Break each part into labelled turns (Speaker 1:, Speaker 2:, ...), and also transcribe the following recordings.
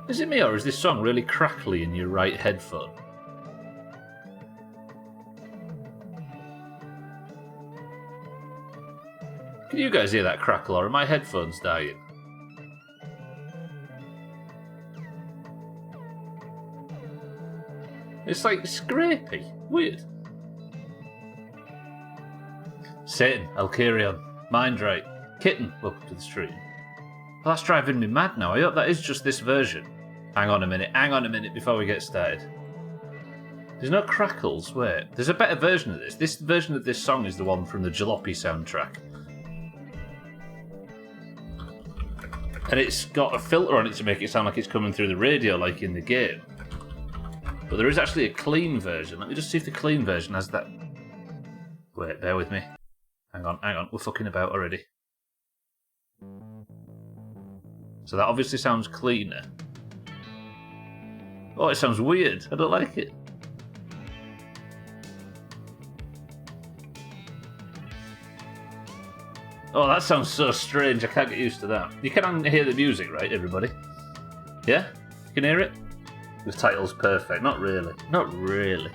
Speaker 1: Is it me, or is this song really crackly in your right headphone? Can you guys hear that crackle, or are my headphones dying? It's like scrapey. Weird. Satan, I'll carry on. Mind right. Kitten, welcome to the stream. Well, that's driving me mad now. I hope that is just this version. Hang on a minute before we get started. There's no crackles, wait. There's a better version of this. This version of this song is the one from the Jalopy soundtrack. And it's got a filter on it to make it sound like it's coming through the radio like in the game. But there is actually a clean version. Let me just see if the clean version has that. Wait, bear with me. Hang on. We're fucking about already. So that obviously sounds cleaner. Oh, it sounds weird. I don't like it. Oh, that sounds so strange. I can't get used to that. You can hear the music, right, everybody? Yeah? You can hear it? The title's perfect. Not really. Not really.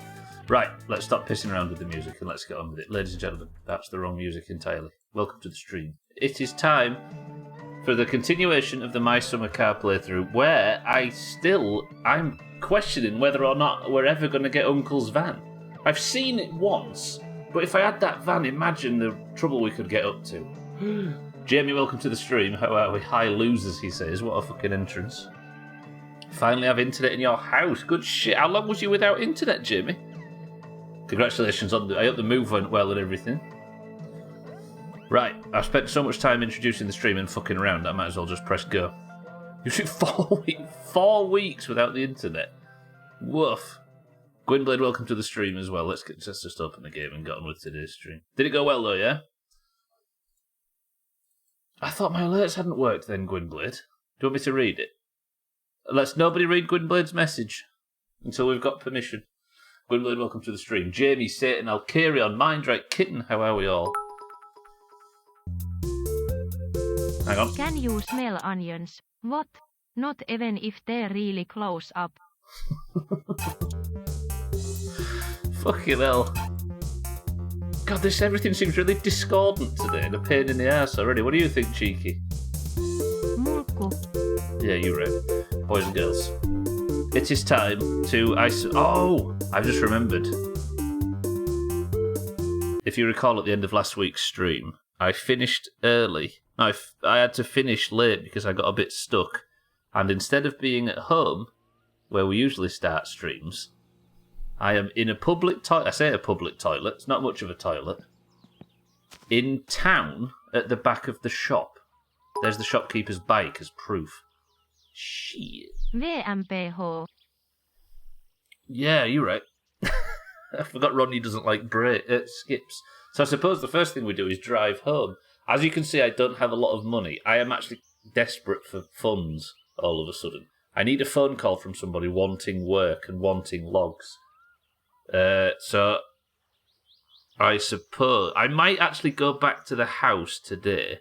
Speaker 1: Right, let's stop pissing around with the music and let's get on with it. Ladies and gentlemen, that's the wrong music entirely. Welcome to the stream. It is time for the continuation of the My Summer Car playthrough, where I'm questioning whether or not we're ever going to get Uncle's van. I've seen it once, but if I had that van, imagine the trouble we could get up to. Jamie, welcome to the stream. How are we? High losers, he says. What a fucking entrance. Finally have internet in your house. Good shit. How long was you without internet, Jamie? Congratulations on I hope the move went well and everything. Right, I've spent so much time introducing the stream and fucking around, I might as well just press go. You shoot 4 weeks without the internet. Woof. Gwynblade, welcome to the stream as well. Let's just open the game and get on with today's stream. Did it go well though, yeah? I thought my alerts hadn't worked then, Gwynblade. Do you want me to read it? Let's nobody read Gwynblade's message until we've got permission. Gwynblade, welcome to the stream. Jamie, Satan, I'll carry on. Mind right, Kitten, how are we all? Hang on.
Speaker 2: Can you smell onions? What? Not even if they're really close up.
Speaker 1: Fucking hell. God, everything seems really discordant today and a pain in the ass already. What do you think, Cheeky?
Speaker 2: Mulkku.
Speaker 1: Yeah, you're right. Boys and girls. It is time to I've just remembered. If you recall at the end of last week's stream, I finished early. I had to finish late because I got a bit stuck. And instead of being at home, where we usually start streams, I am in a public toilet. I say a public toilet. It's not much of a toilet. In town, at the back of the shop. There's the shopkeeper's bike as proof. Shit.
Speaker 2: VMPH.
Speaker 1: Yeah, you're right. I forgot Rodney doesn't like skips. So I suppose the first thing we do is drive home. As you can see, I don't have a lot of money. I am actually desperate for funds all of a sudden. I need a phone call from somebody wanting work and wanting logs. So I suppose I might actually go back to the house today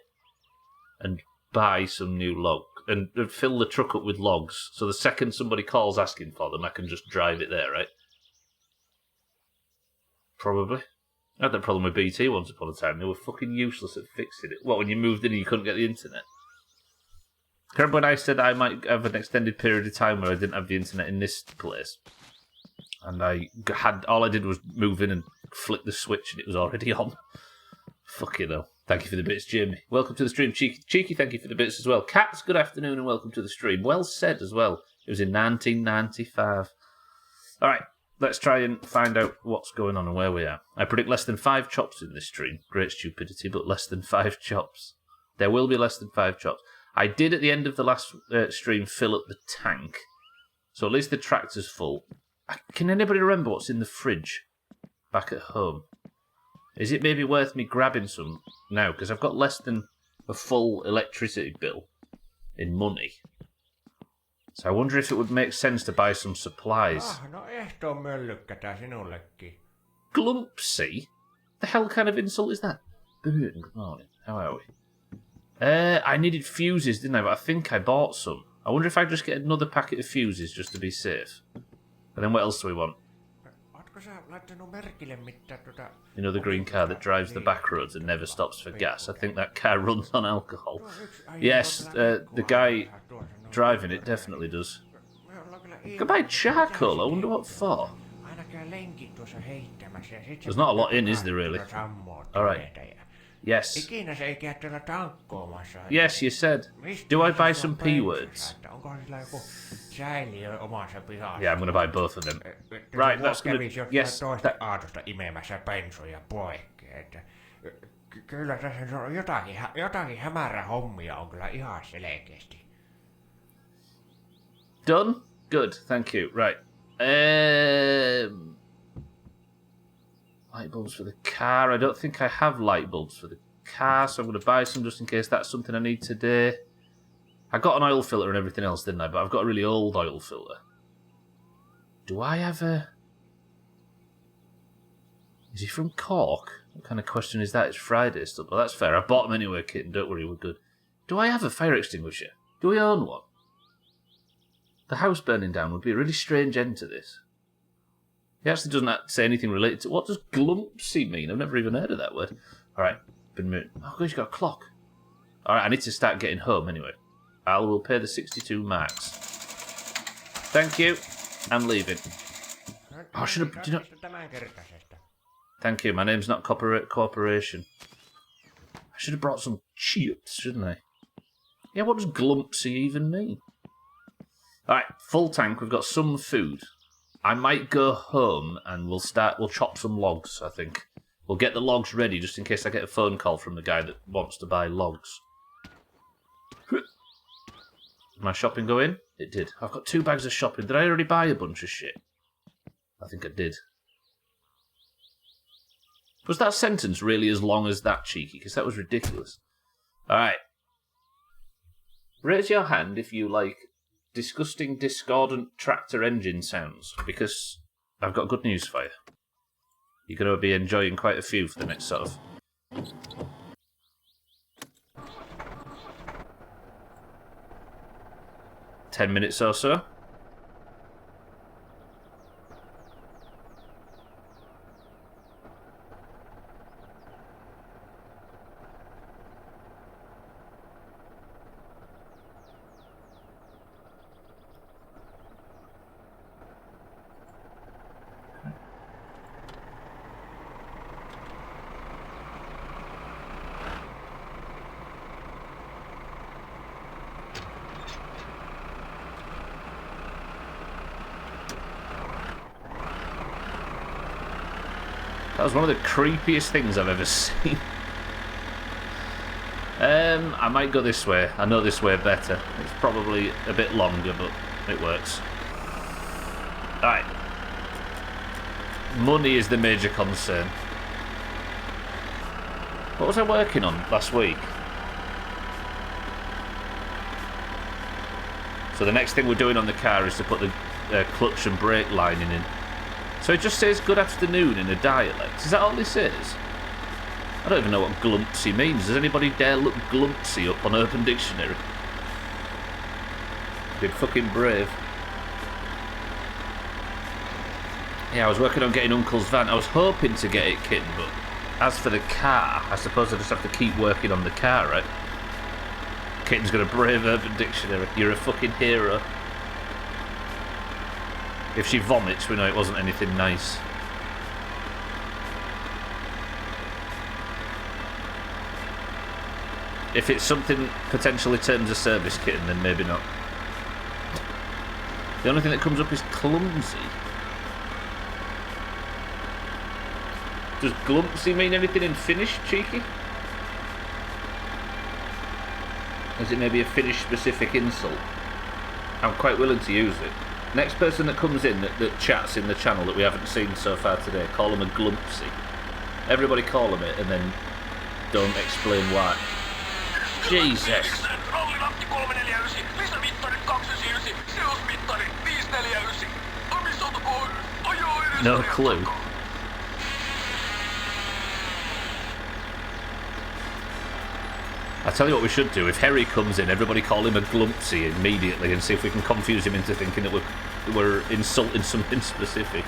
Speaker 1: and buy some new logs and fill the truck up with logs. So the second somebody calls asking for them, I can just drive it there, right? Probably. I had that problem with BT once upon a time. They were fucking useless at fixing it. What, when you moved in and you couldn't get the internet? Remember when I said I might have an extended period of time where I didn't have the internet in this place? And all I did was move in and flick the switch and it was already on. Fucking hell. Thank you for the bits, Jamie. Welcome to the stream, Cheeky. Cheeky, thank you for the bits as well. Cats, good afternoon and welcome to the stream. Well said as well. It was in 1995. All right, let's try and find out what's going on and where we are. I predict less than 5 chops in this stream. Great stupidity, but less than 5 chops. There will be less than 5 chops. I did at the end of the last stream fill up the tank, so at least the tractor's full. Can anybody remember what's in the fridge back at home? Is it maybe worth me grabbing some now? Because I've got less than a full electricity bill in money. So I wonder if it would make sense to buy some supplies.
Speaker 3: No ehtoon möllykkätä sinullekin.
Speaker 1: Glumpsy? The hell kind of insult is that? Good morning. How are we? I needed fuses, didn't I? But I think I bought some. I wonder if I just get another packet of fuses just to be safe. And then what else do we want?
Speaker 3: Ootko sä laittanut merkille mitään
Speaker 1: You know the green car that drives the back roads and never stops for gas? I think that car runs on alcohol. Yes, the guy driving it definitely does. Goodbye charcoal, I wonder what for. There's not a lot in, is there really? Alright. Yes. Yes, you said. Do I buy some P-words? Yeah, I'm gonna buy both of them. Right, that's gonna... Yes.
Speaker 3: Kyllä tässä on jotakin hämärähommia on kyllä ihan selkeästi.
Speaker 1: Done? Good, thank you. Right. Light bulbs for the car. I don't think I have light bulbs for the car, so I'm going to buy some just in case that's something I need today. I got an oil filter and everything else, didn't I? But I've got a really old oil filter. Do I have a... Is he from Cork? What kind of question is that? It's Friday still, but that's fair. I bought them anyway, kitten. Don't worry, we're good. Do I have a fire extinguisher? Do we own one? The house burning down would be a really strange end to this. He actually doesn't say anything related to... What does glumpsy mean? I've never even heard of that word. Alright, been moved. Oh, God, he's got a clock. Alright, I need to start getting home anyway. I will pay the 62 marks. Thank you. I'm leaving. Oh, I should have... Do you know... Thank you, my name's not Corporation. I should have brought some chips, shouldn't I? Yeah, what does glumpsy even mean? Alright, full tank, we've got some food. I might go home and we'll chop some logs, I think. We'll get the logs ready just in case I get a phone call from the guy that wants to buy logs. Did my shopping go in? It did. I've got 2 bags of shopping. Did I already buy a bunch of shit? I think I did. Was that sentence really as long as that, Cheeky? Because that was ridiculous. Alright. Raise your hand if you like disgusting, discordant tractor engine sounds, because I've got good news for you. You're going to be enjoying quite a few for the next sort of... 10 minutes or so. That was one of the creepiest things I've ever seen. I might go this way. I know this way better. It's probably a bit longer, but it works. Alright. Money is the major concern. What was I working on last week? So the next thing we're doing on the car is to put the clutch and brake lining in. So it just says good afternoon in a dialect. Is that all it says? I don't even know what glumpsy means. Does anybody dare look glumpsy up on Urban Dictionary? Been fucking brave. Yeah, I was working on getting Uncle's van. I was hoping to get it, kitten, but as for the car, I suppose I just have to keep working on the car, right? Kitten's gonna brave Urban Dictionary. You're a fucking hero. If she vomits, we know it wasn't anything nice. If it's something potentially terms of service, kitten, then maybe not. The only thing that comes up is clumsy. Does glumpsy mean anything in Finnish, Cheeky? Is it maybe a Finnish-specific insult? I'm quite willing to use it. Next person that comes in that chats in the channel that we haven't seen so far today, call them a glumpsy. Everybody call them it and then don't explain why. Jesus. No clue. I tell you what we should do. If Harry comes in, everybody call him a glumpsy immediately and see if we can confuse him into thinking that we're insulting something specific.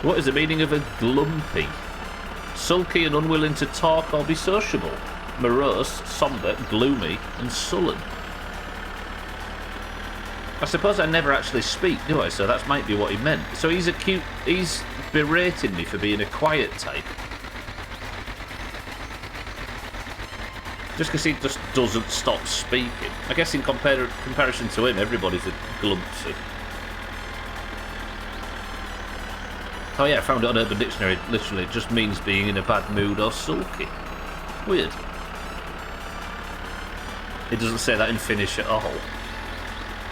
Speaker 1: What is the meaning of a glumpy? Sulky and unwilling to talk or be sociable. Morose, sombre, gloomy, and sullen. I suppose I never actually speak, do I? So that might be what he meant. So he's berating me for being a quiet type. Just because he just doesn't stop speaking. I guess in comparison to him, everybody's a glumpsy. Oh yeah, I found it on Urban Dictionary. Literally, it just means being in a bad mood or sulky. Weird. It doesn't say that in Finnish at all.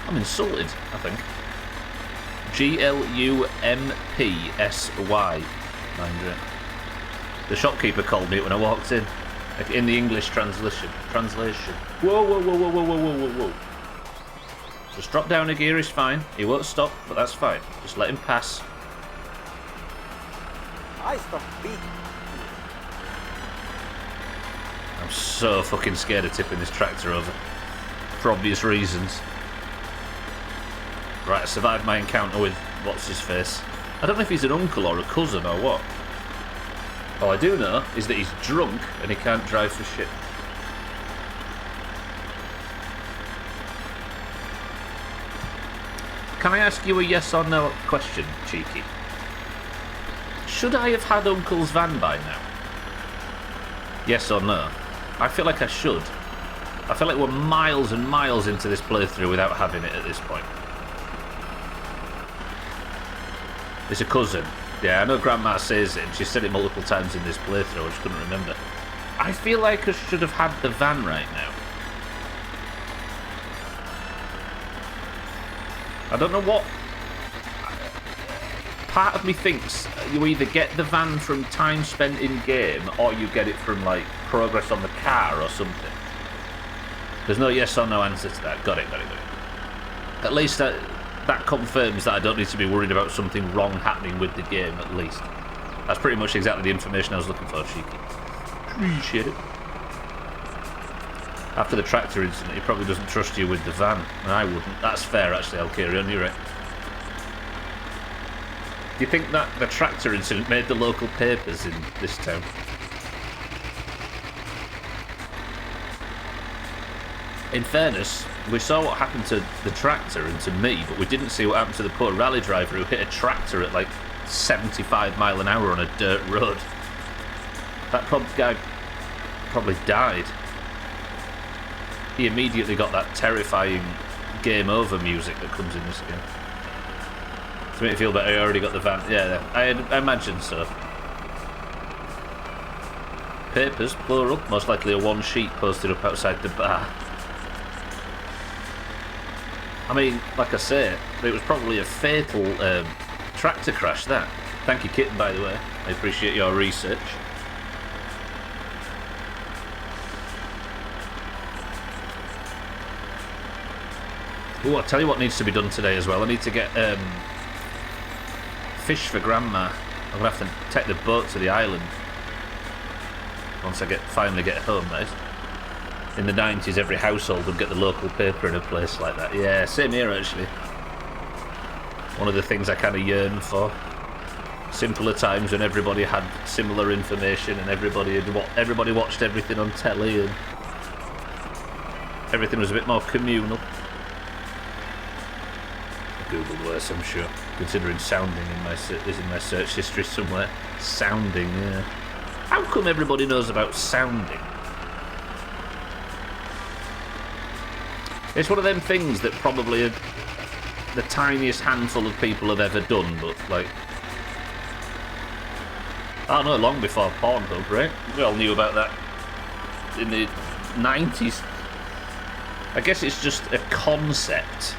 Speaker 1: I'm insulted, I think. Glumpsy. Mind you. The shopkeeper called me when I walked in. Like in the English translation. Whoa, whoa, whoa, whoa, whoa, whoa, whoa, whoa, whoa. Just drop down a gear is fine. He won't stop, but that's fine. Just let him pass. I'm so fucking scared of tipping this tractor over. For obvious reasons. Right, I survived my encounter with what's-his-face. I don't know if he's an uncle or a cousin or what. All I do know is that he's drunk and he can't drive for shit. Can I ask you a yes or no question, Cheeky? Should I have had Uncle's van by now? Yes or no? I feel like I should. I feel like we're miles and miles into this playthrough without having it at this point. It's a cousin. Yeah, I know Grandma says it, and she said it multiple times in this playthrough, I just couldn't remember. I feel like I should have had the van right now. I don't know what... Part of me thinks you either get the van from time spent in-game, or you get it from, like, progress on the car or something. There's no yes or no answer to that. Got it. At least that confirms that I don't need to be worried about something wrong happening with the game, at least. That's pretty much exactly the information I was looking for, Cheeky. Appreciate it. After the tractor incident, he probably doesn't trust you with the van, and I wouldn't. That's fair, actually. I'll carry on, you're right. Do you think that the tractor incident made the local papers in this town? In fairness, we saw what happened to the tractor and to me, but we didn't see what happened to the poor rally driver who hit a tractor at like 75 mile an hour on a dirt road. That guy probably died. He immediately got that terrifying game over music that comes in this game. To make me feel better, I already got the van. Yeah, I imagine so. Papers, plural, most likely a one sheet posted up outside the bar. I mean, like I say, it was probably a fatal tractor crash, that. Thank you, Kitten, by the way. I appreciate your research. Oh, I'll tell you what needs to be done today as well. I need to get fish for Grandma. I'm going to have to take the boat to the island. Once I finally get home, mate. In the 90s, every household would get the local paper in a place like that. Yeah, same here, actually. One of the things I kind of yearn for. Simpler times when everybody had similar information and everybody watched everything on telly and everything was a bit more communal. I googled worse, I'm sure. Considering sounding is in my search history somewhere. Sounding, yeah. How come everybody knows about sounding? It's one of them things that probably the tiniest handful of people have ever done, but like, I don't know, long before Pornhub, right? We all knew about that in the 90s. I guess it's just a concept,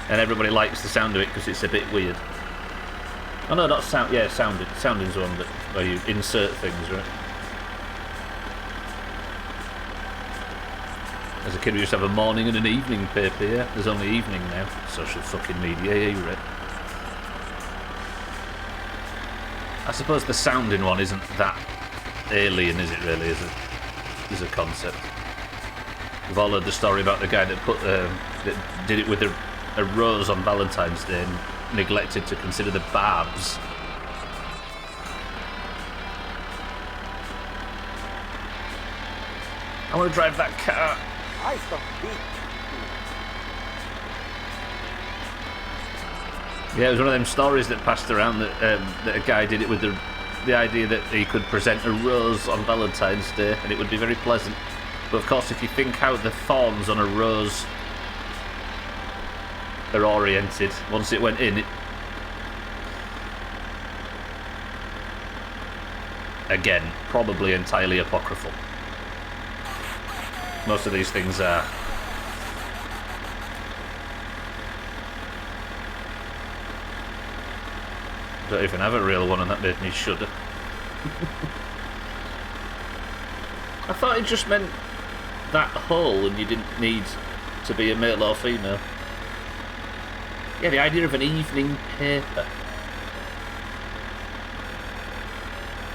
Speaker 1: and everybody likes the sound of it because it's a bit weird. Oh no, not sound. Yeah, sounding's one that where you insert things, right? As a kid, we used to have a morning and an evening paper, yeah? There's only evening now. Social fucking media, yeah, you're right. I suppose the sounding one isn't that alien, is it really, is it? There's a concept. We've all heard the story about the guy that that did it with a rose on Valentine's Day and neglected to consider the barbs. I want to drive that car. Yeah, it was one of them stories that passed around that a guy did it with the idea that he could present a rose on Valentine's Day and it would be very pleasant. But of course, if you think how the thorns on a rose are oriented, once it went in, it... Again, probably entirely apocryphal. Most of these things are. Don't even have a real one, and that made me shudder. I thought it just meant that hole and you didn't need to be a male or female. Yeah, the idea of an evening paper.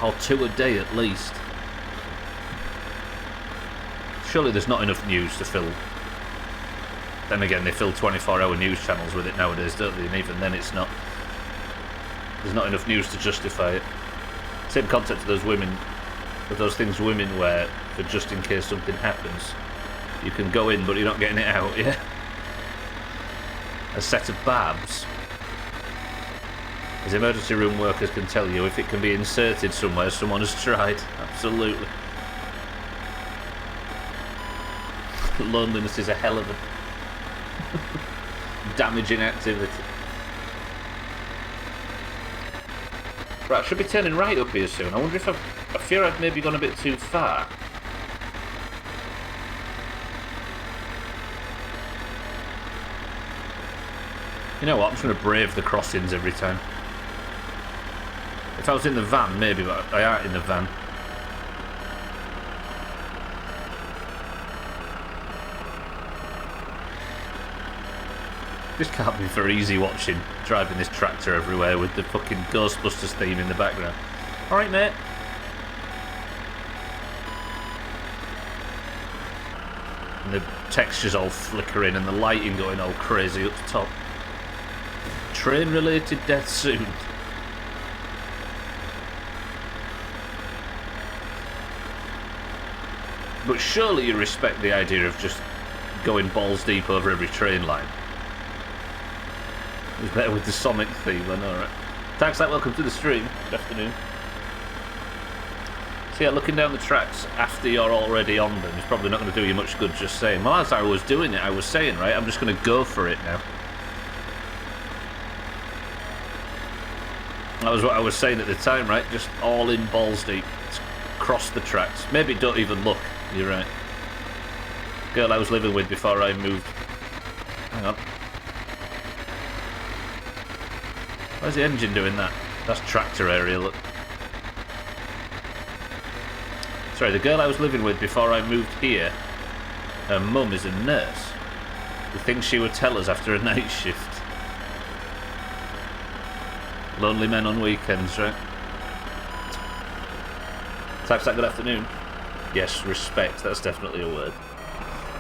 Speaker 1: Or 2 a day at least. Surely there's not enough news to fill. Then again, they fill 24-hour news channels with it nowadays, don't they? And even then it's not. There's not enough news to justify it. Same concept of those women, of those things women wear for just in case something happens. You can go in, but you're not getting it out, yeah? A set of barbs. As emergency room workers can tell you, if it can be inserted somewhere, someone has tried. Absolutely. Loneliness is a hell of a damaging activity. Right, I should be turning right up here soon. I wonder if I fear I've maybe gone a bit too far. You know what, I'm just going to brave the crossings every time. If I was in the van, maybe, but I aren't in the van. This can't be very easy watching, driving this tractor everywhere with the fucking Ghostbusters theme in the background. Alright, mate. And the texture's all flickering and the lighting going all crazy up the top. Train-related death soon. But surely you respect the idea of just going balls deep over every train line. It's better with the Sonic theme, I know, right? Thanks, welcome to the stream. Good afternoon. So yeah, looking down the tracks after you're already on them is probably not going to do you much good just saying. Well, as I was doing it, I was saying, right, I'm just going to go for it now. That was what I was saying at the time, right? Just all in balls deep. Cross the tracks. Maybe don't even look. You're right. Girl I was living with before I moved. Hang on. Why's the engine doing that? That's tractor area, look. Sorry, the girl I was living with before I moved here, her mum is a nurse. The things she would tell us after a night shift. Lonely men on weekends, right? Types that good afternoon. Yes, respect, that's definitely a word.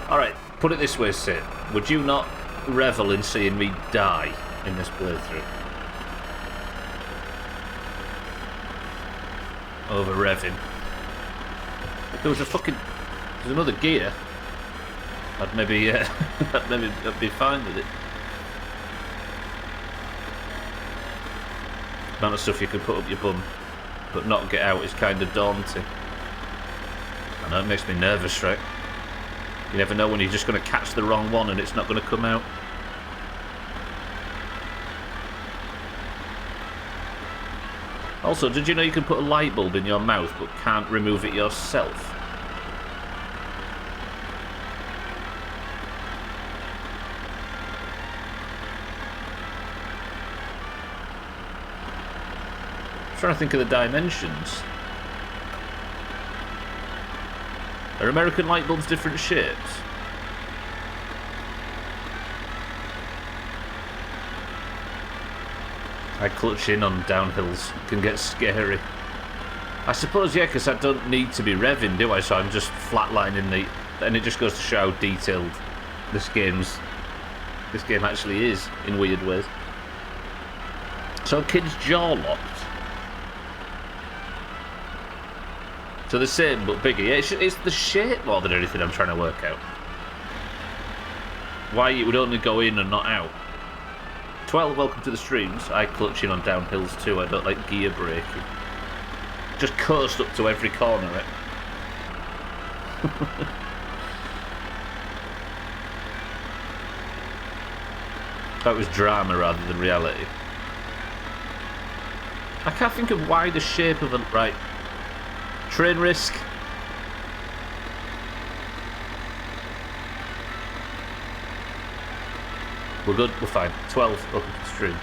Speaker 1: Alright, put it this way, Sid. Would you not revel in seeing me die in this playthrough? Over revving. If there was a fucking... there's another gear, I'd maybe, I'd be fine with it. The amount of stuff you could put up your bum but not get out is kind of daunting. I know, it makes me nervous, right? You never know when you're just going to catch the wrong one and it's not going to come out. Also, did you know you can put a light bulb in your mouth but can't remove it yourself? I'm trying to think of the dimensions. Are American light bulbs different shapes? I clutch in on downhills. It can get scary. I suppose, yeah, because I don't need to be revving, do I? So I'm just flatlining the... And it just goes to show how detailed this game actually is, in weird ways. So kid's jaw locked. So the same, but bigger. Yeah, it's the shape more than anything I'm trying to work out. Why it would only go in and not out. 12, welcome to the streams. I clutch in on downhills too. I don't like gear braking. Just coast up to every corner, right? That was drama rather than reality. I can't think of why the shape of a... Right. Train risk. We're good, we're fine. 12, welcome to the stream.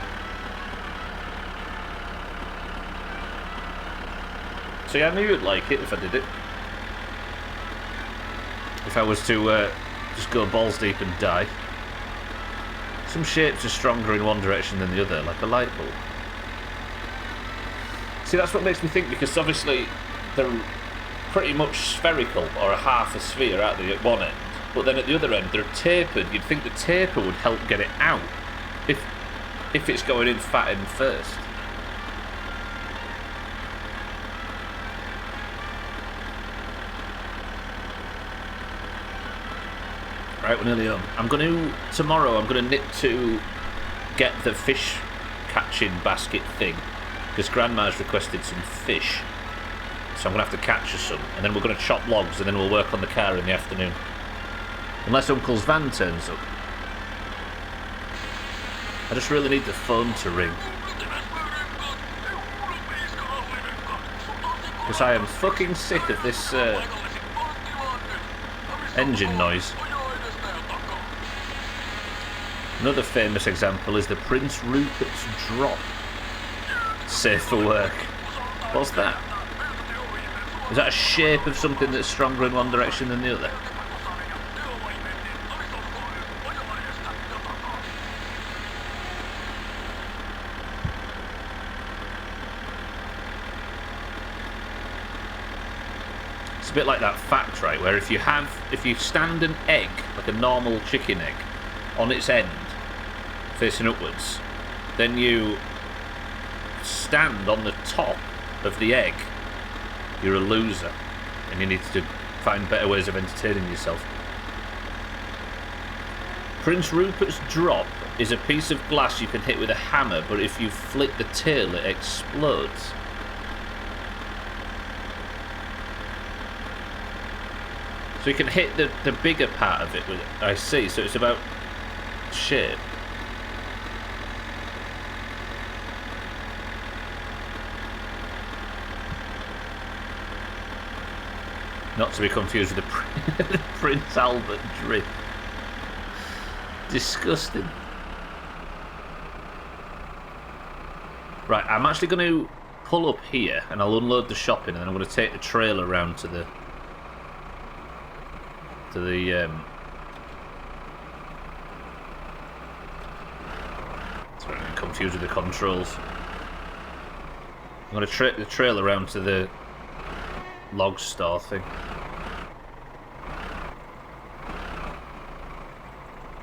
Speaker 1: So yeah, I knew you'd like it if I did it. If I was to just go balls deep and die. Some shapes are stronger in one direction than the other, like a light bulb. See, that's what makes me think, because obviously they're pretty much spherical, or a half a sphere, aren't they, at one end. But then at the other end, they're tapered. You'd think the taper would help get it out, if it's going in fat end first. Right, we're nearly home. Tomorrow I'm going to nip to get the fish catching basket thing, because Grandma's requested some fish. So I'm going to have to catch her some, and then we're going to chop logs, and then we'll work on the car in the afternoon. Unless Uncle's van turns up. I just really need the phone to ring. Because I am fucking sick of this engine noise. Another famous example is the Prince Rupert's drop. Safe for work. What's that? Is that a shape of something that's stronger in one direction than the other? It's a bit like that fact, right, where if you stand an egg, like a normal chicken egg, on its end, facing upwards, then you stand on the top of the egg, you're a loser, and you need to find better ways of entertaining yourself. Prince Rupert's drop is a piece of glass you can hit with a hammer, but if you flick the tail, it explodes. So you can hit the bigger part of it with it. I see, so it's about shape. Not to be confused with the Prince Albert drip. Disgusting. Right, I'm actually going to pull up here and I'll unload the shopping, and then I'm going to take the trailer around to the sorry, I'm confused with the controls. I'm going to take the trailer around to the log store thing.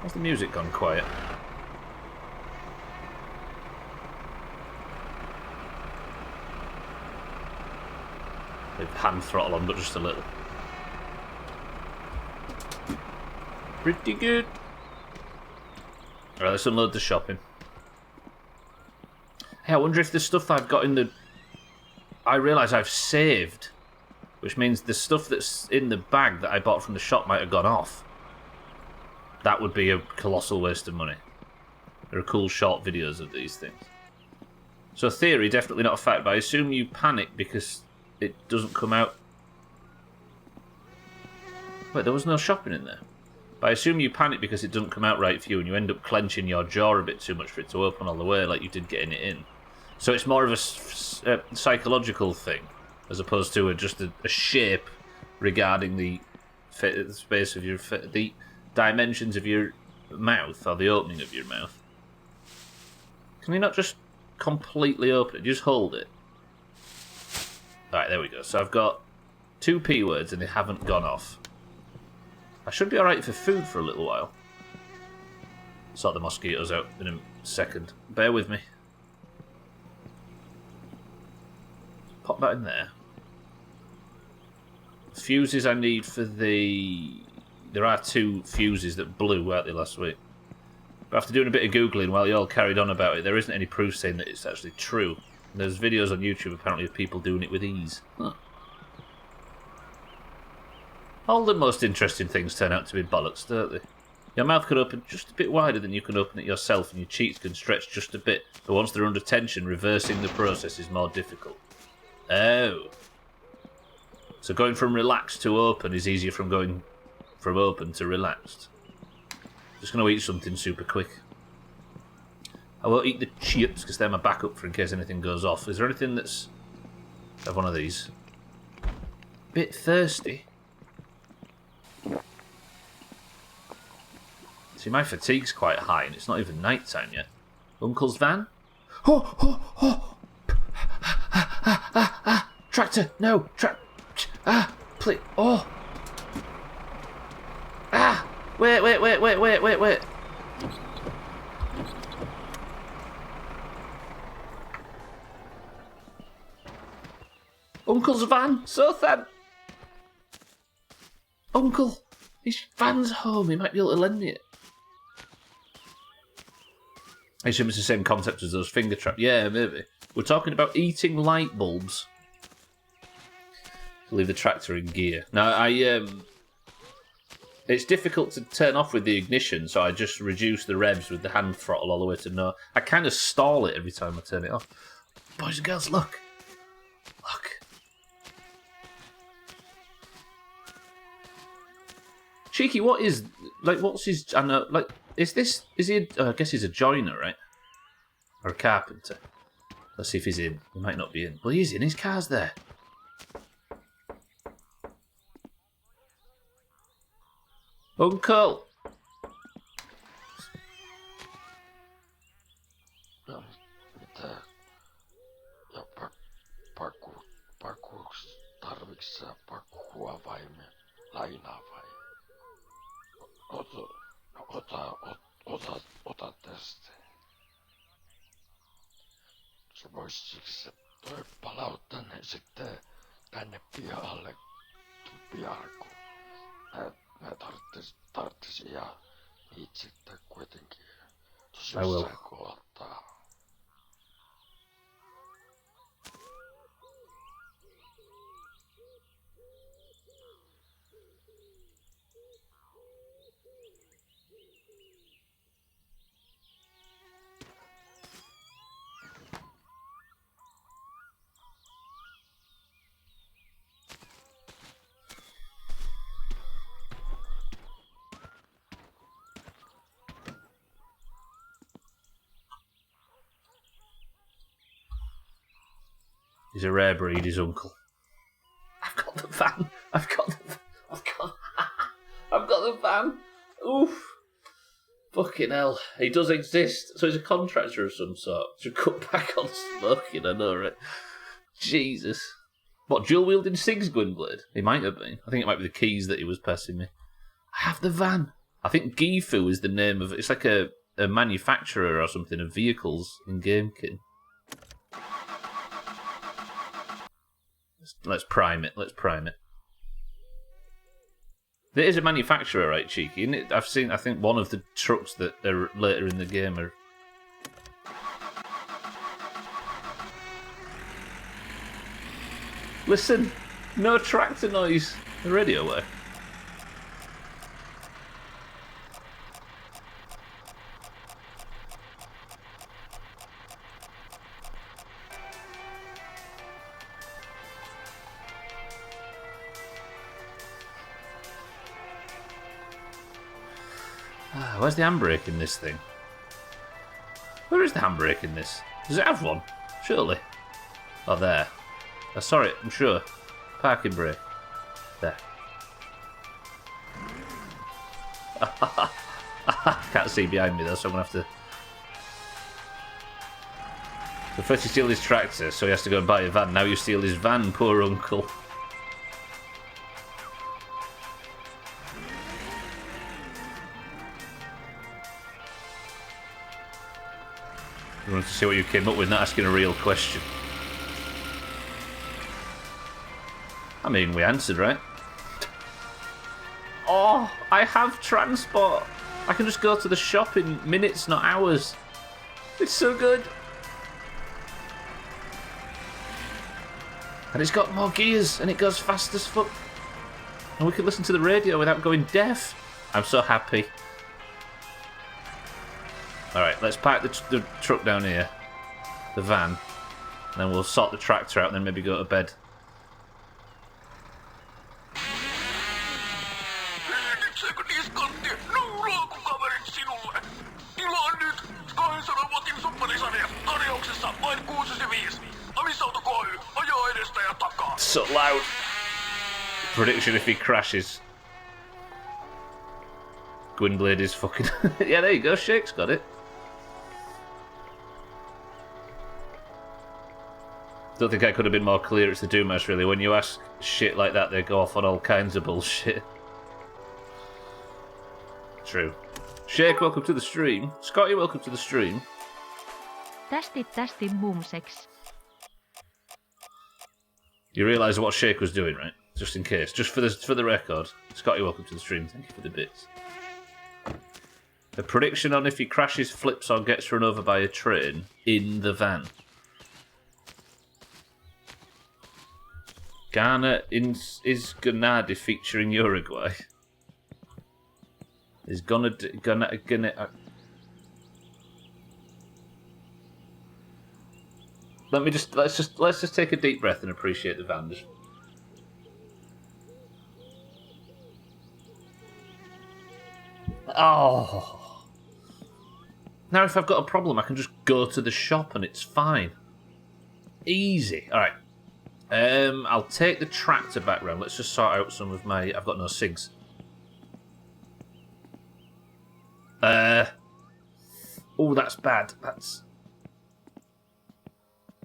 Speaker 1: Why's the music gone quiet? With hand throttle on, but just a little. Pretty good. Alright, let's unload the shopping. Hey, I wonder if the stuff I've got in the... I realise I've saved, which means the stuff that's in the bag that I bought from the shop might have gone off. That would be a colossal waste of money. There are cool short videos of these things. So theory, definitely not a fact, but I assume you panic because it doesn't come out... Wait, there was no shopping in there. But I assume you panic because it doesn't come out right for you and you end up clenching your jaw a bit too much for it to open all the way like you did getting it in. So it's more of a psychological thing as opposed to just a shape regarding the space of your... the dimensions of your mouth or the opening of your mouth. Can you not just completely open it? Just hold it. Alright, there we go. So I've got 2 P words and they haven't gone off. I should be alright for food for a little while. Sort the mosquitoes out in a second. Bear with me. Pop that in there. Fuses I need for the... There are 2 fuses that blew, weren't they, last week? But after doing a bit of Googling while you all carried on about it, there isn't any proof saying that it's actually true. And there's videos on YouTube, apparently, of people doing it with ease. Huh. All the most interesting things turn out to be bollocks, don't they? Your mouth could open just a bit wider than you can open it yourself, and your cheeks can stretch just a bit. But once they're under tension, reversing the process is more difficult. Oh. So going from relaxed to open is easier from going from open to relaxed. Just going to eat something super quick. I won't eat the chips because they're my backup for in case anything goes off. Is there anything that's... Have one of these. Bit thirsty. See, my fatigue's quite high and it's not even night time yet. Uncle's van? Oh, oh, oh! Tractor! No! Please! Oh! Wait! Uncle's van! So sad! Uncle! His van's home, he might be able to lend me it. I assume it's the same concept as those finger traps. Yeah, maybe. We're talking about eating light bulbs. Leave the tractor in gear. Now, it's difficult to turn off with the ignition, so I just reduce the revs with the hand throttle all the way to no. I kind of stall it every time I turn it off. Boys and girls, look. Look. Cheeky, what is... Like, what's his... I know, like... Is he... I guess he's a joiner, right? Or a carpenter. Let's see if he's in. He might not be in. Well, he is in. His car's there. Uncle!
Speaker 4: No, mitä? Ja pakuuks tarviks sä pakua vai lainaa vai? Ota tästä. Se voisitko se toi palauttaa ne sitten tänne pihalle pian, kun mä tarttisin ja niitä sitten kuitenkin tosi jossain kohtaa.
Speaker 1: He's a rare breed, his uncle. I've got the van. I've got the van. Oof. Fucking hell. He does exist. So he's a contractor of some sort. Should cut back on smoking, I know, right? Jesus. What, dual-wielding Sig's Gwynblade? He might have been. I think it might be the keys that he was passing me. I have the van. I think Gifu is the name of... It's like a manufacturer or something of vehicles in GameKit. Let's prime it. There is a manufacturer, right, Cheeky? Isn't it? I've seen, I think, one of the trucks that are later in the game are... Listen! No tractor noise! The radio work. Where's the handbrake in this thing? Where is the handbrake in this? Does it have one? Surely. Oh, there. I saw it, I'm sure. Parking brake. There. Can't see behind me though, so I'm going to have to... So first you steal his tractor, so he has to go and buy a van. Now you steal his van, poor uncle. We want to see what you came up with, not asking a real question. I mean, we answered, right? Oh, I have transport. I can just go to the shop in minutes, not hours. It's so good. And it's got more gears, and it goes fast as fuck. And we can listen to the radio without going deaf. I'm so happy. Alright, let's park the truck down here. The van. And then we'll sort the tractor out and then maybe go to bed. So loud. Prediction if he crashes. Gwynblade is fucking... Yeah, there you go, Shake's got it. Don't think I could have been more clear. It's the Doomhaus, really. When you ask shit like that, they go off on all kinds of bullshit. True. Shake, welcome to the stream. Scotty, welcome to the stream.
Speaker 2: Tästi boomsex.
Speaker 1: You realise what Shake was doing, right? Just in case. Just for the record. Scotty, welcome to the stream. Thank you for the bits. A prediction on if he crashes, flips, or gets run over by a train in the van. Ghana is Grenada featuring Uruguay. Is gonna. Let's just take a deep breath and appreciate the van. Oh. Now if I've got a problem, I can just go to the shop and it's fine. Easy. All right. I'll take the tractor back round. Let's just sort out some of my... I've got no cigs. Oh, that's bad. That's...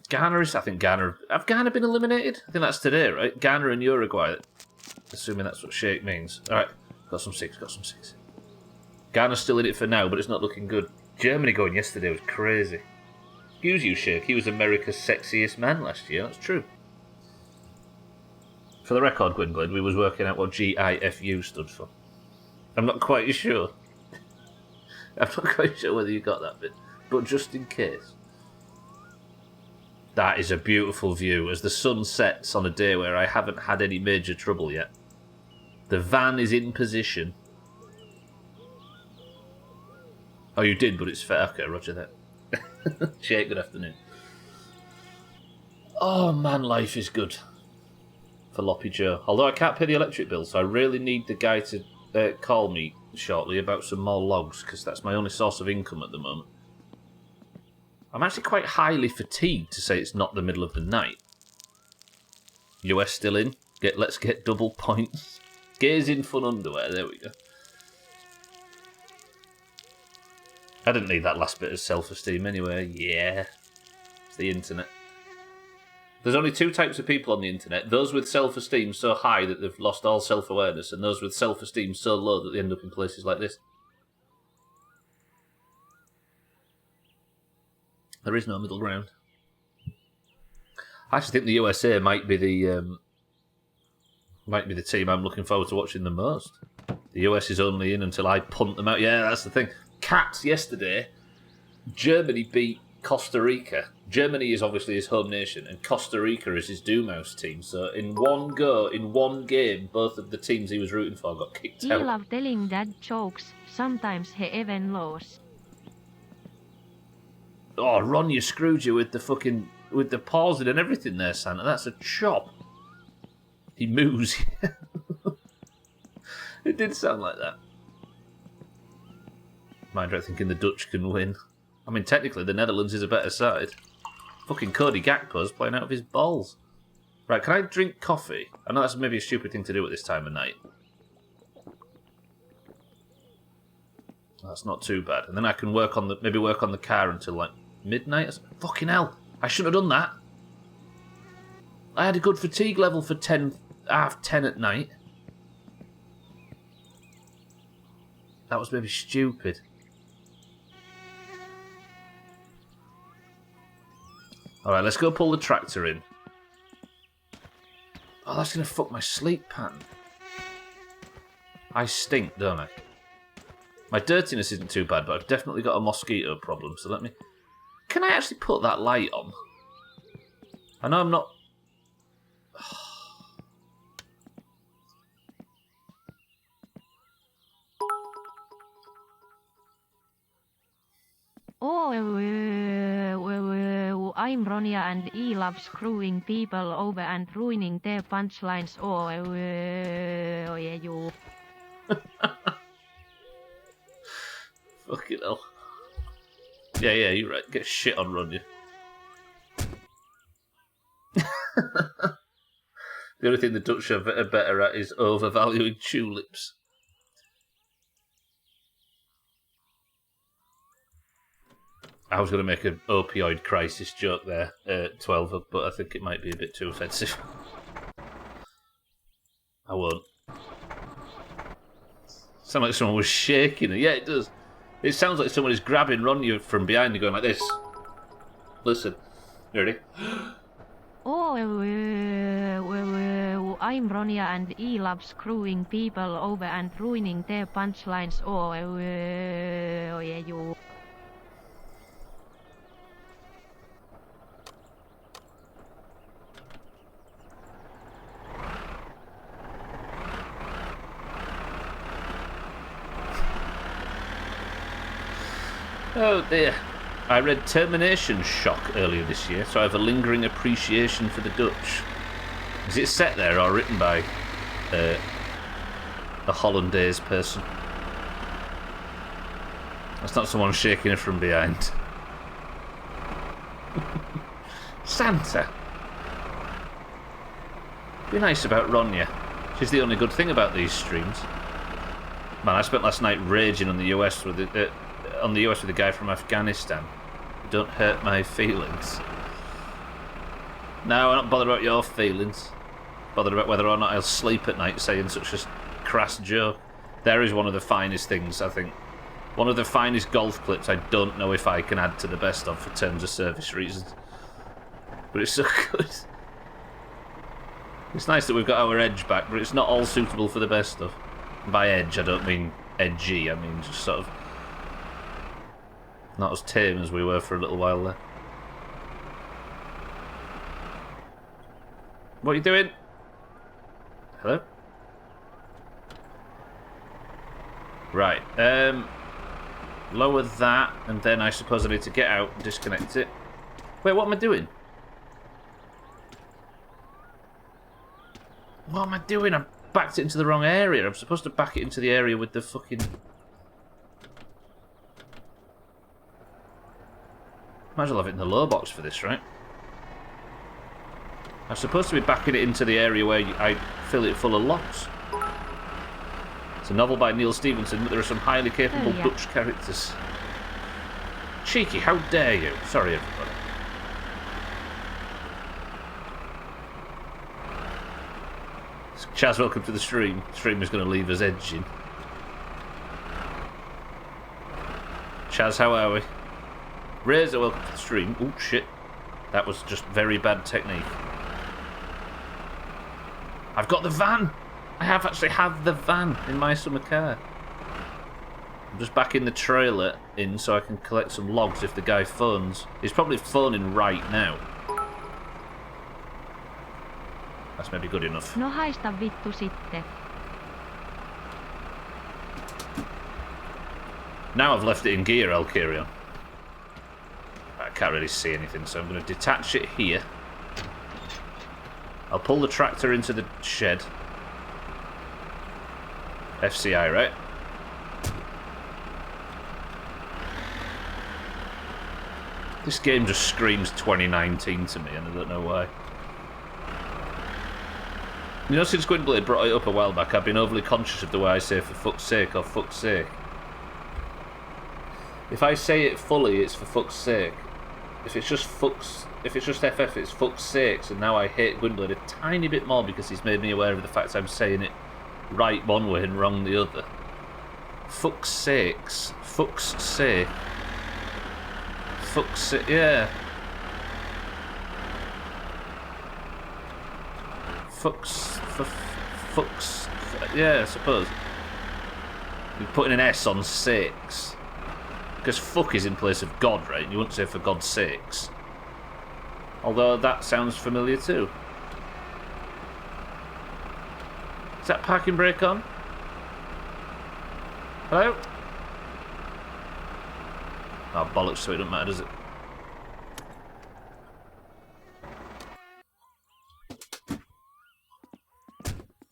Speaker 1: Ghana is... I think Ghana... Have Ghana been eliminated? I think that's today, right? Ghana and Uruguay. Assuming that's what shake means. Alright. Got some cigs. Ghana's still in it for now, but it's not looking good. Germany going yesterday was crazy. Excuse you, Shake. He was America's sexiest man last year. That's true. For the record, Gwynblade, we was working out what GIFU stood for. I'm not quite sure. I'm not quite sure whether you got that bit. But just in case. That is a beautiful view as the sun sets on a day where I haven't had any major trouble yet. The van is in position. Oh, you did, but it's fair. Okay, roger that. Shake, good afternoon. Oh man, life is good. For Loppy Joe. Although I can't pay the electric bill, so I really need the guy to call me shortly about some more logs, because that's my only source of income at the moment. I'm actually quite highly fatigued to say it's not the middle of the night. US still in. Let's get double points. Gaze in fun underwear, there we go. I didn't need that last bit of self-esteem anyway. Yeah. It's the internet. There's only two types of people on the internet. Those with self-esteem so high that they've lost all self-awareness, and those with self-esteem so low that they end up in places like this. There is no middle ground. I actually think the USA might be the team I'm looking forward to watching the most. The US is only in until I punt them out. Yeah, that's the thing. Cats yesterday, Germany beat Costa Rica. Germany is obviously his home nation, and Costa Rica is his Doomhaus team. So in one go, in one game, both of the teams he was rooting for got kicked out.
Speaker 2: He love telling dad jokes. Sometimes he even lows.
Speaker 1: Oh, Ron, you screwed you with the pausing and everything there, Santa. That's a chop. He moos. It did sound like that. Mind right thinking the Dutch can win. I mean, technically, the Netherlands is a better side. Fucking Cody Gakpo's playing out of his balls. Right, can I drink coffee? I know that's maybe a stupid thing to do at this time of night. That's not too bad. And then I can maybe work on the car until like midnight. Fucking hell! I shouldn't have done that. I had a good fatigue level for 10, half 10 at night. That was maybe stupid. Alright, let's go pull the tractor in. Oh, that's going to fuck my sleep pattern. I stink, don't I? My dirtiness isn't too bad, but I've definitely got a mosquito problem, so let me... Can I actually put that light on? I know I'm not...
Speaker 2: I'm Ronja and E love screwing people over and ruining their punchlines. Yeah, you.
Speaker 1: Fucking hell. Yeah, you're right. Get shit on, Ronja. The only thing the Dutch are better at is overvaluing tulips. I was going to make an opioid crisis joke there, 12, but I think it might be a bit too offensive. I won't. Sound like someone was shaking it. Yeah, it does. It sounds like someone is grabbing Ronja from behind and going like this. Listen. You ready?
Speaker 2: I'm Ronja and E love screwing people over and ruining their punchlines. Yeah, you.
Speaker 1: Oh dear. I read Termination Shock earlier this year, so I have a lingering appreciation for the Dutch. Is it set there or written by a Hollandaise person? That's not someone shaking her from behind. Santa. Be nice about Ronja. She's the only good thing about these streams. Man, I spent last night raging on the US with the guy from Afghanistan. Don't hurt my feelings. No, I'm not bothered about your feelings. Bothered about whether or not I'll sleep at night saying such a crass joke. There is one of the finest things, I think. One of the finest golf clips I don't know if I can add to the best of for terms of service reasons. But it's so good. It's nice that we've got our edge back, but it's not all suitable for the best of. By edge, I don't mean edgy, I mean just sort of not as tame as we were for a little while there. What are you doing? Hello? Right, lower that, and then I suppose I need to get out and disconnect it. Wait, what am I doing? What am I doing? I backed it into the wrong area. I'm supposed to back it into the area with the fucking... Might as well have it in the low box for this, right? I'm supposed to be backing it into the area where I fill it full of locks. It's a novel by Neil Stevenson, but there are some highly capable Dutch characters. Cheeky, how dare you? Sorry, everybody. Chaz, welcome to the stream. The stream is going to leave us edging. Chaz, how are we? Razor, welcome to the stream. Oh shit. That was just very bad technique. I've got the van! I actually have the van in my summer car. I'm just backing the trailer in so I can collect some logs if the guy phones. He's probably phoning right now. That's maybe good enough.
Speaker 2: No haista vittu sitten.
Speaker 1: Now I've left it in gear, I'll carry on. I can't really see anything, so I'm going to detach it here. I'll pull the tractor into the shed. FCI, right? This game just screams 2019 to me, and I don't know why. You know, since Gwynblade brought it up a while back, I've been overly conscious of the way I say for fuck's sake or fuck's sake. If I say it fully, it's for fuck's sake. If it's just FF, it's fuck's sakes, and now I hate Gwynblade a tiny bit more because he's made me aware of the fact I'm saying it right one way and wrong the other. Fuck's sakes. Fuck's sake. Fuck's sake, yeah. Yeah, I suppose. You're putting an S on sakes. Because fuck is in place of God, right? You wouldn't say for God's sakes. Although that sounds familiar too. Is that parking brake on? Hello? Oh, bollocks, so it doesn't matter, does it?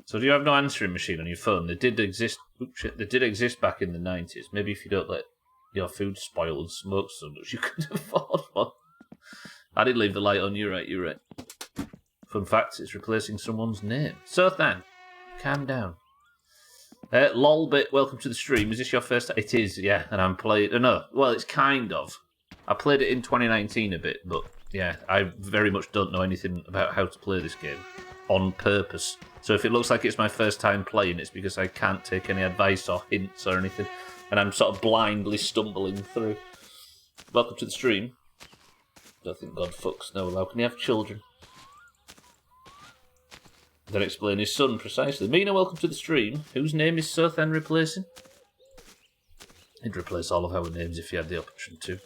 Speaker 1: So do you have no answering machine on your phone? They did exist. Oops, shit, they did exist back in the 90s. Maybe if you don't let your food spoil and smoke so much, you could afford one. I did leave the light on. You're right. Fun fact: it's replacing someone's name. So then, calm down. Lolbit, welcome to the stream. Is this your first time? It is, yeah. And I'm playing. No, well, it's kind of. I played it in 2019 a bit, but yeah, I very much don't know anything about how to play this game on purpose. So if it looks like it's my first time playing, it's because I can't take any advice or hints or anything, and I'm sort of blindly stumbling through. Welcome to the stream. Don't think God fucks. No, how can he have children? Then explain his son precisely. Mina, welcome to the stream. Whose name is Sothan replacing? He'd replace all of our names if he had the option to.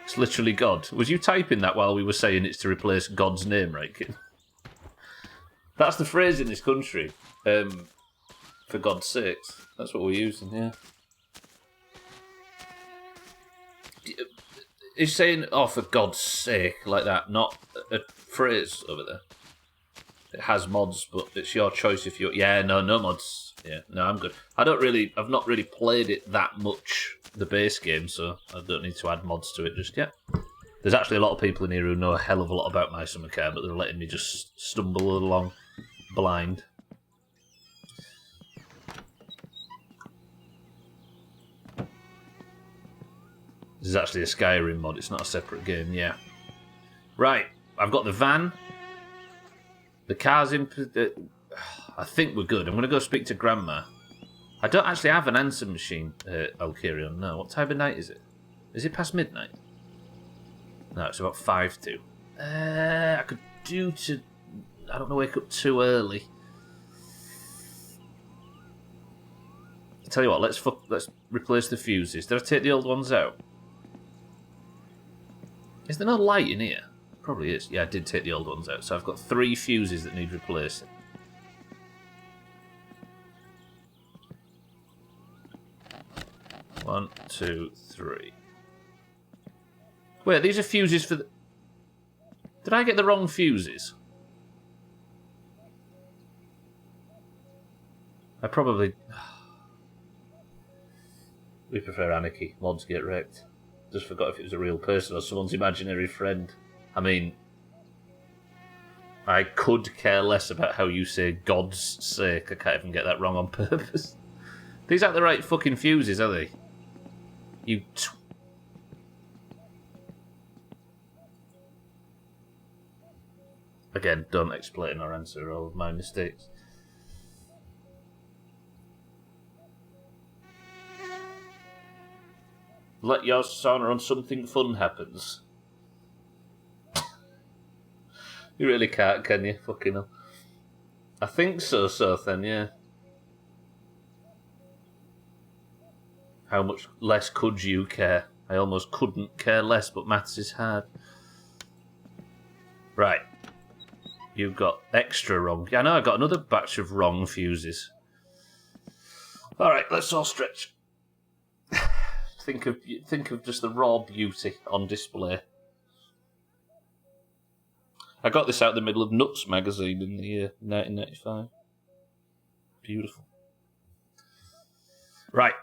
Speaker 1: It's literally God. Was you typing that while we were saying it's to replace God's name, right, kid? That's the phrase in this country. For God's sakes. That's what we're using, yeah. He's saying, oh, for God's sake, like that, not a phrase over there. It has mods, but it's your choice if you... Yeah, no mods. Yeah, no, I'm good. I've not really played it that much, the base game, so I don't need to add mods to it just yet. There's actually a lot of people in here who know a hell of a lot about My Summer Car, but they're letting me just stumble along blind. This is actually a Skyrim mod, it's not a separate game, yeah. Right, I've got the van. The car's in... I think we're good. I'm going to go speak to Grandma. I don't actually have an answer machine, Alkirion, no. What time of night is it? Is it past midnight? No, it's about 5 to. I could do to... I don't want to wake up too early. I tell you what, let's replace the fuses. Did I take the old ones out? Is there no light in here? Probably is. Yeah, I did take the old ones out. So I've got 3 fuses that need replacing. One, 2, 3. Wait, these are fuses for the... Did I get the wrong fuses? I probably... We prefer anarchy. Mods get wrecked. Just forgot if it was a real person or someone's imaginary friend. I mean... I could care less about how you say God's sake. I can't even get that wrong on purpose. These aren't the right fucking fuses, are they? You... Again, don't explain or answer all of my mistakes. Let your son run, something fun happens. You really can't, can you? Fucking hell. I think so, then, yeah. How much less could you care? I almost couldn't care less, but maths is hard. Right. You've got extra wrong. I know I got another batch of wrong fuses. Alright, let's all stretch. Think of just the raw beauty on display. I got this out in the middle of Nuts magazine in the year 1995. Beautiful. Right.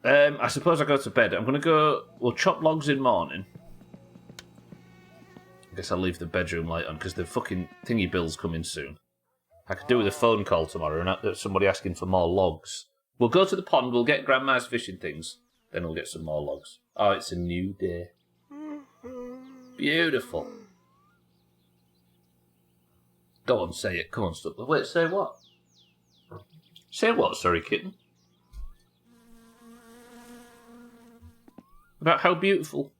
Speaker 1: I suppose I go to bed. I'm going to go... We'll chop logs in morning. I guess I'll leave the bedroom light on because the fucking thingy bill's coming soon. I could do with a phone call tomorrow and somebody asking for more logs. We'll go to the pond. We'll get Grandma's fishing things. Then we'll get some more logs. Oh, it's a new day. Beautiful. Go on, say it. Come on, Stubbler. Wait, say what? Say what, sorry, kitten? About how beautiful?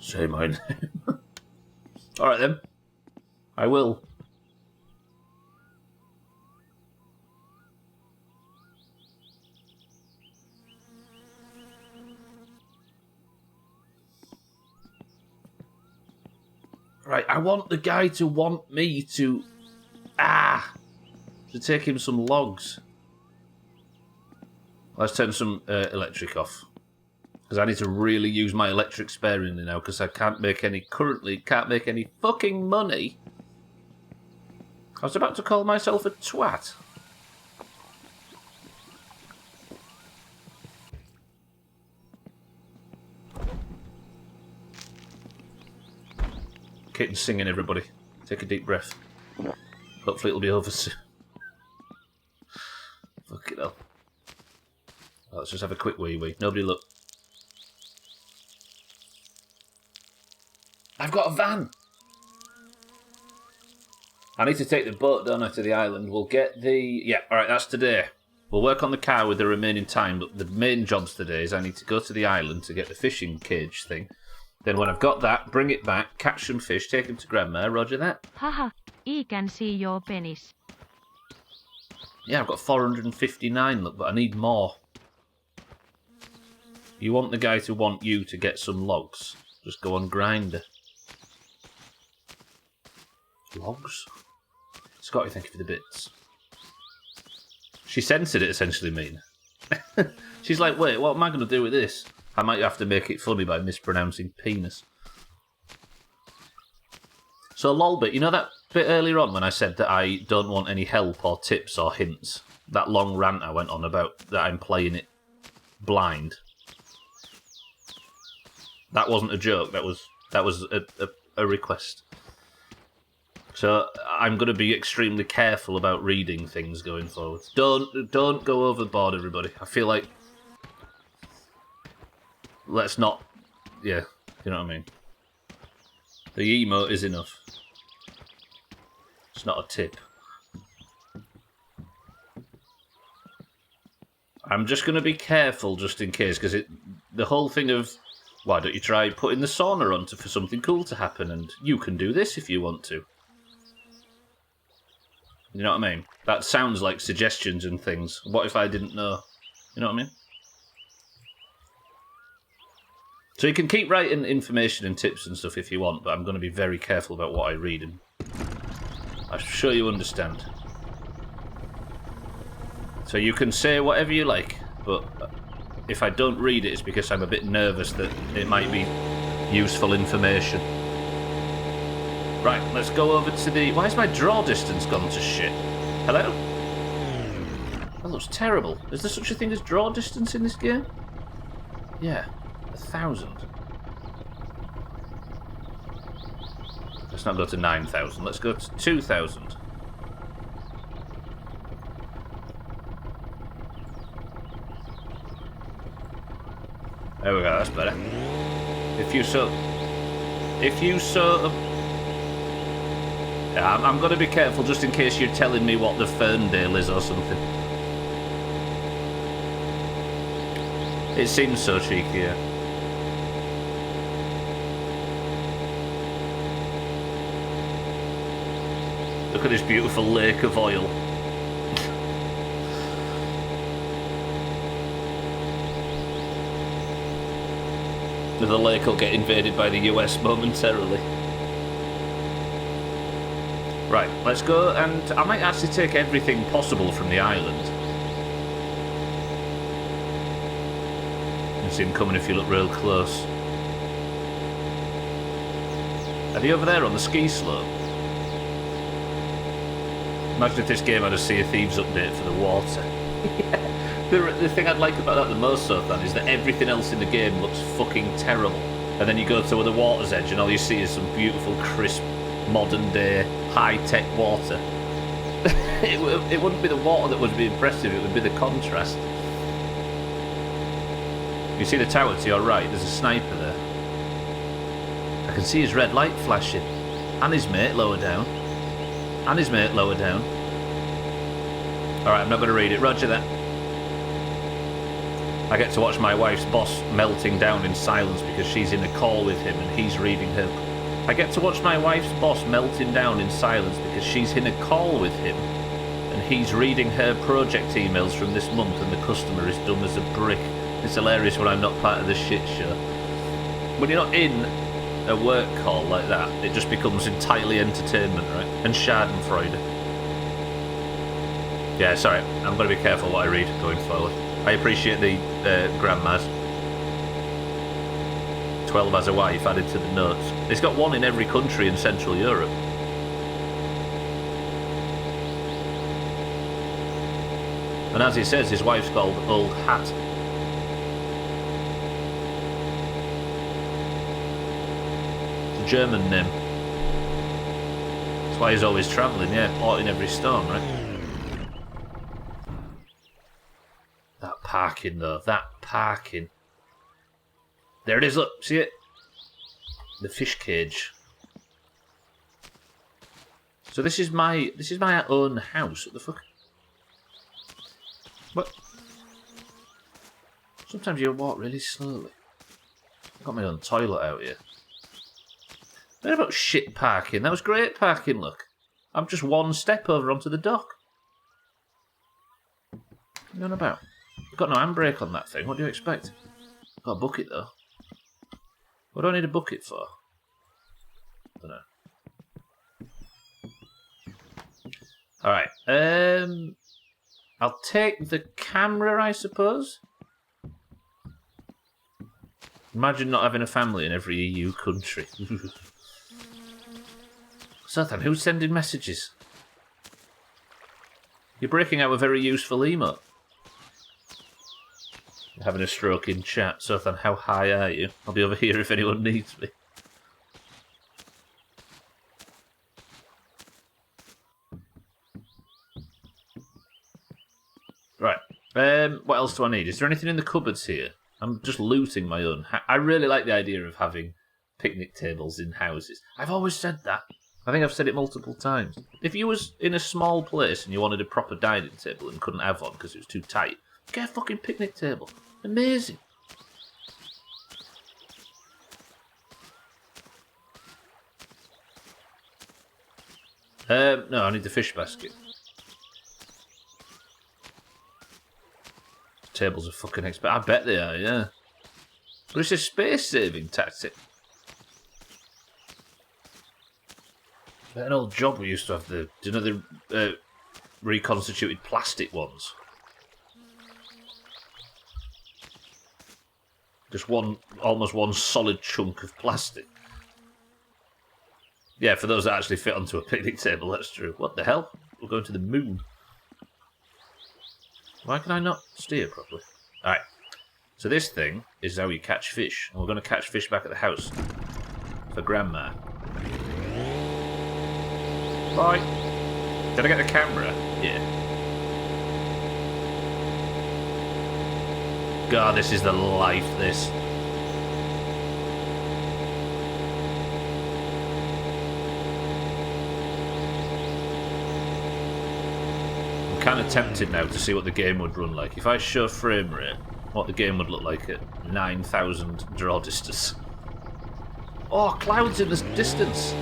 Speaker 1: Say my name. Alright then. I will. Right, I want the guy to want me to... to take him some logs. Let's turn some electric off. Because I need to really use my electric sparingly now, because I can't make any fucking money. I was about to call myself a twat. Kitten's singing, everybody. Take a deep breath. Hopefully it'll be over soon. Fuck it up. Let's just have a quick wee-wee. Nobody look. I've got a van! I need to take the boat, don't I, to the island. We'll get the... Yeah, alright, that's today. We'll work on the car with the remaining time, but the main jobs today is I need to go to the island to get the fishing cage thing. Then when I've got that, bring it back, catch some fish, take them to Grandma, roger that.
Speaker 2: Haha, I can see your penis.
Speaker 1: Yeah, I've got 459, look, but I need more. You want the guy to want you to get some logs. Just go on Grindr. Logs? Scotty, thank you for the bits. She censored it, essentially, mean. She's like, wait, what am I going to do with this? I might have to make it funny by mispronouncing penis. So, lolbit, you know that bit earlier on when I said that I don't want any help or tips or hints? That long rant I went on about that I'm playing it blind. That wasn't a joke, that was a request. So I'm going to be extremely careful about reading things going forward. Don't go overboard, everybody. I feel like... Let's not... Yeah, you know what I mean. The emote is enough. It's not a tip. I'm just going to be careful just in case, because the whole thing of... Why don't you try putting the sauna on for something cool to happen, and you can do this if you want to. You know what I mean? That sounds like suggestions and things. What if I didn't know? You know what I mean? So you can keep writing information and tips and stuff if you want, but I'm going to be very careful about what I read, and I'm sure you understand. So you can say whatever you like, but if I don't read it, it's because I'm a bit nervous that it might be useful information. Right, let's go over to the... Why has my draw distance gone to shit? Hello? That looks terrible. Is there such a thing as draw distance in this game? Yeah, 1,000. Let's not go to 9,000. Let's go to 2,000. There we go, that's better. If you so... Yeah, I'm going to be careful just in case you're telling me what the Ferndale is or something. It seems so cheeky, yeah. Look at this beautiful lake of oil. The lake will get invaded by the US momentarily. Right, let's go, and I might actually take everything possible from the island. You see him coming if you look real close. Are they over there on the ski slope? Imagine if this game had a Sea of Thieves update for the water. The thing I'd like about that the most, so far, is that everything else in the game looks fucking terrible. And then you go to the water's edge and all you see is some beautiful, crisp, modern-day, high-tech water. It wouldn't be the water that would be impressive, it would be the contrast. You see the tower to your right, there's a sniper there. I can see his red light flashing. And his mate lower down. And his mate lower down. Alright, I'm not going to read it. Roger that. I get to watch my wife's boss melting down in silence because she's in a call with him and he's reading her... I get to watch my wife's boss melting down in silence because she's in a call with him and he's reading her project emails from this month and the customer is dumb as a brick. It's hilarious when I'm not part of the shit show. When you're not in a work call like that, it just becomes entirely entertainment, right? And schadenfreude. Yeah, sorry, I'm going to be careful what I read going forward. I appreciate the grandmas. 12 as a wife added to the notes. It's got one in every country in Central Europe. And as he says, his wife's called Old Hat. It's a German name. That's why he's always travelling, yeah, porting every storm, right? That parking, though. That parking. There it is, look. See it? The fish cage. So this is my own house. What the fuck? What? Sometimes you walk really slowly. I've got my own toilet out here. What about shit parking? That was great parking, look. I'm just one step over onto the dock. What are you on about? I've got no handbrake on that thing. What do you expect? I've got a bucket, though. What do I need a bucket for? I don't know. Alright. I'll take the camera, I suppose. Imagine not having a family in every EU country. So then, who's sending messages? You're breaking out a very useful emote. You're having a stroke in chat. So then, how high are you? I'll be over here if anyone needs me. Right. What else do I need? Is there anything in the cupboards here? I'm just looting my own. I really like the idea of having picnic tables in houses. I've always said that. I think I've said it multiple times. If you was in a small place and you wanted a proper dining table and couldn't have one because it was too tight, get a fucking picnic table. Amazing. No, I need the fish basket. Tables are fucking expensive. I bet they are, yeah. But it's a space-saving tactic. An old job we used to have, do you know the reconstituted plastic ones? Just almost one solid chunk of plastic. Yeah, for those that actually fit onto a picnic table, that's true. What the hell? We're going to the moon. Why can I not steer properly? Alright. So this thing is how you catch fish. And we're going to catch fish back at the house. For Grandma. Bye. Did I get the camera? Yeah. God, this is the life, this. I'm kind of tempted now to see what the game would run like. If I show frame rate, what the game would look like at 9,000 draw distance. Oh, clouds in the distance.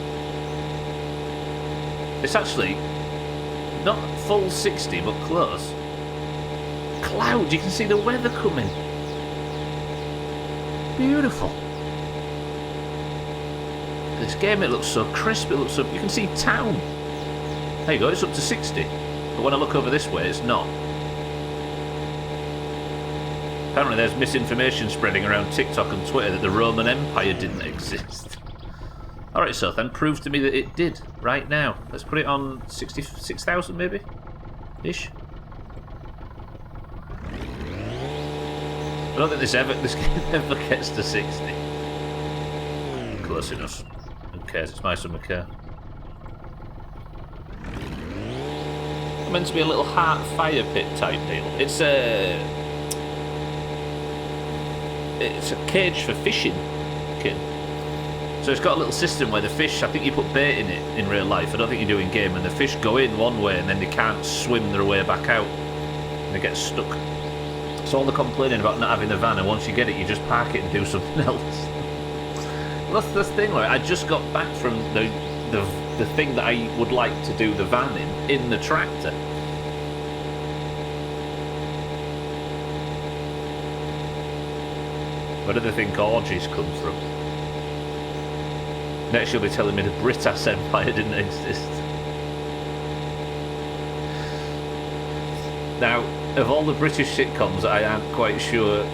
Speaker 1: It's actually not full 60, but close. Cloud, you can see the weather coming. Beautiful. This game, it looks so crisp, it looks so... You can see town. There you go, it's up to 60. But when I look over this way, it's not. Apparently there's misinformation spreading around TikTok and Twitter that the Roman Empire didn't exist. Alright, so then prove to me that it did, right now. Let's put it on 66,000 maybe? Ish. I don't think this game ever gets to 60. Close enough. Who cares? It's my summer car. meant to be a little heart fire pit type deal. It's a cage for fishing, kid. So it's got a little system where the fish, I think you put bait in it in real life, I don't think you do in game, and the fish go in one way and then they can't swim their way back out and they get stuck. So all the complaining about not having the van, and once you get it you just park it and do something else. Well, that's the thing, like, I just got back from the thing that I would like to do the van in the tractor. Where do they think orgies come from? Next you'll be telling me the British Empire didn't exist. Now, of all the British sitcoms, I am quite sure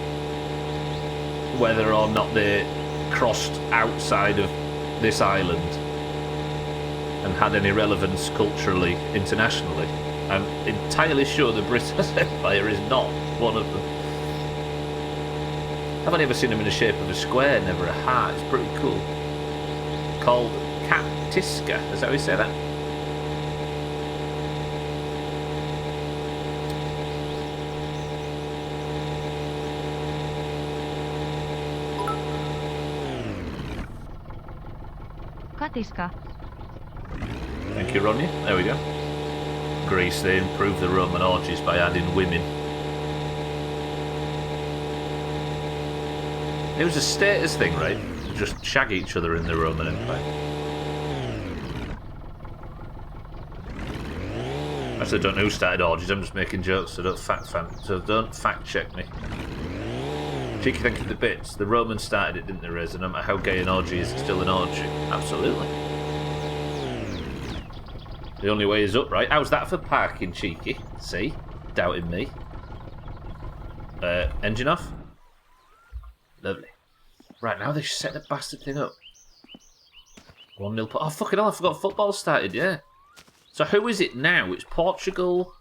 Speaker 1: whether or not they crossed outside of this island and had any relevance culturally, internationally. I'm entirely sure the British Empire is not one of them. I've only ever seen them in the shape of a square, never a heart. It's pretty cool. Called Kaptiska, is that how you say that?
Speaker 2: Katiska.
Speaker 1: Thank you, Ronnie. There we go. Greece, they improved the Roman orgies by adding women. It was a status thing, right? To just shag each other in the Roman Empire. Actually, I don't know who started orgies. I'm just making jokes, so don't fact check me. Cheeky, thank you for the bits. The Romans started it, didn't they, Reza? No matter how gay an orgy is, it's still an orgy. Absolutely. The only way is up, right? How's that for parking, Cheeky? See? Doubting me. Engine off? Lovely. Right, now they set the bastard thing up. 1-0. Oh, fucking hell, I forgot football started, yeah. So who is it now? It's Portugal.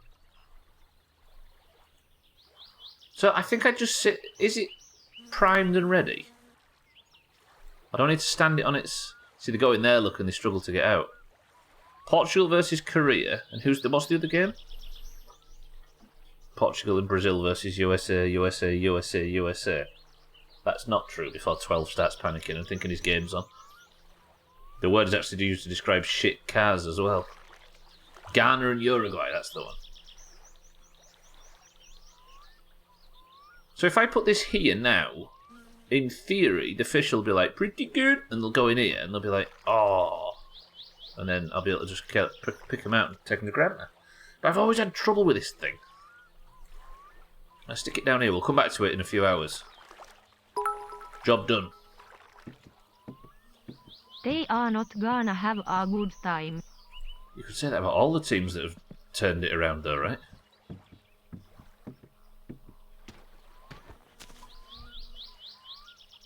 Speaker 1: So I think I just sit... Is it primed and ready? I don't need to stand it on its... See, they go in there, look, and they struggle to get out. Portugal versus Korea. And what's the other game? Portugal and Brazil versus USA, USA, USA, USA. That's not true before 12 starts panicking and thinking his game's on. The word is actually used to describe shit cars as well. Ghana and Uruguay, that's the one. So if I put this here now, in theory, the fish will be like, pretty good, and they'll go in here, and they'll be like, oh. And then I'll be able to just pick them out and take them to grandma. But I've always had trouble with this thing. I'll stick it down here. We'll come back to it in a few hours. Job done.
Speaker 2: They are not gonna have a good time.
Speaker 1: You could say that about all the teams that have turned it around, though, right?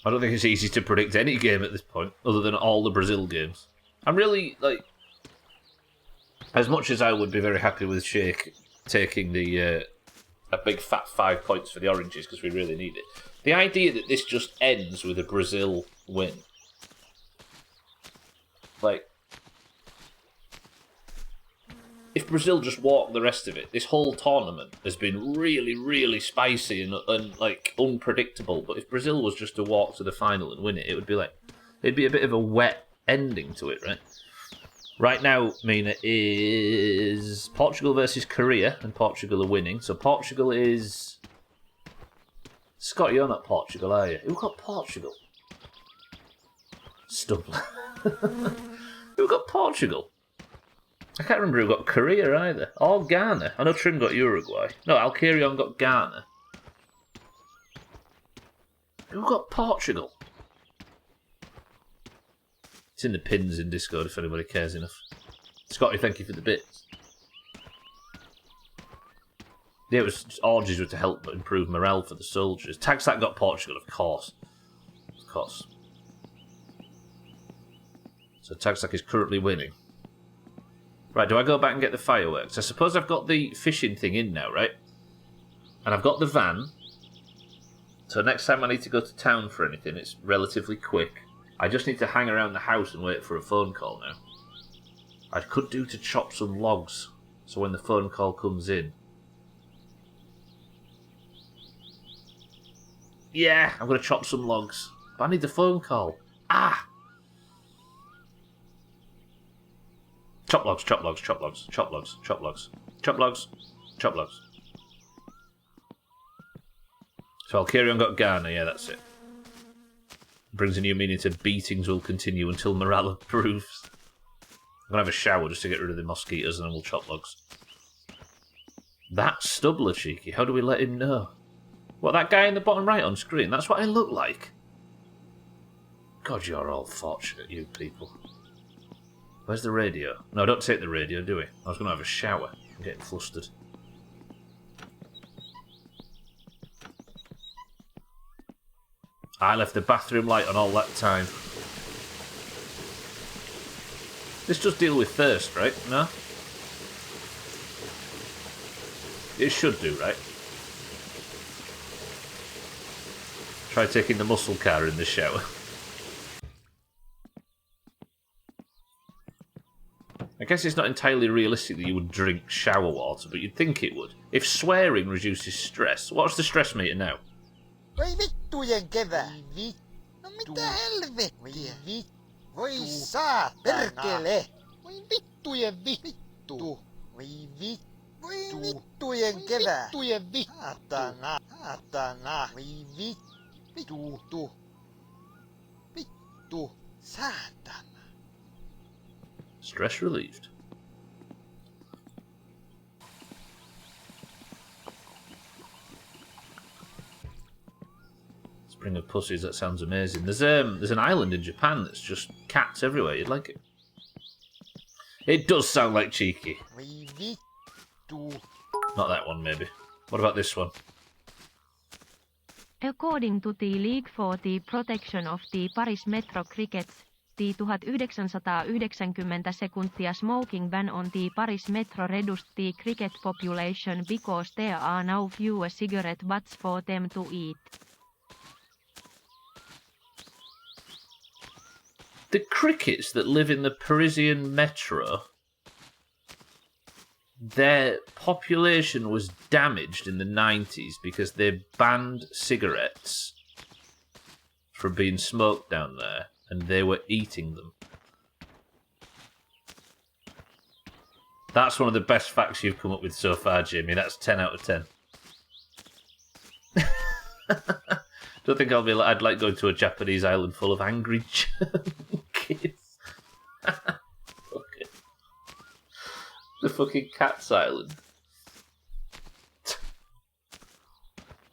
Speaker 1: I don't think it's easy to predict any game at this point, other than all the Brazil games. I'm really, like... As much as I would be very happy with Sheikh taking the... a big fat 5 points for the Oranges, because we really need it. The idea that this just ends with a Brazil win. Like... If Brazil just walked the rest of it, this whole tournament has been really, really spicy and like unpredictable. But if Brazil was just to walk to the final and win it, it would be like it'd be a bit of a wet ending to it, right? Right now, Mina, is Portugal versus Korea, and Portugal are winning. So Portugal is Scott. You're not Portugal, are you? Who got Portugal? Stubbler. Who got Portugal? I can't remember who got Korea either. Or Ghana. I know Trim got Uruguay. No, Alcarion got Ghana. Who got Portugal? It's in the pins in Discord if anybody cares enough. Scotty, thank you for the bits. Yeah, it was orgies were to help improve morale for the soldiers. Tagsack got Portugal, of course. Of course. So Tagsack is currently winning. Right, do I go back and get the fireworks? I suppose I've got the fishing thing in now, right? And I've got the van. So next time I need to go to town for anything, it's relatively quick. I just need to hang around the house and wait for a phone call now. I could do to chop some logs So when the phone call comes in... Yeah, I'm going to chop some logs. But I need the phone call. Ah! Chop logs, chop logs, chop logs, chop logs, chop logs, chop logs, chop logs. So Alkarion got Ghana, yeah, that's it. Brings a new meaning to beatings will continue until morale improves. I'm going to have a shower just to get rid of the mosquitoes and then we'll chop logs. That's Stubbler, cheeky. How do we let him know? What, that guy in the bottom right on screen? That's what I look like. God, you're all fortunate, you people. Where's the radio? No, don't take the radio, do we? I was going to have a shower. I'm getting flustered. I left the bathroom light on all that time. This does deal with thirst, right? No? It should do, right? Try taking the muscle car in the shower. I guess it's not entirely realistic that you would drink shower water, but you'd think it would. If swearing reduces stress, what's the stress meter now?
Speaker 5: Voi vittujen kevää. No mitä helvettiä? Voi saatana. Perkele. Voi vittujen vittu. Voi vittujen kevää. Vittujen vittu. Saatana. Voi vittu. Vittu. Saatana.
Speaker 1: Stress relieved. Spring of pussies, that sounds amazing. There's an island in Japan that's just cats everywhere. You'd like it. It does sound like cheeky. Not that one, maybe. What about this one?
Speaker 2: According to the League for the Protection of the Paris Metro Crickets, the 1990 sekuntia smoking ban on the Paris Metro reduced the cricket population because there are now fewer cigarette butts for them to eat.
Speaker 1: The crickets that live in the Parisian metro, their population was damaged in the 90s because they banned cigarettes from being smoked down there, and they were eating them. That's one of the best facts you've come up with so far, Jimmy. That's 10 out of 10. Don't think I'd like going to a Japanese island full of angry kids. The fucking cat's island.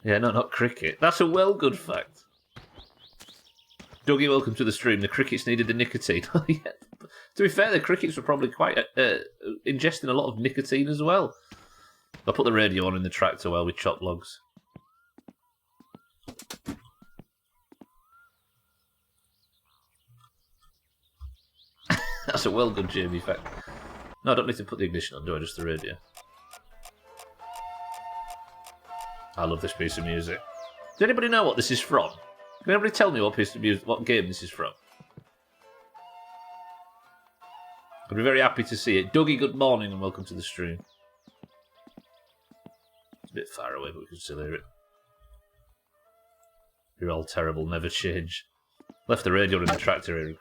Speaker 1: Yeah, no, not cricket. That's a well good fact. Dougie, welcome to the stream. The crickets needed the nicotine. Yeah. To be fair, the crickets were probably quite ingesting a lot of nicotine as well. I'll put the radio on in the tractor while we chop logs. That's a well good Jamie fact. No, I don't need to put the ignition on, do I? Just the radio. I love this piece of music. Does anybody know what this is from? Can anybody tell me what piece of music, what game this is from? I'd be very happy to see it. Dougie, good morning and welcome to the stream. It's a bit far away, but we can still hear it. You're all terrible, never change. Left the radio in the tractor here.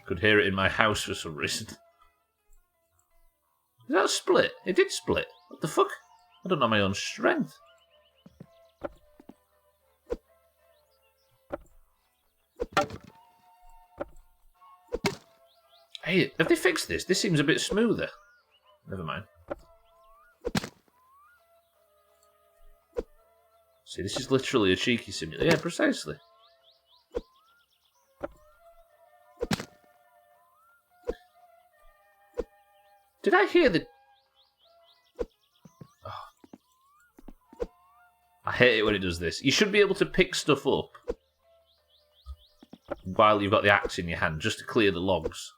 Speaker 1: Could hear it in my house for some reason. Is that a split? It did split. What the fuck? I don't know my own strength. Hey, have they fixed this? This seems a bit smoother. Never mind. See, this is literally a cheeky simulator. Yeah, precisely. Did I hear the... Oh. I hate it when it does this. You should be able to pick stuff up while you've got the axe in your hand, just to clear the logs.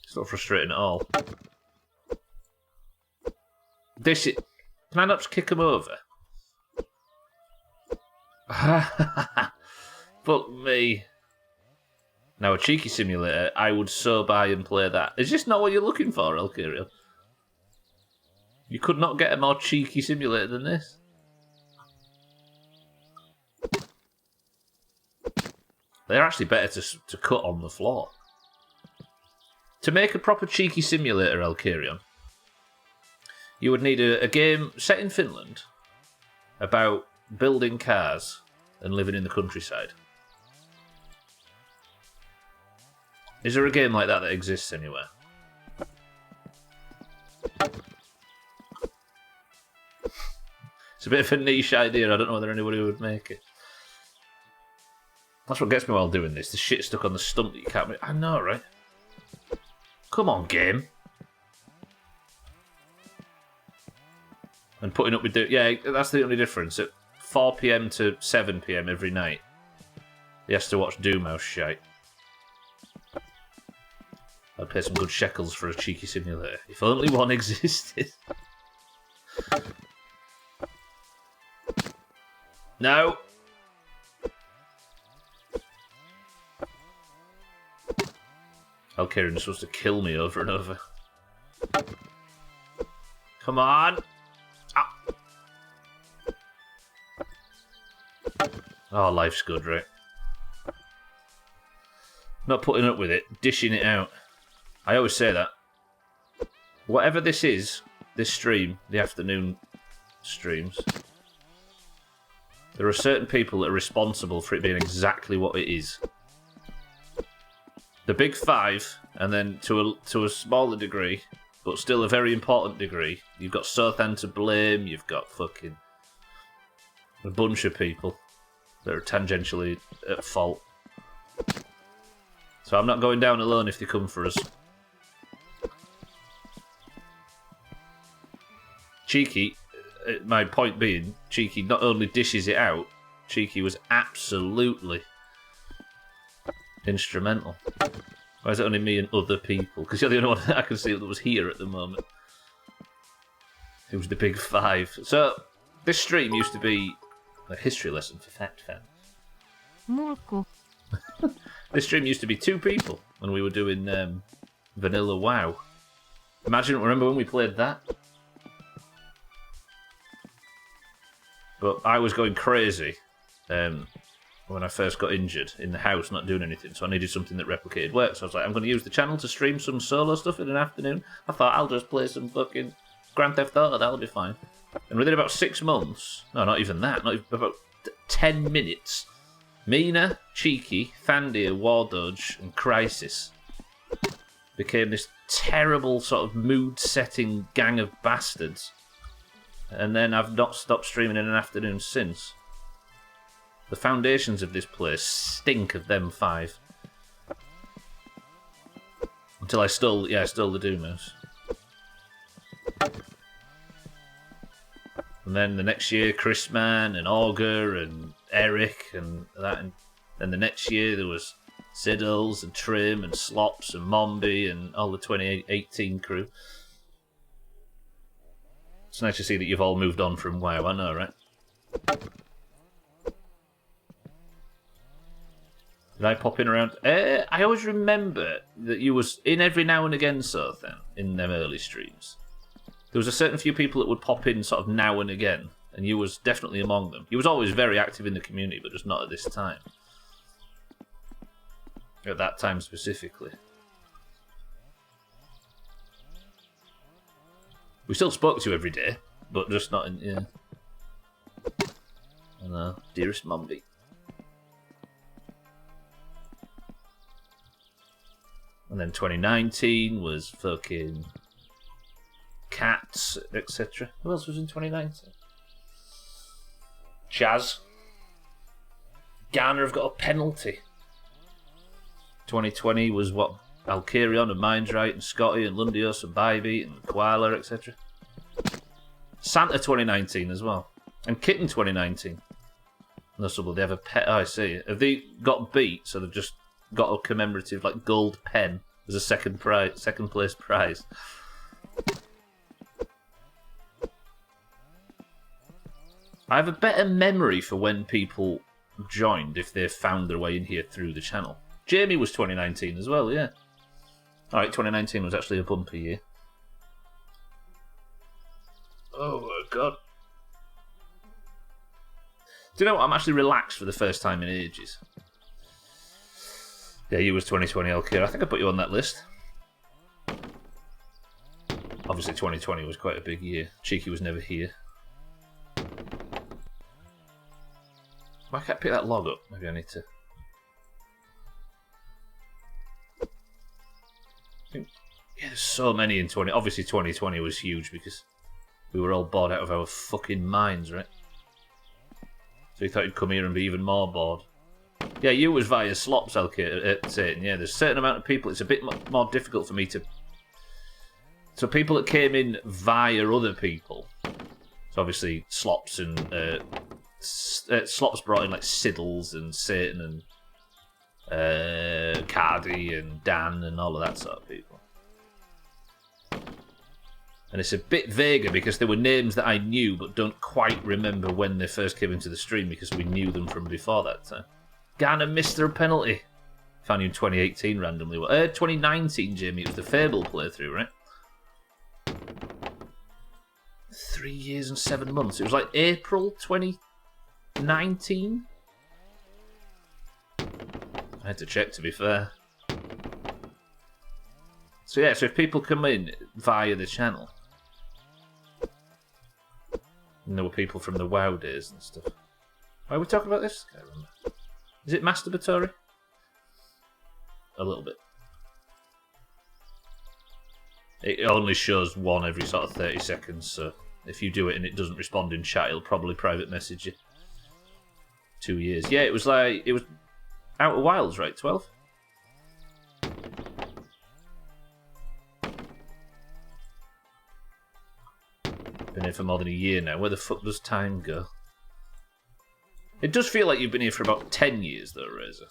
Speaker 1: It's not frustrating at all. This is... Can I not just kick them over? Fuck me. Now, a cheeky simulator, I would so buy and play that. Is this not what you're looking for, Elkyriel? You could not get a more cheeky simulator than this. They're actually better to cut on the floor. To make a proper cheeky simulator, Elkyrion, you would need a game set in Finland about building cars and living in the countryside. Is there a game like that exists anywhere? It's a bit of a niche idea. I don't know whether anybody would make it. That's what gets me while doing this. The shit stuck on the stump that you can't make. I know, right? Come on, game. And putting up with yeah, that's the only difference. At 4 PM to 7 PM every night, he has to watch Doomhaus shite. I'd pay some good shekels for a cheeky simulator. If only one existed. No. Kieran's supposed to kill me over and over. Come on. Ah. Oh, life's good, right? Not putting up with it, dishing it out. I always say that. Whatever this is, this stream, the afternoon streams, there are certain people that are responsible for it being exactly what it is. The big five, and then to a smaller degree, but still a very important degree, you've got Sothan to blame, you've got fucking a bunch of people that are tangentially at fault. So I'm not going down alone if they come for us. Cheeky, my point being, Cheeky not only dishes it out, Cheeky was absolutely instrumental. Why is it only me and other people? Because you're the only one that I can see that was here at the moment. It was the big five. So, this stream used to be a history lesson for fact fans.
Speaker 2: Mulkku.
Speaker 1: This stream used to be 2 people when we were doing Vanilla WoW. Remember when we played that? But I was going crazy when I first got injured in the house, not doing anything, so I needed something that replicated work. So I was like, I'm going to use the channel to stream some solo stuff in an afternoon. I thought, I'll just play some fucking Grand Theft Auto, that'll be fine. And within about 6 months, no, not even that, not even, about 10 minutes, Mina, Cheeky, Thandir, War Dodge, and Crisis became this terrible sort of mood-setting gang of bastards. And then I've not stopped streaming in an afternoon since. The foundations of this place stink of them 5. Until I stole the Doomhaus. And then the next year, Chrisman and Augur and Eric and that. And then the next year there was Siddles and Trim and Slops and Mombi and all the 2018 crew. It's nice to see that you've all moved on from WoW, I know, right? Did I pop in around? I always remember that you was in every now and again, Sothan, in them early streams. There was a certain few people that would pop in sort of now and again, and you was definitely among them. You was always very active in the community, but just not at this time. At that time specifically. We still spoke to you every day, but just not in, yeah. I know, dearest Mombi. And then 2019 was fucking Cats, etc. Who else was in 2019? Chaz. Ghana have got a penalty. 2020 was what? Alkirion and Mindright and Scotty and Lundios and Bybee and Koala, etc. Santa 2019 as well. And Kitten 2019. No trouble, they have a pet. Oh, I see. Have they got beat, so they've just got a commemorative like gold pen as a second place prize? I have a better memory for when people joined if they found their way in here through the channel. Jamie was 2019 as well, yeah. Alright, 2019 was actually a bumper year. Oh my god. Do you know what? I'm actually relaxed for the first time in ages. Yeah, you was 2020 LK. I think I put you on that list. Obviously 2020 was quite a big year. Cheeky was never here. Why can't I pick that log up? Maybe I need to... Yeah, there's so many in 20... Obviously 2020 was huge because we were all bored out of our fucking minds, right? So you thought you'd come here and be even more bored. Yeah, you was via slops, LK, Satan. Yeah, there's a certain amount of people. It's a bit more difficult for me to... So people that came in via other people. So obviously slops and... slops brought in like Siddles and Satan and Cardi and Dan and all of that sort of people. And it's a bit vaguer because there were names that I knew but don't quite remember when they first came into the stream because we knew them from before that time. Garner missed their penalty. Found you in 2018 randomly. 2019, Jamie. It was the Fable playthrough, right? 3 years and 7 months. It was like April 2019. I had to check, to be fair. So yeah, so if people come in via the channel, and there were people from the WoW days and stuff. Why are we talking about this? I can't remember. Is it masturbatory? A little bit. It only shows one every sort of 30 seconds, so if you do it and it doesn't respond in chat, it'll probably private message you. 2 years. Yeah, it was like... It was Outer Wilds, right? 12? Been here for more than a year now. Where the fuck does time go? It does feel like you've been here for about 10 years, though, Razor.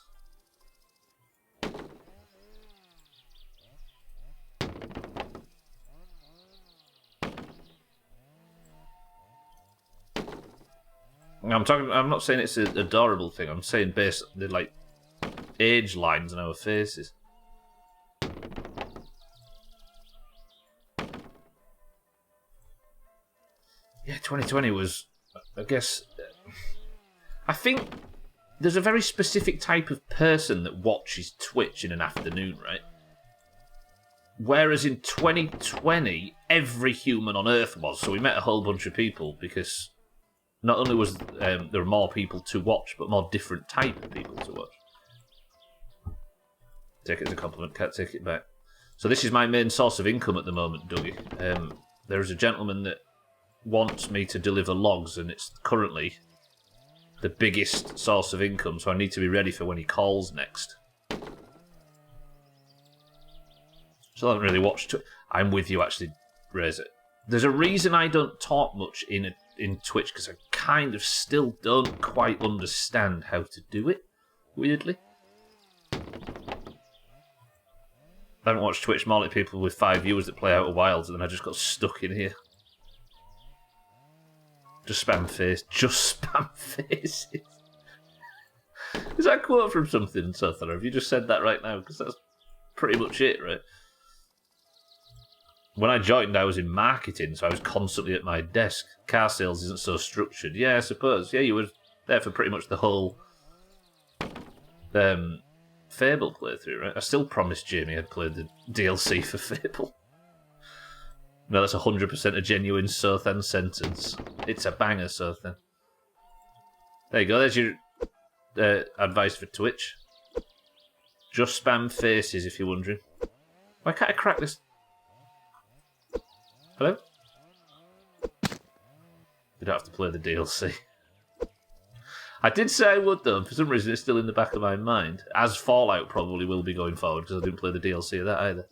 Speaker 1: I'm not saying it's an adorable thing. I'm saying based on the like age lines on our faces. Yeah, 2020 was, I guess. I think there's a very specific type of person that watches Twitch in an afternoon, right? Whereas in 2020, every human on Earth was. So we met a whole bunch of people because not only was there were more people to watch, but more different type of people to watch. Take it as a compliment, can't take it back. So this is my main source of income at the moment, Dougie. There is a gentleman that wants me to deliver logs, and it's currently the biggest source of income, so I need to be ready for when he calls next. So I haven't really watched... I'm with you, actually, Razor. There's a reason I don't talk much in Twitch, because I kind of still don't quite understand how to do it, weirdly. I haven't watched Twitch more like people with 5 viewers that play Outer Wilds, and then I just got stuck in here. Just spam face. Just spam faces. Is that a quote from something, Sother? Have you just said that right now? Because that's pretty much it, right? When I joined, I was in marketing, so I was constantly at my desk. Car sales isn't so structured. Yeah, I suppose. Yeah, you were there for pretty much the whole Fable playthrough, right? I still promised Jamie I'd played the DLC for Fable. No, that's 100% a genuine Sothan sentence. It's a banger, Sothan. There you go, there's your advice for Twitch. Just spam faces, if you're wondering. Why can't I crack this? Hello? You don't have to play the DLC. I did say I would, though. For some reason, it's still in the back of my mind. As Fallout probably will be going forward, because I didn't play the DLC of that either.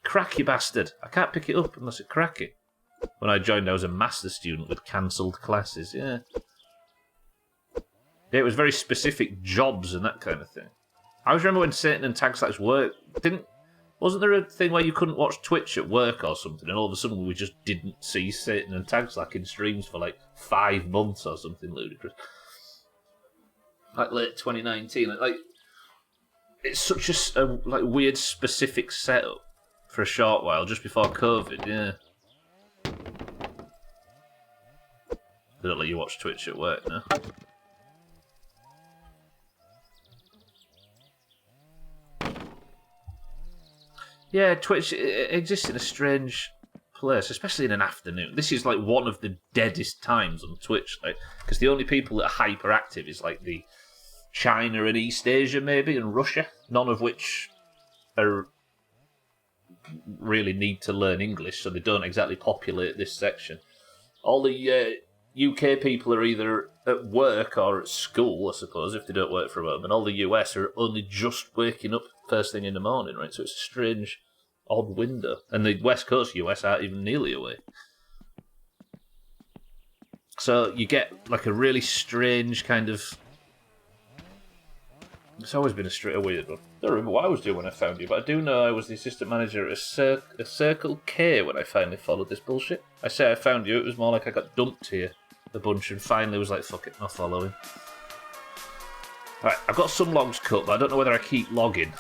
Speaker 1: Crack, you bastard. I can't pick it up unless I crack it. When I joined, I was a master student with cancelled classes, yeah. Yeah, it was very specific jobs and that kind of thing. I always remember when Satan and Tag Slash worked. Wasn't there a thing where you couldn't watch Twitch at work or something, and all of a sudden we just didn't see Satan and Tagslack in streams for like 5 months or something ludicrous? Like late 2019. Like it's such a like weird specific setup for a short while just before COVID. Yeah. They don't let you watch Twitch at work now. Yeah, Twitch it exists in a strange place, especially in an afternoon. This is like one of the deadest times on Twitch, like because the only people that are hyperactive is like the China and East Asia maybe and Russia, none of which are really need to learn English, so they don't exactly populate this section. All the UK people are either at work or at school, I suppose, if they don't work from home, and all the US are only just waking up first thing in the morning, right? So it's a strange, odd window. And the West Coast US aren't even nearly awake. So you get like a really strange kind of... It's always been a weird one. I don't remember what I was doing when I found you, but I do know I was the assistant manager at a Circle K when I finally followed this bullshit. I say I found you, it was more like I got dumped here a bunch and finally was like, fuck it, I'll follow him. Right, I've got some logs cut, but I don't know whether I keep logging.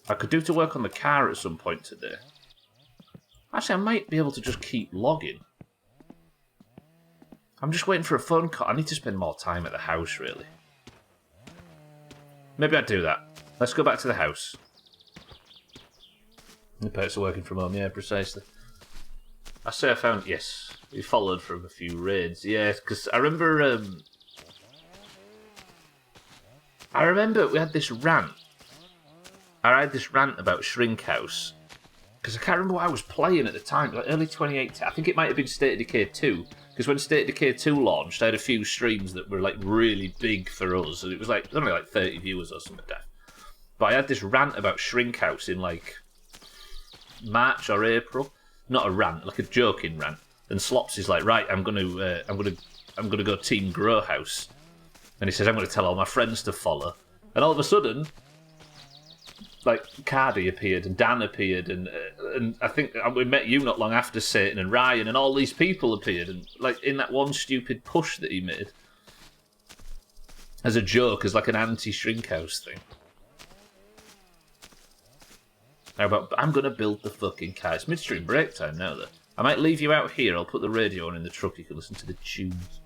Speaker 1: I could do to work on the car at some point today. Actually, I might be able to just keep logging. I'm just waiting for a phone call. I need to spend more time at the house, really. Maybe I'd do that. Let's go back to the house. The perks of working from home, yeah, precisely. I say I found... Yes, we followed from a few raids. Yeah, because I remember we had this rant. I had this rant about Shrink House. Because I can't remember what I was playing at the time. Like early 2018. I think it might have been State of Decay 2. Because when State of Decay 2 launched, I had a few streams that were like really big for us. And it was like only like 30 viewers or something like that. But I had this rant about Shrink House in like March or April. Not a rant, like a joking rant. And Slops is like, right, I'm gonna go Team Grow House. And he says, I'm gonna tell all my friends to follow. And all of a sudden, like Cardi appeared and Dan appeared and I think we met you not long after Satan and Ryan and all these people appeared and like in that one stupid push that he made as a joke, as like an anti-Shrink House thing. How about, I'm going to build the fucking car. It's midstream break time now, though. I might leave you out here. I'll put the radio on in the truck. You can listen to the tunes.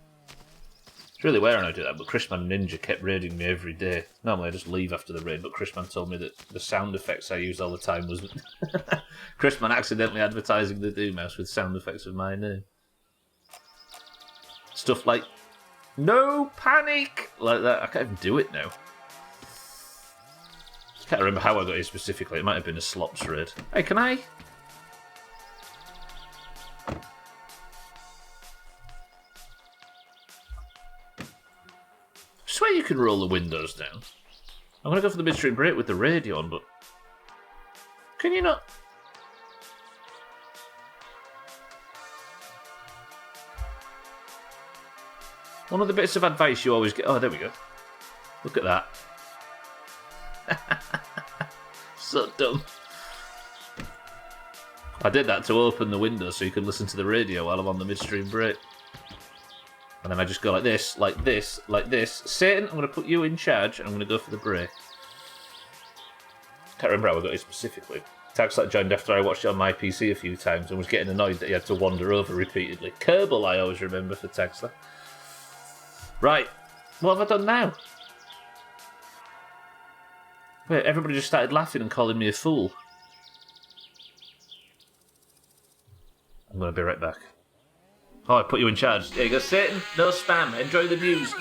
Speaker 1: It's really weird when I do that, but Chrisman Ninja kept raiding me every day. Normally I just leave after the raid, but Chrisman told me that the sound effects I use all the time was... Chrisman accidentally advertising the Doomhaus with sound effects of my name. Stuff like, no panic! Like that. I can't even do it now. I can't remember how I got here specifically. It might have been a Slops raid. Hey, can I? I swear you can roll the windows down. I'm going to go for the midstream break with the radio on, but... Can you not? One of the bits of advice you always get... Oh, there we go. Look at that. So dumb. I did that to open the window so you could listen to the radio while I'm on the midstream break. And then I just go like this, like this, like this. Satan, I'm going to put you in charge and I'm going to go for the break. Can't remember how I got it specifically. Tagslack joined after I watched it on my PC a few times and was getting annoyed that he had to wander over repeatedly. Kerbal I always remember for Tagslack. Right, what have I done now? Wait, everybody just started laughing and calling me a fool. I'm going to be right back. Oh, I put you in charge. There you go, Satan. No spam. Enjoy the news.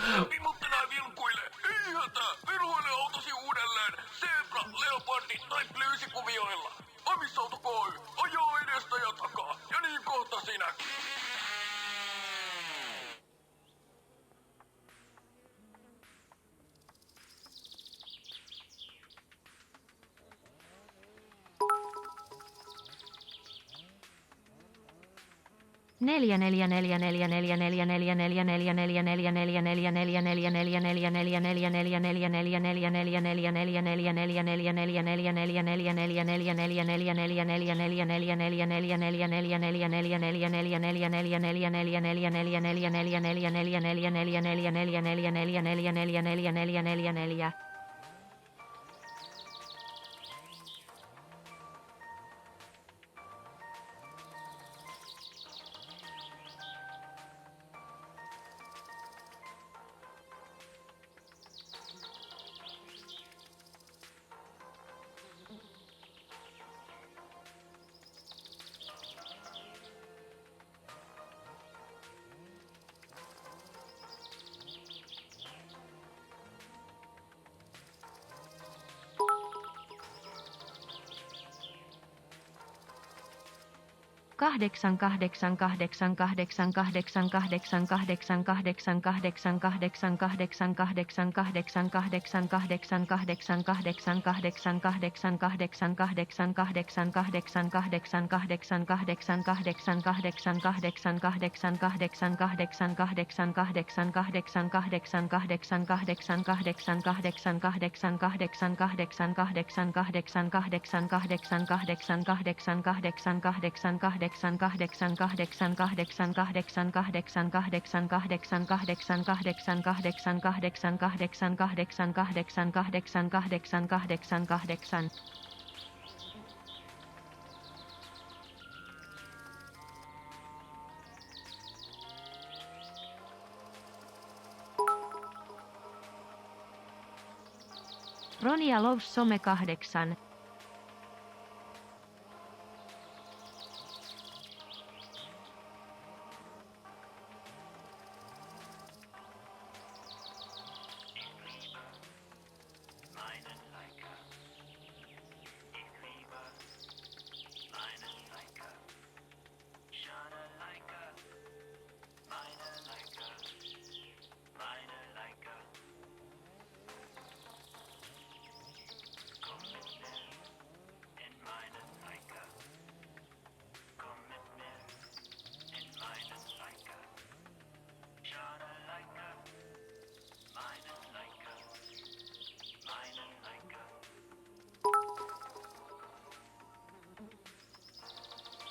Speaker 2: Ronja Loves Some 8.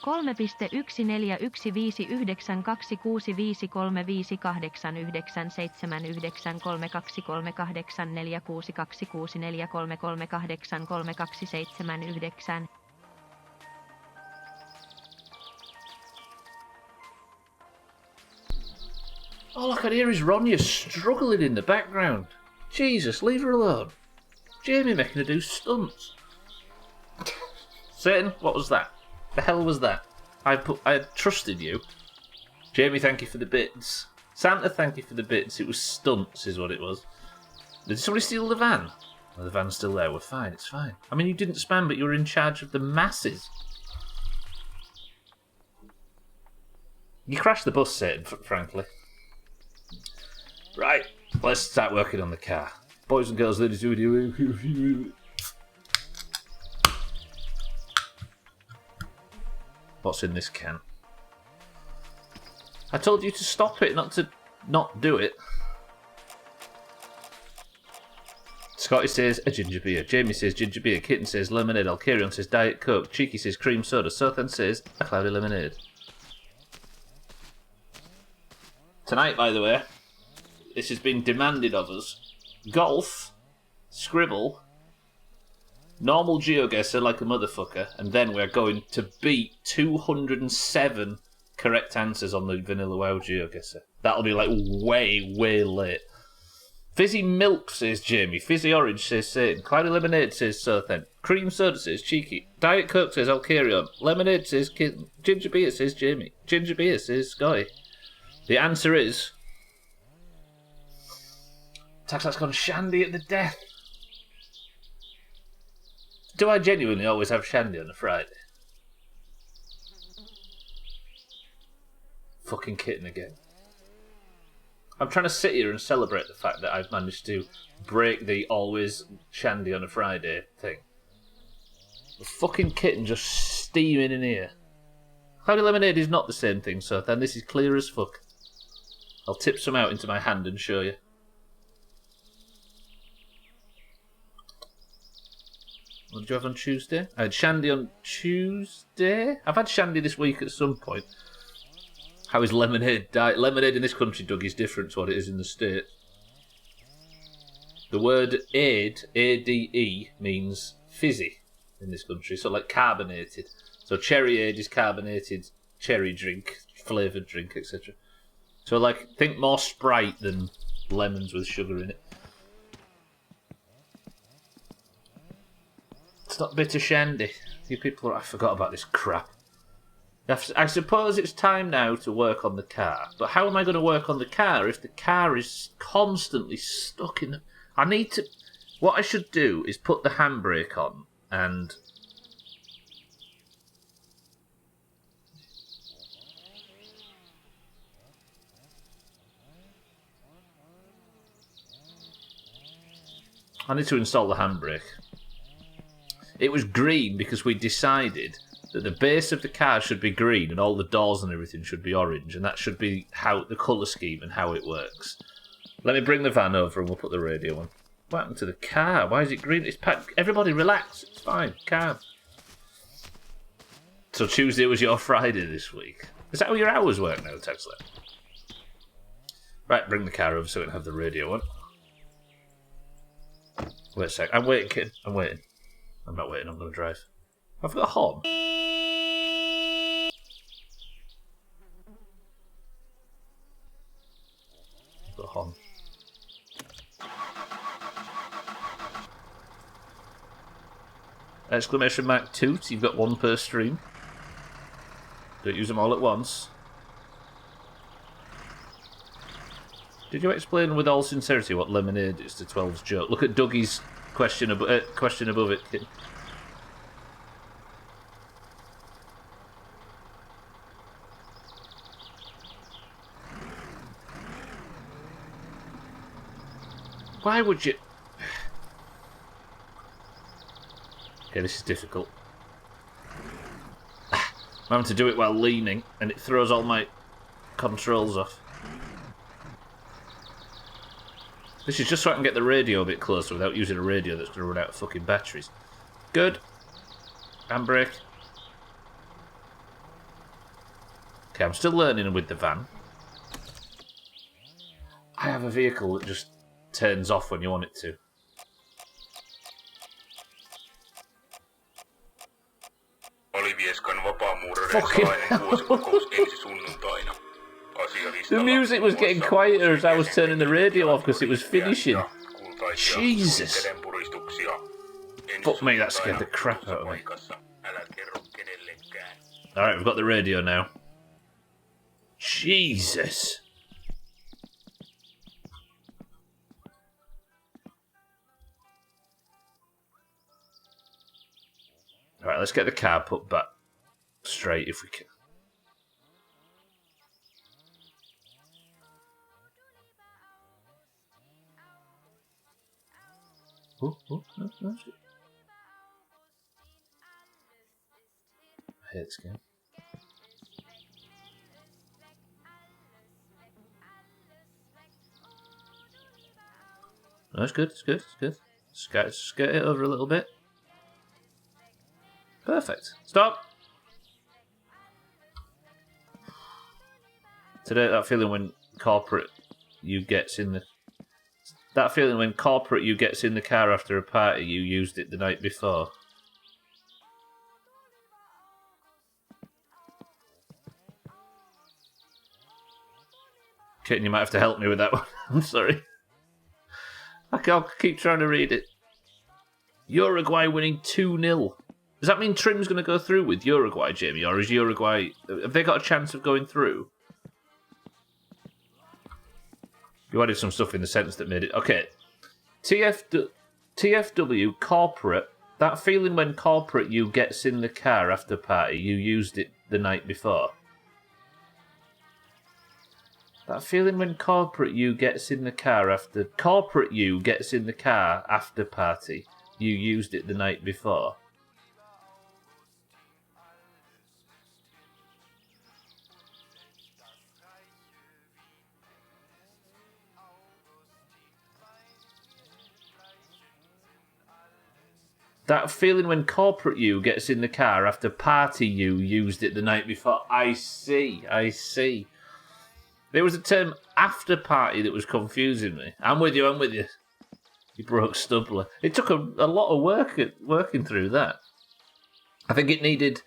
Speaker 2: Kolme piste 1.45626393846264846243634383229.
Speaker 1: All I can hear is Ronja struggling in the background. Jesus, leave her alone. Jamie making her do stunts. Satan, what was that? The hell was that? I trusted you. Jamie, thank you for the bits. Santa, thank you for the bits. It was stunts, is what it was. Did somebody steal the van? Oh, the van's still there. We're fine. It's fine. I mean, you didn't spam, but you were in charge of the masses. You crashed the bus, Satan, frankly. Right, let's start working on the car. Boys and girls, ladies and gentlemen. What's in this can? I told you to stop it, not to not do it. Scotty says a ginger beer. Jamie says ginger beer. Kitten says lemonade. Alcarion says Diet Coke. Cheeky says cream soda. Sothan says a cloudy lemonade. Tonight, by the way, this has been demanded of us. Golf, Scribble, normal GeoGuessr like a motherfucker, and then we're going to beat 207 correct answers on the Vanilla WoW GeoGuessr. That'll be like way, way late. Fizzy Milk says Jamie. Fizzy Orange says Satan. Cloudy Lemonade says Sothen. Cream Soda says Cheeky. Diet Coke says Alcarion. Lemonade says Kitten. Ginger Beer says Jamie. Ginger Beer says Scotty. The answer is... Taxat's gone Shandy at the death. Do I genuinely always have Shandy on a Friday? Fucking Kitten again. I'm trying to sit here and celebrate the fact that I've managed to break the always Shandy on a Friday thing. The fucking Kitten just steaming in here. Cloudy lemonade is not the same thing, so then this is clear as fuck. I'll tip some out into my hand and show you. What did you have on Tuesday? I had shandy on Tuesday. I've had shandy this week at some point. How is lemonade diet? Lemonade in this country, Doug, is different to what it is in the States. The word aid, A-D-E, means fizzy in this country, so like carbonated. So cherry aid is carbonated cherry drink, flavoured drink, etc. So like, think more Sprite than lemons with sugar in it. It's not bitter shandy. You people, I forgot about this crap. I suppose it's time now to work on the car. But how am I going to work on the car if the car is constantly stuck in... I need to... What I should do is put the handbrake on and... I need to install the handbrake. It was green because we decided that the base of the car should be green and all the doors and everything should be orange, and that should be how the colour scheme and how it works. Let me bring the van over and we'll put the radio on. What happened to the car? Why is it green? It's packed. Everybody relax. It's fine. Calm. So Tuesday was your Friday this week. Is that how your hours work now, Tesla? Right, bring the car over so we can have the radio on. Wait a sec. I'm waiting, kid. I'm waiting. I'm not waiting. I'm going to drive. I've got a horn. I've got a horn. Exclamation mark toot. You've got one per stream. Don't use them all at once. Did you explain with all sincerity what lemonade is to 12's joke? Look at Dougie's question above it, kid. Why would you... Okay, this is difficult. I'm having to do it while leaning, and it throws all my controls off. This is just so I can get the radio a bit closer without using a radio that's going to run out of fucking batteries. Good. Handbrake. Okay, I'm still learning with the van. I have a vehicle that just turns off when you want it to. Fucking the music was getting quieter as I was turning the radio off because it was finishing. Jesus. Fuck me, that scared the crap out of me. Alright, we've got the radio now. Jesus. Alright, let's get the car put back straight if we can. Oh, no. I hate this game. No, it's good, it's good, it's good. Skirt it over a little bit. Perfect. Stop! Today, that feeling when corporate you gets in the... That feeling when corporate you gets in the car after a party you used it the night before. Kitten, you might have to help me with that one. I'm sorry. I'll keep trying to read it. Uruguay winning 2-0. Does that mean Trim's going to go through with Uruguay, Jamie? Or is Uruguay... Have they got a chance of going through? You added some stuff in the sentence that made it... Okay. TFW, corporate. That feeling when corporate you gets in the car after party, you used it the night before. That feeling when corporate you gets in the car after... Corporate you gets in the car after party, you used it the night before. That feeling when corporate you gets in the car after party you used it the night before. I see. There was a term after party that was confusing me. I'm with you. You broke Stubbler. It took a lot of work working through that. I think it needed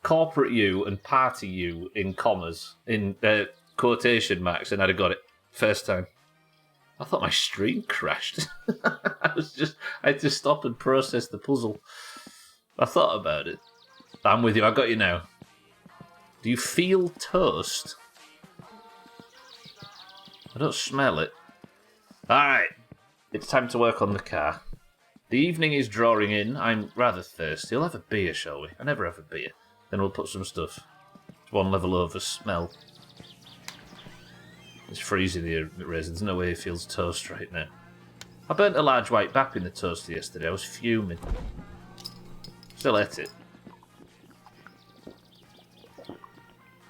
Speaker 1: corporate you and party you in commas, in quotation marks, and I'd have got it first time. I thought my stream crashed. I had to stop and process the puzzle. I thought about it. I'm with you. I got you now. Do you feel toast? I don't smell it. Alright. It's time to work on the car. The evening is drawing in. I'm rather thirsty. We'll have a beer, shall we? I never have a beer. Then we'll put some stuff. It's one level over smell. It's freezing here, Raisin. There's no way it feels toast right now. I burnt a large white bap in the toaster yesterday. I was fuming. Still ate it.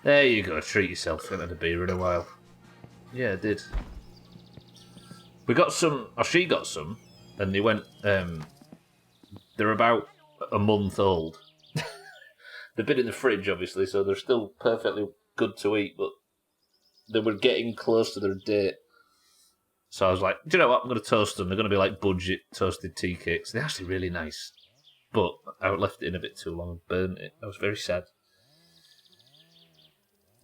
Speaker 1: There you go. Treat yourself. I haven't had a beer in a while. Yeah, I did. We got some, or she got some, and they went, they're about a month old. They've been in the fridge, obviously, so they're still perfectly good to eat, but they were getting close to their date. So I was like, do you know what? I'm going to toast them. They're going to be like budget toasted tea cakes. They're actually really nice. But I left it in a bit too long and burnt it. I was very sad.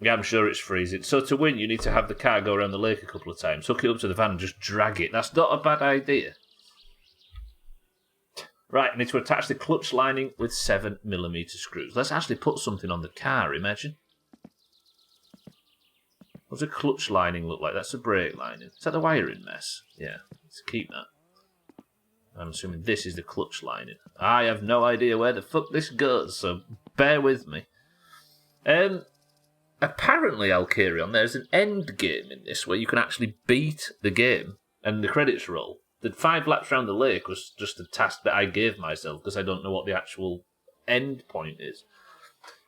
Speaker 1: Yeah, I'm sure it's freezing. So to win, you need to have the car go around the lake a couple of times. Hook it up to the van and just drag it. That's not a bad idea. Right, I need to attach the clutch lining with 7mm screws. Let's actually put something on the car, imagine. What does a clutch lining look like? That's a brake lining. Is that the wiring mess? Yeah, let's keep that. I'm assuming this is the clutch lining. I have no idea where the fuck this goes, so bear with me. Apparently, Alkarion, there's an end game in this where you can actually beat the game and the credits roll. The 5 laps around the lake was just a task that I gave myself because I don't know what the actual end point is.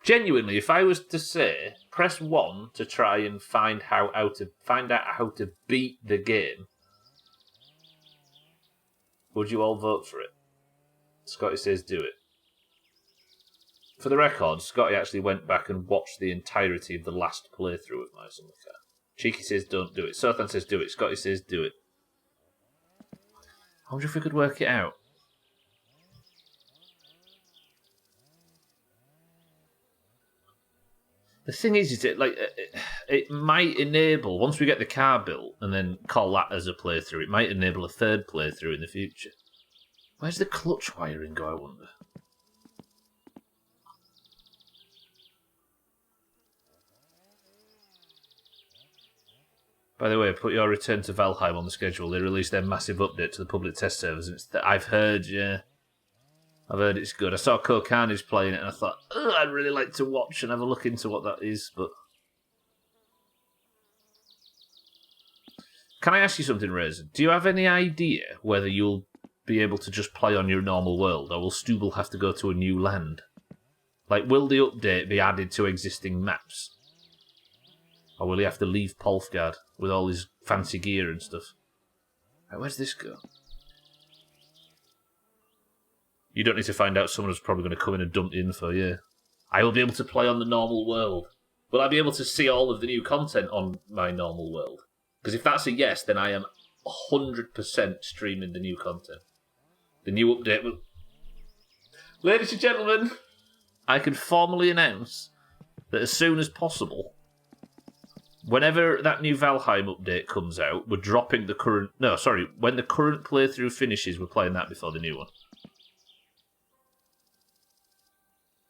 Speaker 1: Genuinely, if I was to say, press 1 to try and find out how to beat the game, would you all vote for it? Scotty says do it. For the record, Scotty actually went back and watched the entirety of the last playthrough of my summer car. Cheeky says don't do it. Sothan says do it. Scotty says do it. I wonder if we could work it out. The thing is it might enable, once we get the car built and then call that as a playthrough, it might enable a third playthrough in the future. Where's the clutch wiring go, I wonder? By the way, put your return to Valheim on the schedule. They released their massive update to the public test servers. And I've heard it's good. I saw Carnage playing it and I thought, I'd really like to watch and have a look into what that is, but... Can I ask you something, Raisin? Do you have any idea whether you'll be able to just play on your normal world, or will Stubbler have to go to a new land? Like, will the update be added to existing maps? Or will he have to leave Polfgard with all his fancy gear and stuff? Right, where's this go? You don't need to find out. Someone's probably going to come in and dump the info, yeah. I will be able to play on the normal world. Will I be able to see all of the new content on my normal world? Because if that's a yes, then I am 100% streaming the new content. The new update will... Ladies and gentlemen, I can formally announce that as soon as possible... Whenever that new Valheim update comes out, we're dropping the current... No, sorry. When the current playthrough finishes, we're playing that before the new one.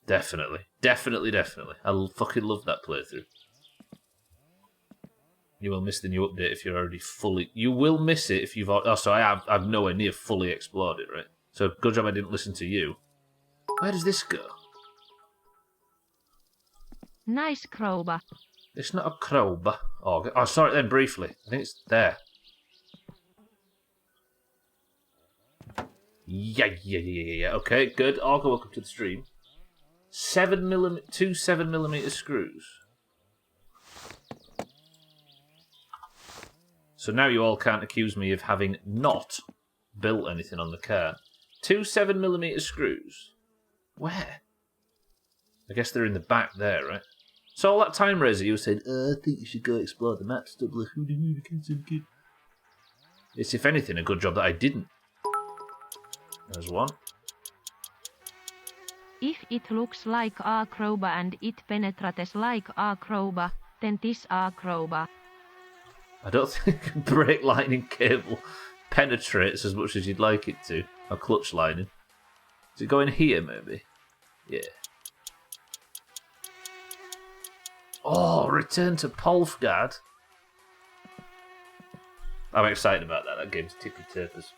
Speaker 1: Definitely. Definitely. I fucking love that playthrough. You will miss the new update if you're already fully... You will miss it if you've... Oh, so I've nowhere near fully explored it, right? So good job I didn't listen to you. Where does this go?
Speaker 2: Nice crowbar.
Speaker 1: It's not a crowbar. Oh, sorry then, briefly. I think it's there. Yeah. Okay, good. Olga, welcome to the stream. 7mm, 2 7mm screws. So now you all can't accuse me of having not built anything on the car. 2 7mm screws. Where? I guess they're in the back there, right? So all that time, Razor, you were saying, I think you should go explore the map, Stubbler. It's, if anything, a good job that I didn't. There's one.
Speaker 2: If it looks like a crowbar and it penetrates like a crowbar, then this a crowbar.
Speaker 1: I don't think brake lining cable penetrates as much as you'd like it to. Or clutch lining. Does it go in here, maybe? Yeah. Oh, return to Polfgard. I'm excited about that. That game's tippy-tappers.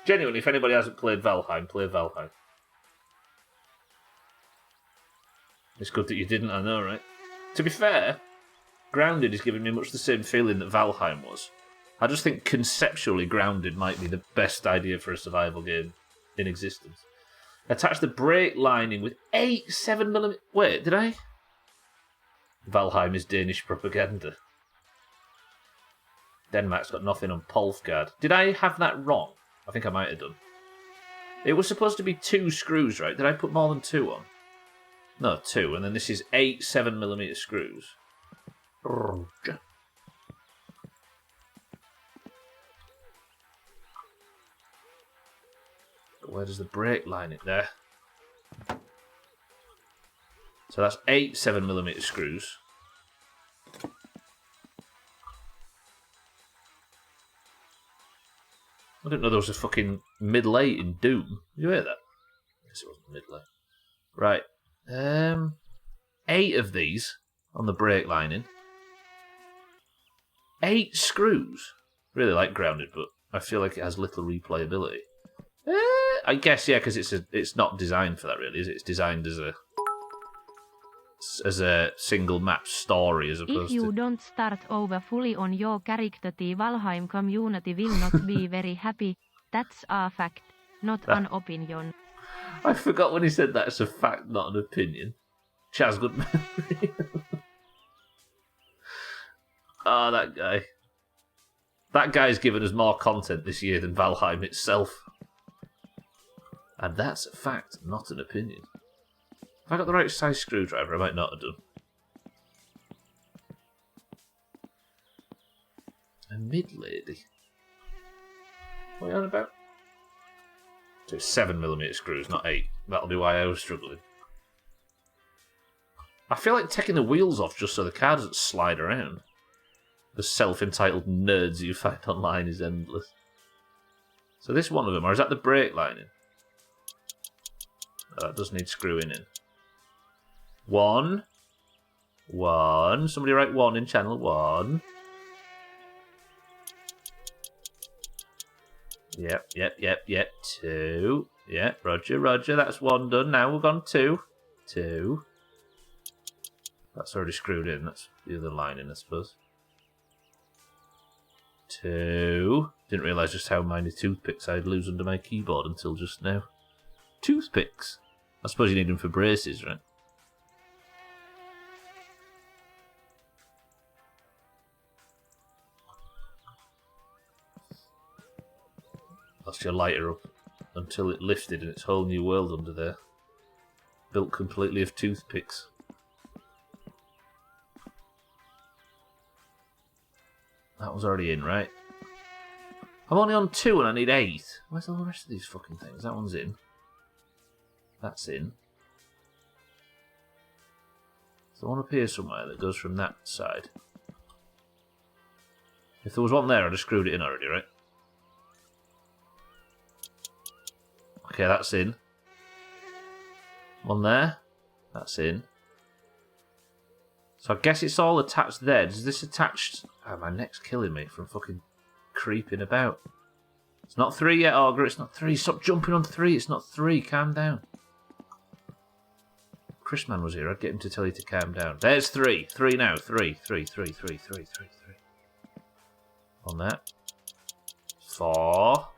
Speaker 1: Genuinely, if anybody hasn't played Valheim, play Valheim. It's good that you didn't, I know, right? To be fair, Grounded is giving me much the same feeling that Valheim was. I just think conceptually Grounded might be the best idea for a survival game in existence. Attach the brake lining with 8 7mm... Wait, did I? Valheim is Danish propaganda. Denmark's got nothing on Polfgard. Did I have that wrong? I think I might have done. It was supposed to be 2 screws, right? Did I put more than 2 on? No, 2. And then this is 8 7mm screws. Where does the brake lining? There. So that's 8 7mm screws. I didn't know there was a fucking middle 8 in Doom. Did you hear that? I guess it wasn't middle 8. Right. 8 of these on the brake lining. 8 screws. Really like Grounded, but I feel like it has little replayability. I guess, yeah, because it's not designed for that, really, is it? It's designed as a single map story, as opposed to...
Speaker 2: If you don't start over fully on your character, the Valheim community will not be very happy. That's a fact, not an opinion.
Speaker 1: I forgot when he said that. It's a fact, not an opinion. Chaz, good memory. Oh, that guy. That guy's given us more content this year than Valheim itself. And that's a fact, not an opinion. Have I got the right size screwdriver? I might not have done. A mid-lady. What are you on about? So it's 7mm screws, not 8. That'll be why I was struggling. I feel like taking the wheels off just so the car doesn't slide around. The self-entitled nerds you find online is endless. So this one of them, or is that the brake lining? Oh, that does need screwing in. 1. Somebody write 1 in channel 1. Yep. 2. Yeah, Roger. That's 1 done. Now we've gone 2. 2. That's already screwed in. That's the other lining, I suppose. 2. Didn't realise just how many toothpicks I'd lose under my keyboard until just now. Toothpicks. I suppose you need them for braces, right? That's your lighter up until it lifted and it's a whole new world under there. Built completely of toothpicks. That was already in, right? I'm only on 2 and I need 8. Where's all the rest of these fucking things? That one's in. That's in. There's one up here somewhere that goes from that side. If there was one there, I'd have screwed it in already, right? Okay, that's in. One there. That's in. So I guess it's all attached there. Is this attached... Oh, my neck's killing me from fucking creeping about. It's not 3 yet, Augur. It's not 3. Stop jumping on 3. It's not 3. Calm down. Chris Man was here. I'd get him to tell you to calm down. There's 3. 3 now. 3. On that. 4.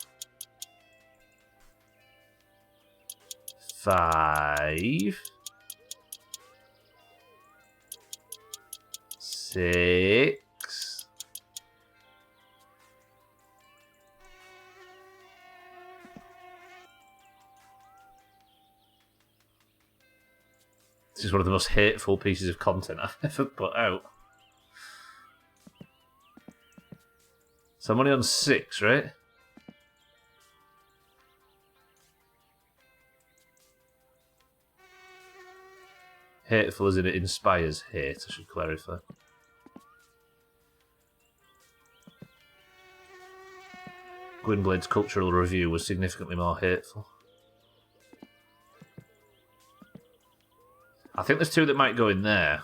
Speaker 1: 5. 6. This is one of the most hateful pieces of content I've ever put out. So I'm only on 6, right? Hateful as in it inspires hate, I should clarify. Gwynblade's cultural review was significantly more hateful. I think there's 2 that might go in there.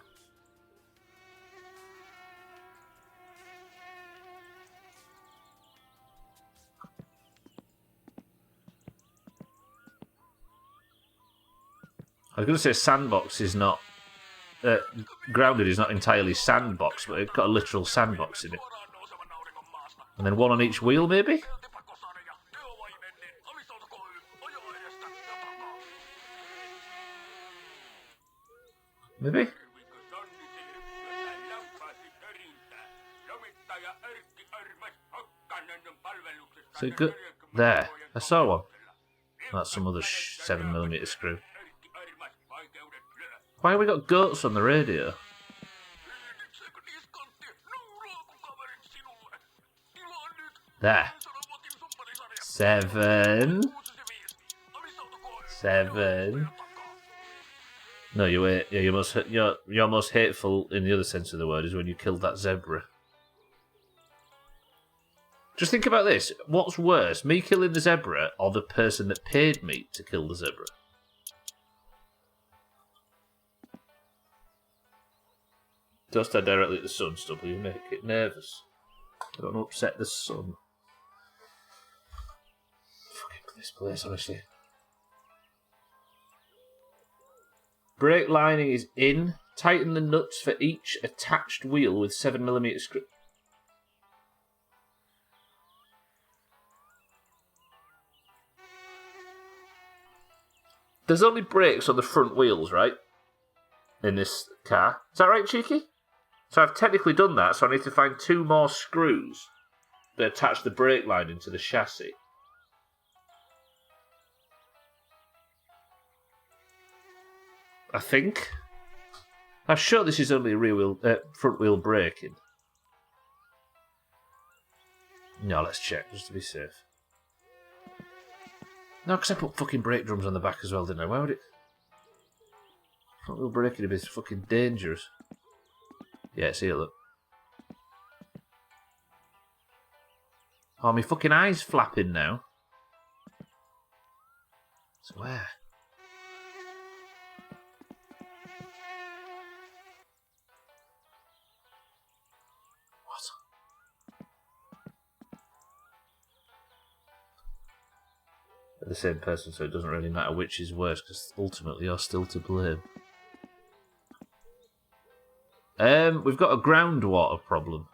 Speaker 1: I was going to say Sandbox is not... Grounded is not entirely sandbox, but it's got a literal sandbox in it. And then 1 on each wheel, maybe? Maybe? So good. There. I saw one. That's some other 7mm screw. Why have we got goats on the radio? There. 7. 7. No, you wait. Yeah, you're most hateful in the other sense of the word is when you killed that zebra. Just think about this. What's worse, me killing the zebra or the person that paid me to kill the zebra? Don't stare directly at the sun, Stubbler. You make it nervous. I don't want to upset the sun. Fucking this place, honestly. Brake lining is in. Tighten the nuts for each attached wheel with 7mm screw. There's only brakes on the front wheels, right? In this car. Is that right, Cheeky? So I've technically done that, so I need to find 2 more screws that attach the brake lining to the chassis. I think. I'm sure this is only front wheel braking. No, let's check, just to be safe. No, because I put fucking brake drums on the back as well, didn't I? Why would it... Front wheel braking would be fucking dangerous. Yeah, see it, look. Oh, my fucking eye's flapping now. So where? The same person, so it doesn't really matter which is worse, because ultimately you're still to blame. We've got a groundwater problem.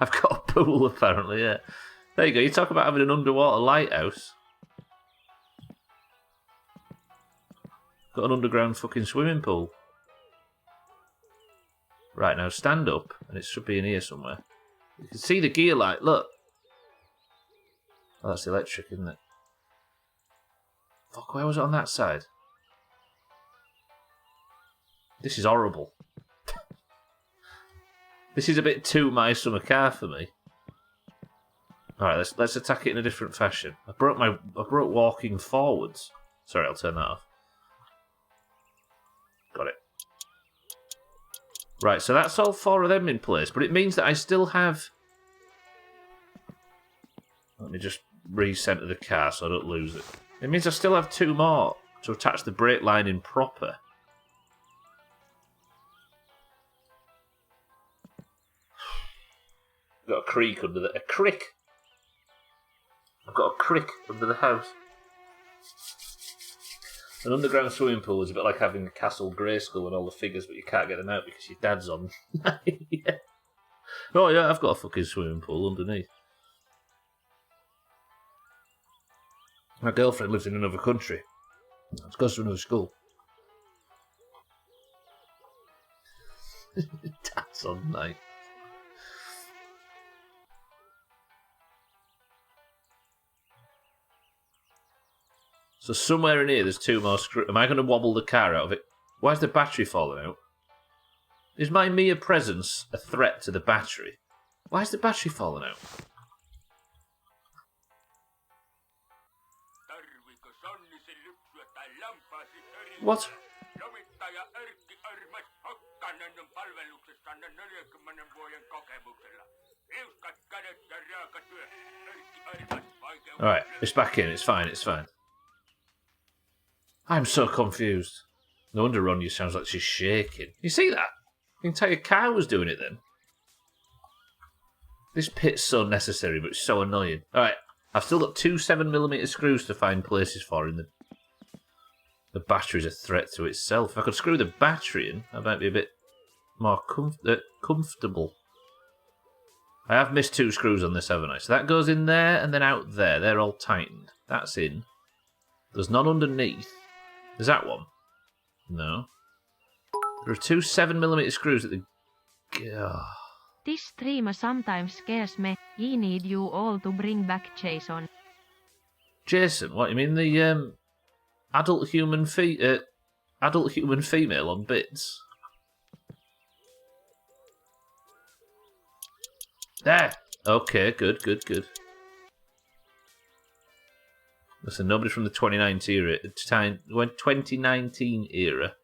Speaker 1: I've got a pool, apparently, yeah. There you go, you talk about having an underwater lighthouse. Got an underground fucking swimming pool. Right, now stand up, and it should be in here somewhere. You can see the gear light, look. Oh, that's electric, isn't it? Fuck, where was it on that side? This is horrible. This is a bit too my summer car for me. Alright, let's attack it in a different fashion. I broke walking forwards. Sorry, I'll turn that off. Got it. Right, so that's all 4 of them in place, but it means that I still have... Let me just recenter the car so I don't lose it. It means I still have 2 more to attach the brake line in proper. I've got a creek under the... A crick! I've got a crick under the house. An underground swimming pool is a bit like having a Castle Grayskull and all the figures, but you can't get them out because your dad's on. Yeah. Oh yeah, I've got a fucking swimming pool underneath. My girlfriend lives in another country. She goes to another school. That's on night. So somewhere in here there's 2 more screws. Am I going to wobble the car out of it? Why is the battery falling out? Is my mere presence a threat to the battery? Why is the battery falling out? What? Alright, it's back in. It's fine. It's fine. I'm so confused. No wonder Ronya sounds like she's shaking. You see that? The entire car was doing it then. This pit's so necessary, but it's so annoying. Alright, I've still got 2 7mm screws to find places for in the battery's a threat to itself. If I could screw the battery in, I might be a bit more comfortable. I have missed 2 screws on this, haven't I? So that goes in there and then out there. They're all tightened. That's in. There's none underneath. Is that one? No. There are 2 7mm screws at the...
Speaker 2: This stream sometimes scares me. I need you all to bring back Jason.
Speaker 1: Jason? What, you mean the adult human female on bits? There! Okay, good. Listen, nobody from the 2019 era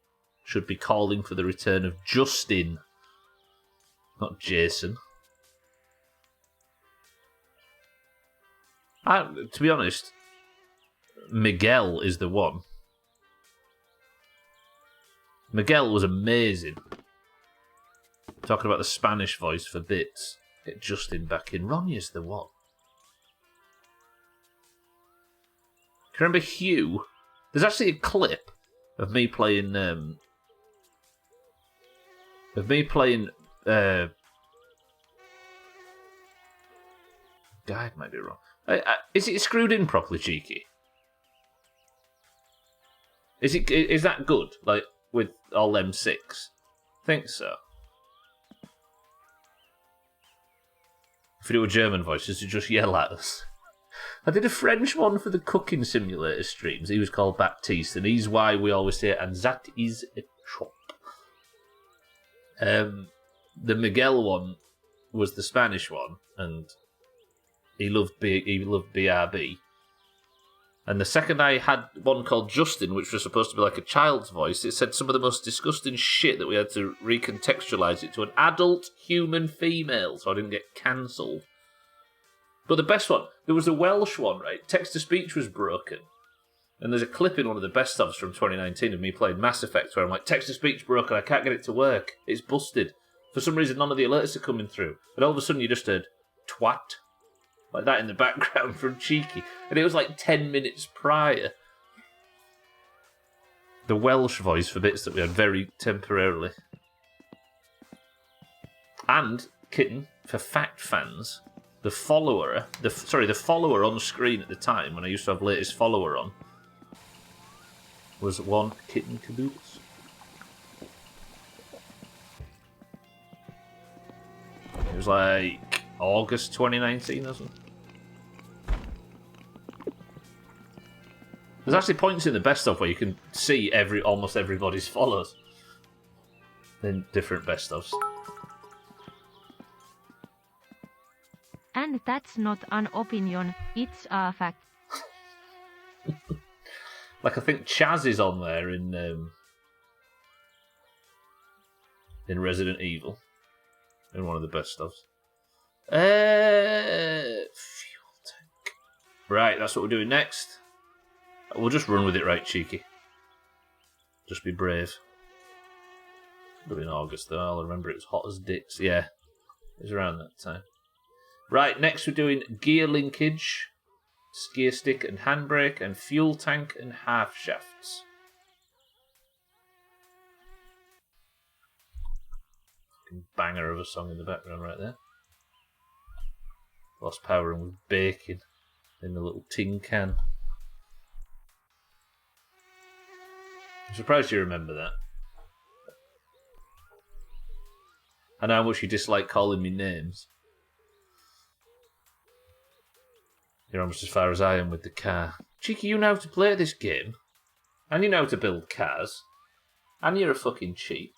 Speaker 1: should be calling for the return of Justin. Not Jason. To be honest, Miguel is the one. Miguel was amazing. Talking about the Spanish voice for bits. Get Justin back in. Ronya's the one. Can you remember Hugh? There's actually a clip of me playing. Guide might be wrong. Is it screwed in properly, Cheeky? Is that good? Like with all them 6? Think so. If we do a German voice, does it just yell at us? I did a French one for the cooking simulator streams. He was called Baptiste, and he's why we always say, and that is a chop. The Miguel one was the Spanish one, and he loved BRB. And the second I had one called Justin, which was supposed to be like a child's voice, it said some of the most disgusting shit that we had to recontextualise it to an adult human female, so I didn't get cancelled. But the best one, there was a Welsh one, right? Text-to-speech was broken. And there's a clip in one of the best-ofs from 2019 of me playing Mass Effect where I'm like, text-to-speech broken, I can't get it to work. It's busted. For some reason, none of the alerts are coming through. And all of a sudden, you just heard, twat. Like that in the background from Cheeky. And it was like 10 minutes prior. The Welsh voice for bits that we had very temporarily. And, Kitten, for fact fans, the follower on screen at the time, when I used to have latest follower on, was one Kitten Caboose. It was like August 2019 or something. There's actually points in the best of where you can see almost everybody's follows in different best ofs.
Speaker 2: And that's not an opinion, it's a fact.
Speaker 1: Like I think Chaz is on there in Resident Evil, in one of the best ofs. Fuel tank. Right, that's what we're doing next. We'll just run with it, right, Cheeky? Just be brave. It'll be in August, though. I'll remember it was hot as dicks. Yeah, it was around that time. Right, next we're doing gear linkage, gear stick and handbrake, and fuel tank and half shafts. Fucking banger of a song in the background right there. Lost power and with bacon in the little tin can. I'm surprised you remember that. I know how much you dislike calling me names. You're almost as far as I am with the car. Cheeky, you know how to play this game. And you know how to build cars. And you're a fucking cheat.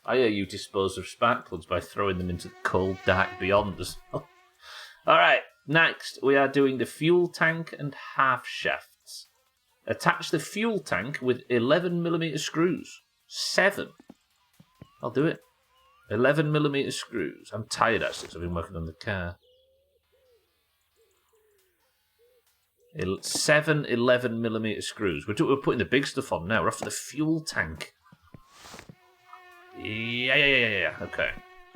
Speaker 1: I hear you dispose of spark plugs by throwing them into the cold, dark beyond as well. Alright, next we are doing the fuel tank and half shafts. Attach the fuel tank with 11mm screws. 7. I'll do it. 11mm screws. I'm tired actually because I've been working on the car. 7 11mm screws. We're putting the big stuff on now. We're off for the fuel tank. Yeah. Okay.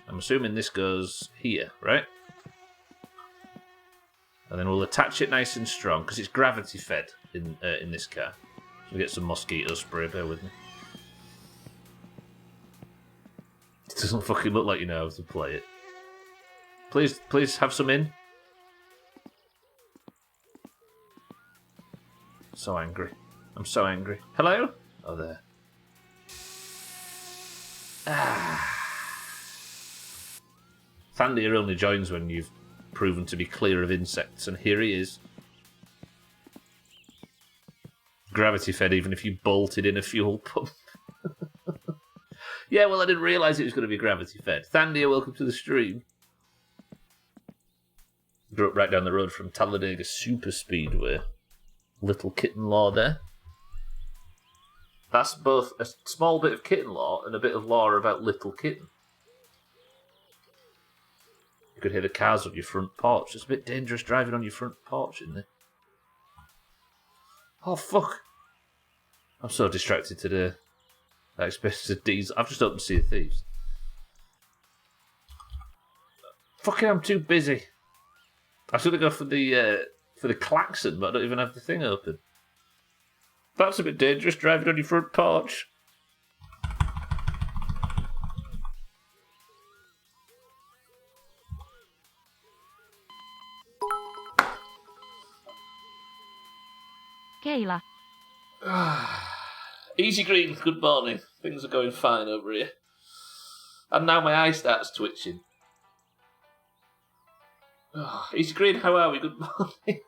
Speaker 1: I'm assuming this goes here, right? And then we'll attach it nice and strong because it's gravity fed in this car. So we'll get some mosquito spray. Bear with me. It doesn't fucking look like you know how to play it. Please have some in. So angry. I'm so angry. Hello? Oh, there. Thandir only joins when you've proven to be clear of insects, and here he is. Gravity fed even if you bolted in a fuel pump. Yeah, well, I didn't realise it was going to be gravity fed. Thandir, welcome to the stream. Grew up right down the road from Talladega Super Speedway. Little kitten law there. That's both a small bit of kitten law and a bit of law about little kitten. You could hear the cars on your front porch. It's a bit dangerous driving on your front porch, isn't it? Oh, fuck. I'm so distracted today. I expected a diesel. I've just opened Sea of Thieves. Fucking, I'm too busy. I was going to go for the klaxon, but I don't even have the thing open. That's a bit dangerous, driving on your front porch.
Speaker 2: Keila.
Speaker 1: Easy Green, good morning. Things are going fine over here. And now my eye starts twitching. Easy Green, how are we? Good morning.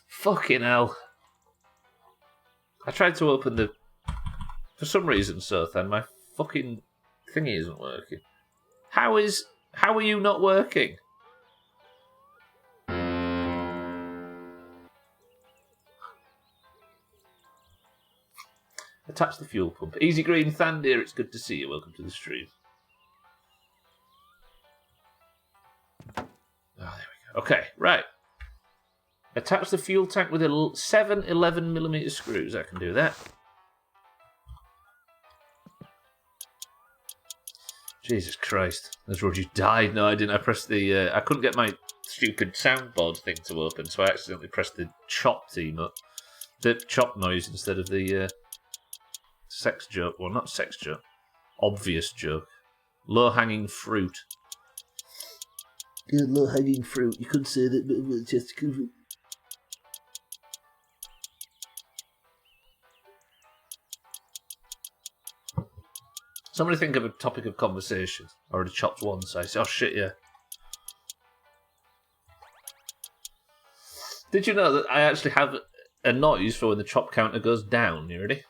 Speaker 1: Fucking hell. I tried to open the... For some reason, Sothan, my fucking thingy isn't working. How are you not working? Attach the fuel pump. Easy Green Thandir, it's good to see you. Welcome to the stream. Oh, there we go. Okay, right. Attach the fuel tank with 7 11mm screws. I can do that. Jesus Christ. As Roger died. No, I didn't. I pressed the... I couldn't get my stupid soundboard thing to open, so I accidentally pressed the chop emote. The chop noise instead of the sex joke. Well, not sex joke. Obvious joke. Low-hanging fruit. Yeah, low-hanging fruit. You could say that, but just... Somebody think of a topic of conversation. I already chopped one, so I say, oh shit, yeah. Did you know that I actually have a noise for when the chop counter goes down? You ready?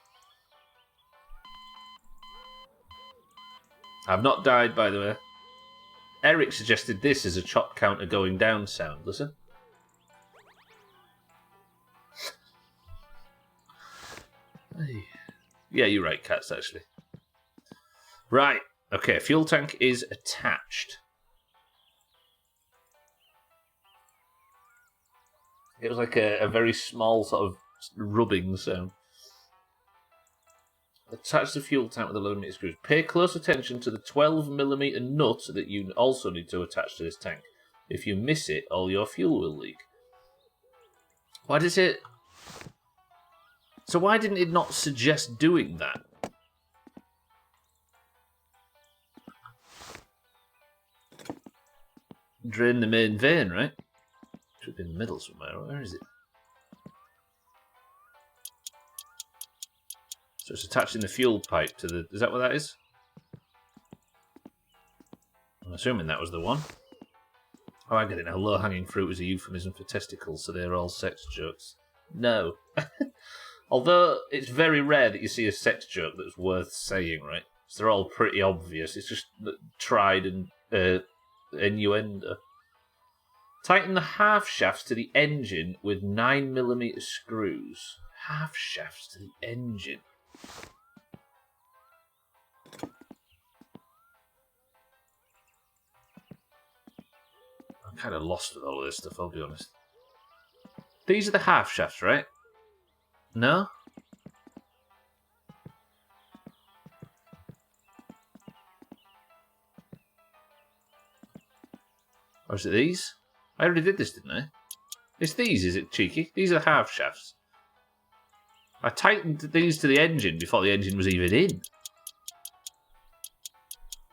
Speaker 1: I've not died, by the way. Eric suggested this as a chop counter going down sound. Listen. Yeah, you're right, cats, actually. Right, okay, fuel tank is attached. It was like a very small sort of rubbing sound. Attach the fuel tank with the 11mm screws. Pay close attention to the 12mm nut that you also need to attach to this tank. If you miss it, all your fuel will leak. Why does it... So why didn't it not suggest doing that? Drain the main vein, right? Should be in the middle somewhere. Where is it? So it's attaching the fuel pipe to the... Is that what that is? assuming that was the one. Oh, I get it now. Low-hanging fruit is a euphemism for testicles, so they're all sex jokes. No. Although, it's very rare that you see a sex joke that's worth saying, right? So they're all pretty obvious. It's just tried and innuendo. Tighten the half shafts to the engine with 9mm screws. Half shafts to the engine. I'm kind of lost with all of this stuff, I'll be honest. These are the half shafts, right? No? Or is it these? I already did this, didn't I? It's these, is it, cheeky? These are the half shafts. I tightened these to the engine before the engine was even in.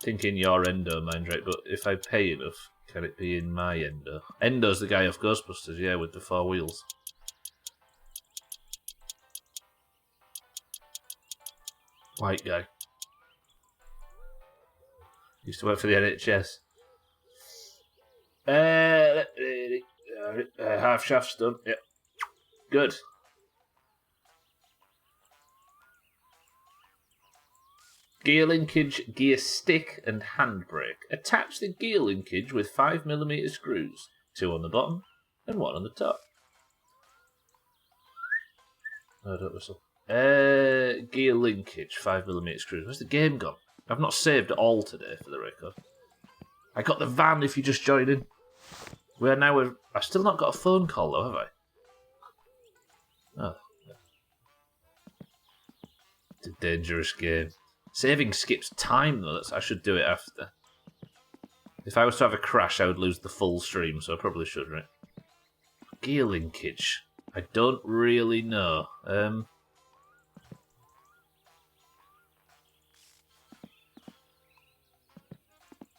Speaker 1: Thinking your endo, mind right, but if I pay enough, can it be in my endo? Endo's the guy off Ghostbusters, yeah, with the 4 wheels. White guy. Used to work for the NHS. Half shaft's done. Yep. Good. Gear linkage, gear stick, and handbrake. Attach the gear linkage with 5mm screws. 2 on the bottom and 1 on the top. Oh, don't whistle. Gear linkage, 5mm screws. Where's the game gone? I've not saved at all today, for the record. I got the van if you just joined in. I've still not got a phone call though, have I? Oh. It's a dangerous game. Saving skips time though, I should do it after. If I was to have a crash, I would lose the full stream, so I probably should, right? Gear linkage. I don't really know.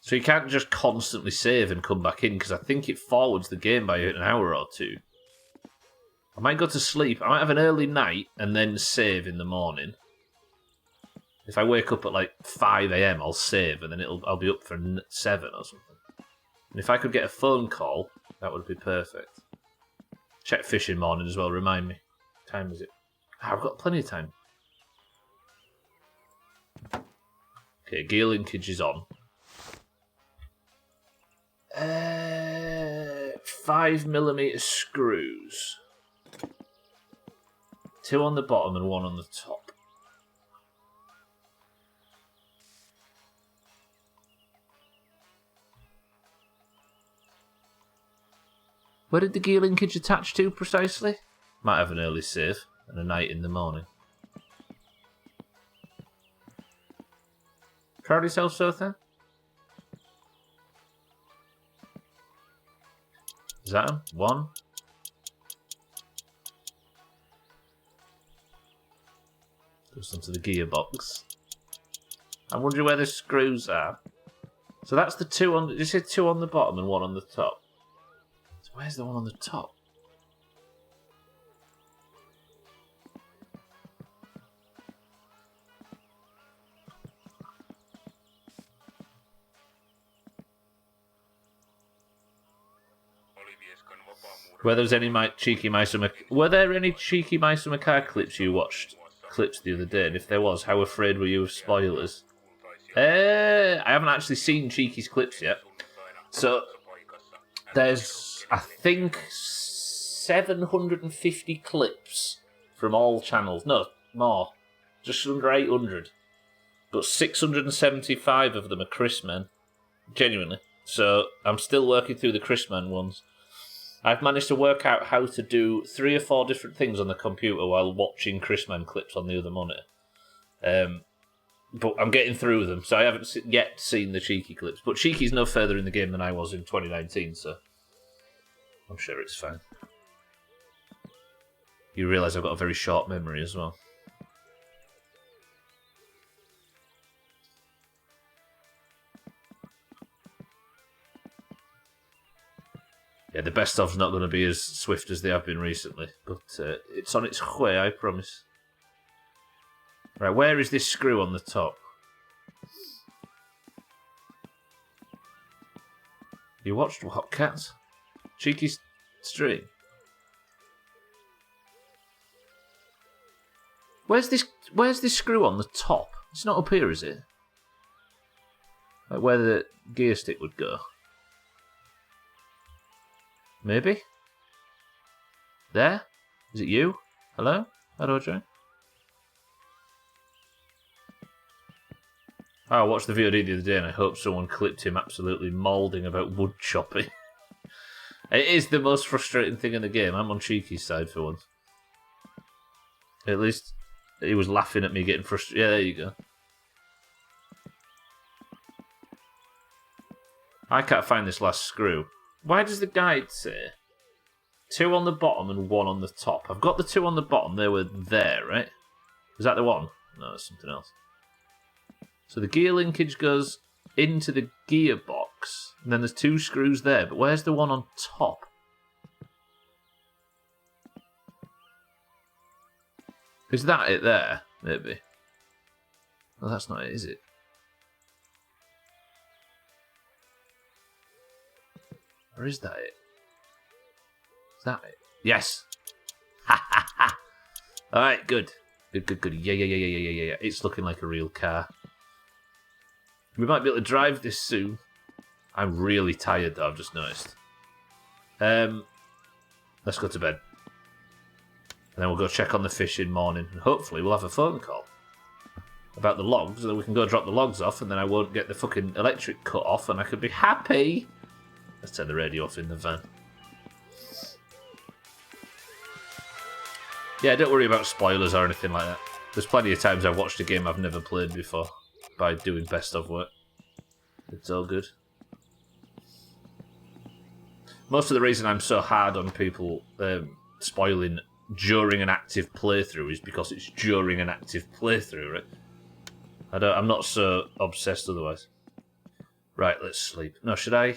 Speaker 1: So you can't just constantly save and come back in, because I think it forwards the game by an hour or 2. I might go to sleep. I might have an early night and then save in the morning. If I wake up at like 5 AM, I'll save, and then I'll be up for 7 or something. And if I could get a phone call, that would be perfect. Check fishing morning as well, remind me. What time is it? I've got plenty of time. Okay, gear linkage is on. 5mm screws. 2 on the bottom and 1 on the top. Where did the gear linkage attach to precisely? Might have an early save and a night in the morning. Proud of yourself, Sothan? Is that him? 1. Goes onto the gearbox. I'm wondering where the screws are. So that's the 2 on. Did you say 2 on the bottom and 1 on the top? So where's the 1 on the top? Were there any cheeky mice and macaw clips you watched? Clips the other day, and if there was, how afraid were you of spoilers? I haven't actually seen Cheeky's clips yet. So there's, I think, 750 clips from all channels. No, more. Just under 800. But 675 of them are Chrismen. Genuinely. So I'm still working through the Chrismen ones. I've managed to work out how to do 3 or 4 different things on the computer while watching Chrisman clips on the other monitor. But I'm getting through them, so I haven't yet seen the Cheeky clips. But Cheeky's no further in the game than I was in 2019, so I'm sure it's fine. You realise I've got a very short memory as well. Yeah, the best of's not going to be as swift as they have been recently, but it's on its way, I promise. Right, where is this screw on the top? You watched what, Cats? Cheeky stream. Where's this screw on the top? It's not up here, is it? Like where the gear stick would go. Maybe? There? Is it you? Hello? How do I join? I watched the VOD the other day and I hope someone clipped him absolutely moulding about wood chopping. It is the most frustrating thing in the game. I'm on Cheeky's side for once. At least he was laughing at me getting frustrated. Yeah, there you go. I can't find this last screw. Why does the guide say 2 on the bottom and 1 on the top? I've got the 2 on the bottom. They were there, right? Is that the one? No, it's something else. So the gear linkage goes into the gearbox, and then there's 2 screws there, but where's the one on top? Is that it there? Maybe. Well, that's not it, is it? Or is that it? Is that it? Yes! Ha ha ha! Alright, good. Good. Yeah. It's looking like a real car. We might be able to drive this soon. I'm really tired though, I've just noticed. Let's go to bed. And then we'll go check on the fish in morning. And hopefully we'll have a phone call about the logs, so that we can go drop the logs off, and then I won't get the fucking electric cut off, and I could be happy. Let's turn the radio off in the van. Yeah, don't worry about spoilers or anything like that. There's plenty of times I've watched a game I've never played before by doing best of work. It's all good. Most of the reason I'm so hard on people spoiling during an active playthrough is because it's during an active playthrough, right? I'm not so obsessed otherwise. Right, let's sleep. No, should I?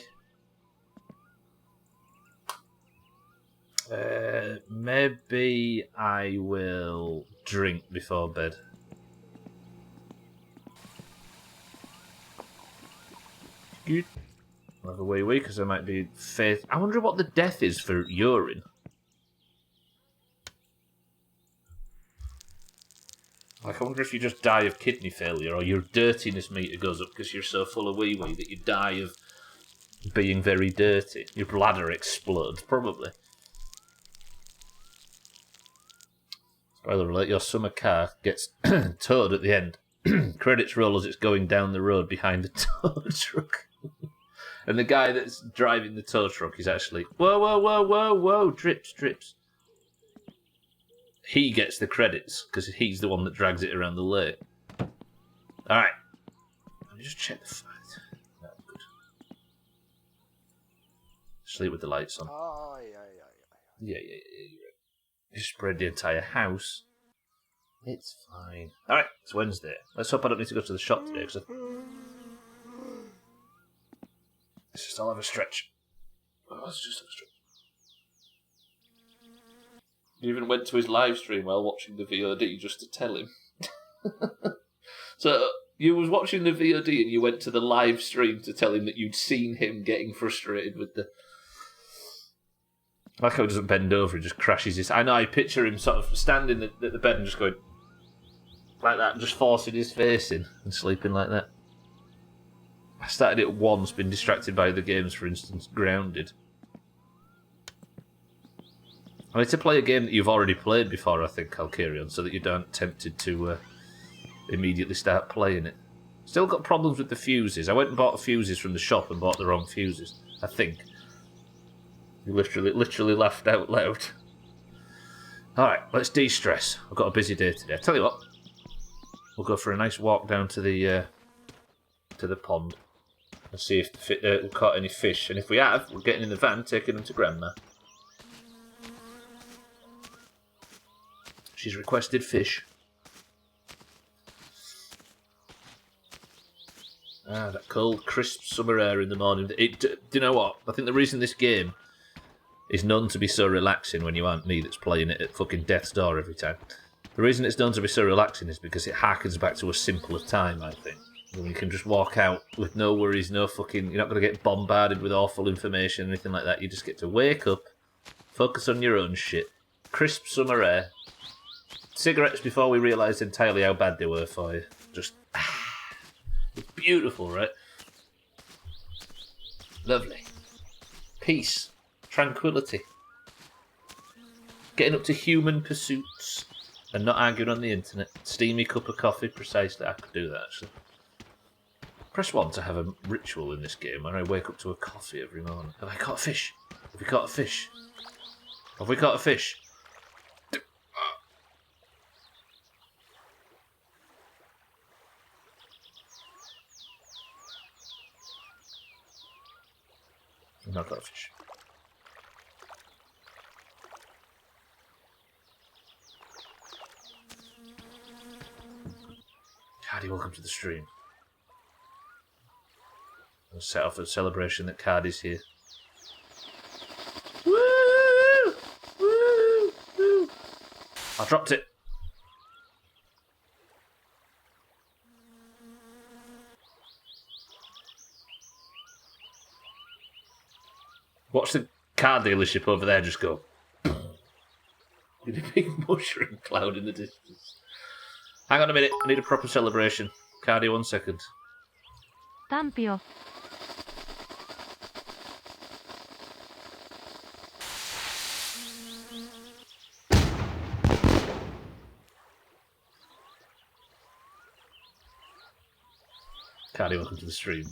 Speaker 1: Maybe I will drink before bed. Good. I'll have a wee because I might be faith. I wonder what the death is for urine. Like, I wonder if you just die of kidney failure or your dirtiness meter goes up because you're so full of wee-wee that you die of being very dirty. Your bladder explodes, probably. Spoiler alert, your summer car gets towed at the end. Credits roll as it's going down the road behind the tow truck. And the guy that's driving the tow truck is actually... Whoa, drips. He gets the credits, because he's the one that drags it around the lake. Alright. Let me just check the fact. No, good. Sleep with the lights on. Yeah. You spread the entire house. It's fine. Alright, it's Wednesday. Let's hope I don't need to go to the shop today, because let's just all have a stretch. Let's just have a stretch. You even went to his live stream while watching the VOD just to tell him. So, you was watching the VOD and you went to the live stream to tell him that you'd seen him getting frustrated with the... I like how he doesn't bend over, he just crashes his... I know, I picture him sort of standing at the bed and just going... like that, and just forcing his face in and sleeping like that. I started it once, been distracted by the games, for instance, Grounded. I need to play a game that you've already played before, I think, I'll carry on, so that you aren't tempted to immediately start playing it. Still got problems with the fuses. I went and bought fuses from the shop and bought the wrong fuses, I think. You literally laughed out loud. Alright, let's de-stress. I've got a busy day today. I tell you what, we'll go for a nice walk down to the pond and see if we've caught any fish. And if we have, we're getting in the van, taking them to Grandma. She's requested fish. That cold, crisp summer air in the morning. Do you know what? I think the reason this game is known to be so relaxing when you aren't me that's playing it at fucking death's door every time. The reason it's known to be so relaxing is because it harkens back to a simpler time, I think. And you can just walk out with no worries, no fucking... You're not going to get bombarded with awful information or anything like that. You just get to wake up, focus on your own shit, crisp summer air, cigarettes before we realised entirely how bad they were for you. Just... It's beautiful, right? Lovely. Peace. Tranquility. Getting up to human pursuits and not arguing on the internet. Steamy cup of coffee, precisely. I could do that, actually. Press 1 to have a ritual in this game where I wake up to a coffee every morning. Have I caught a fish? Have we caught a fish? Have we caught a fish? I've not got a fish. Cardi, welcome to the stream. I'll set off a celebration that Cardi's here. Woo! Woo! Woo! I dropped it. Watch the car dealership over there just go. With a big mushroom cloud in the distance. Hang on a minute, I need a proper celebration. Cardi, 1 second.
Speaker 2: Tampio.
Speaker 1: Cardi, welcome to the stream.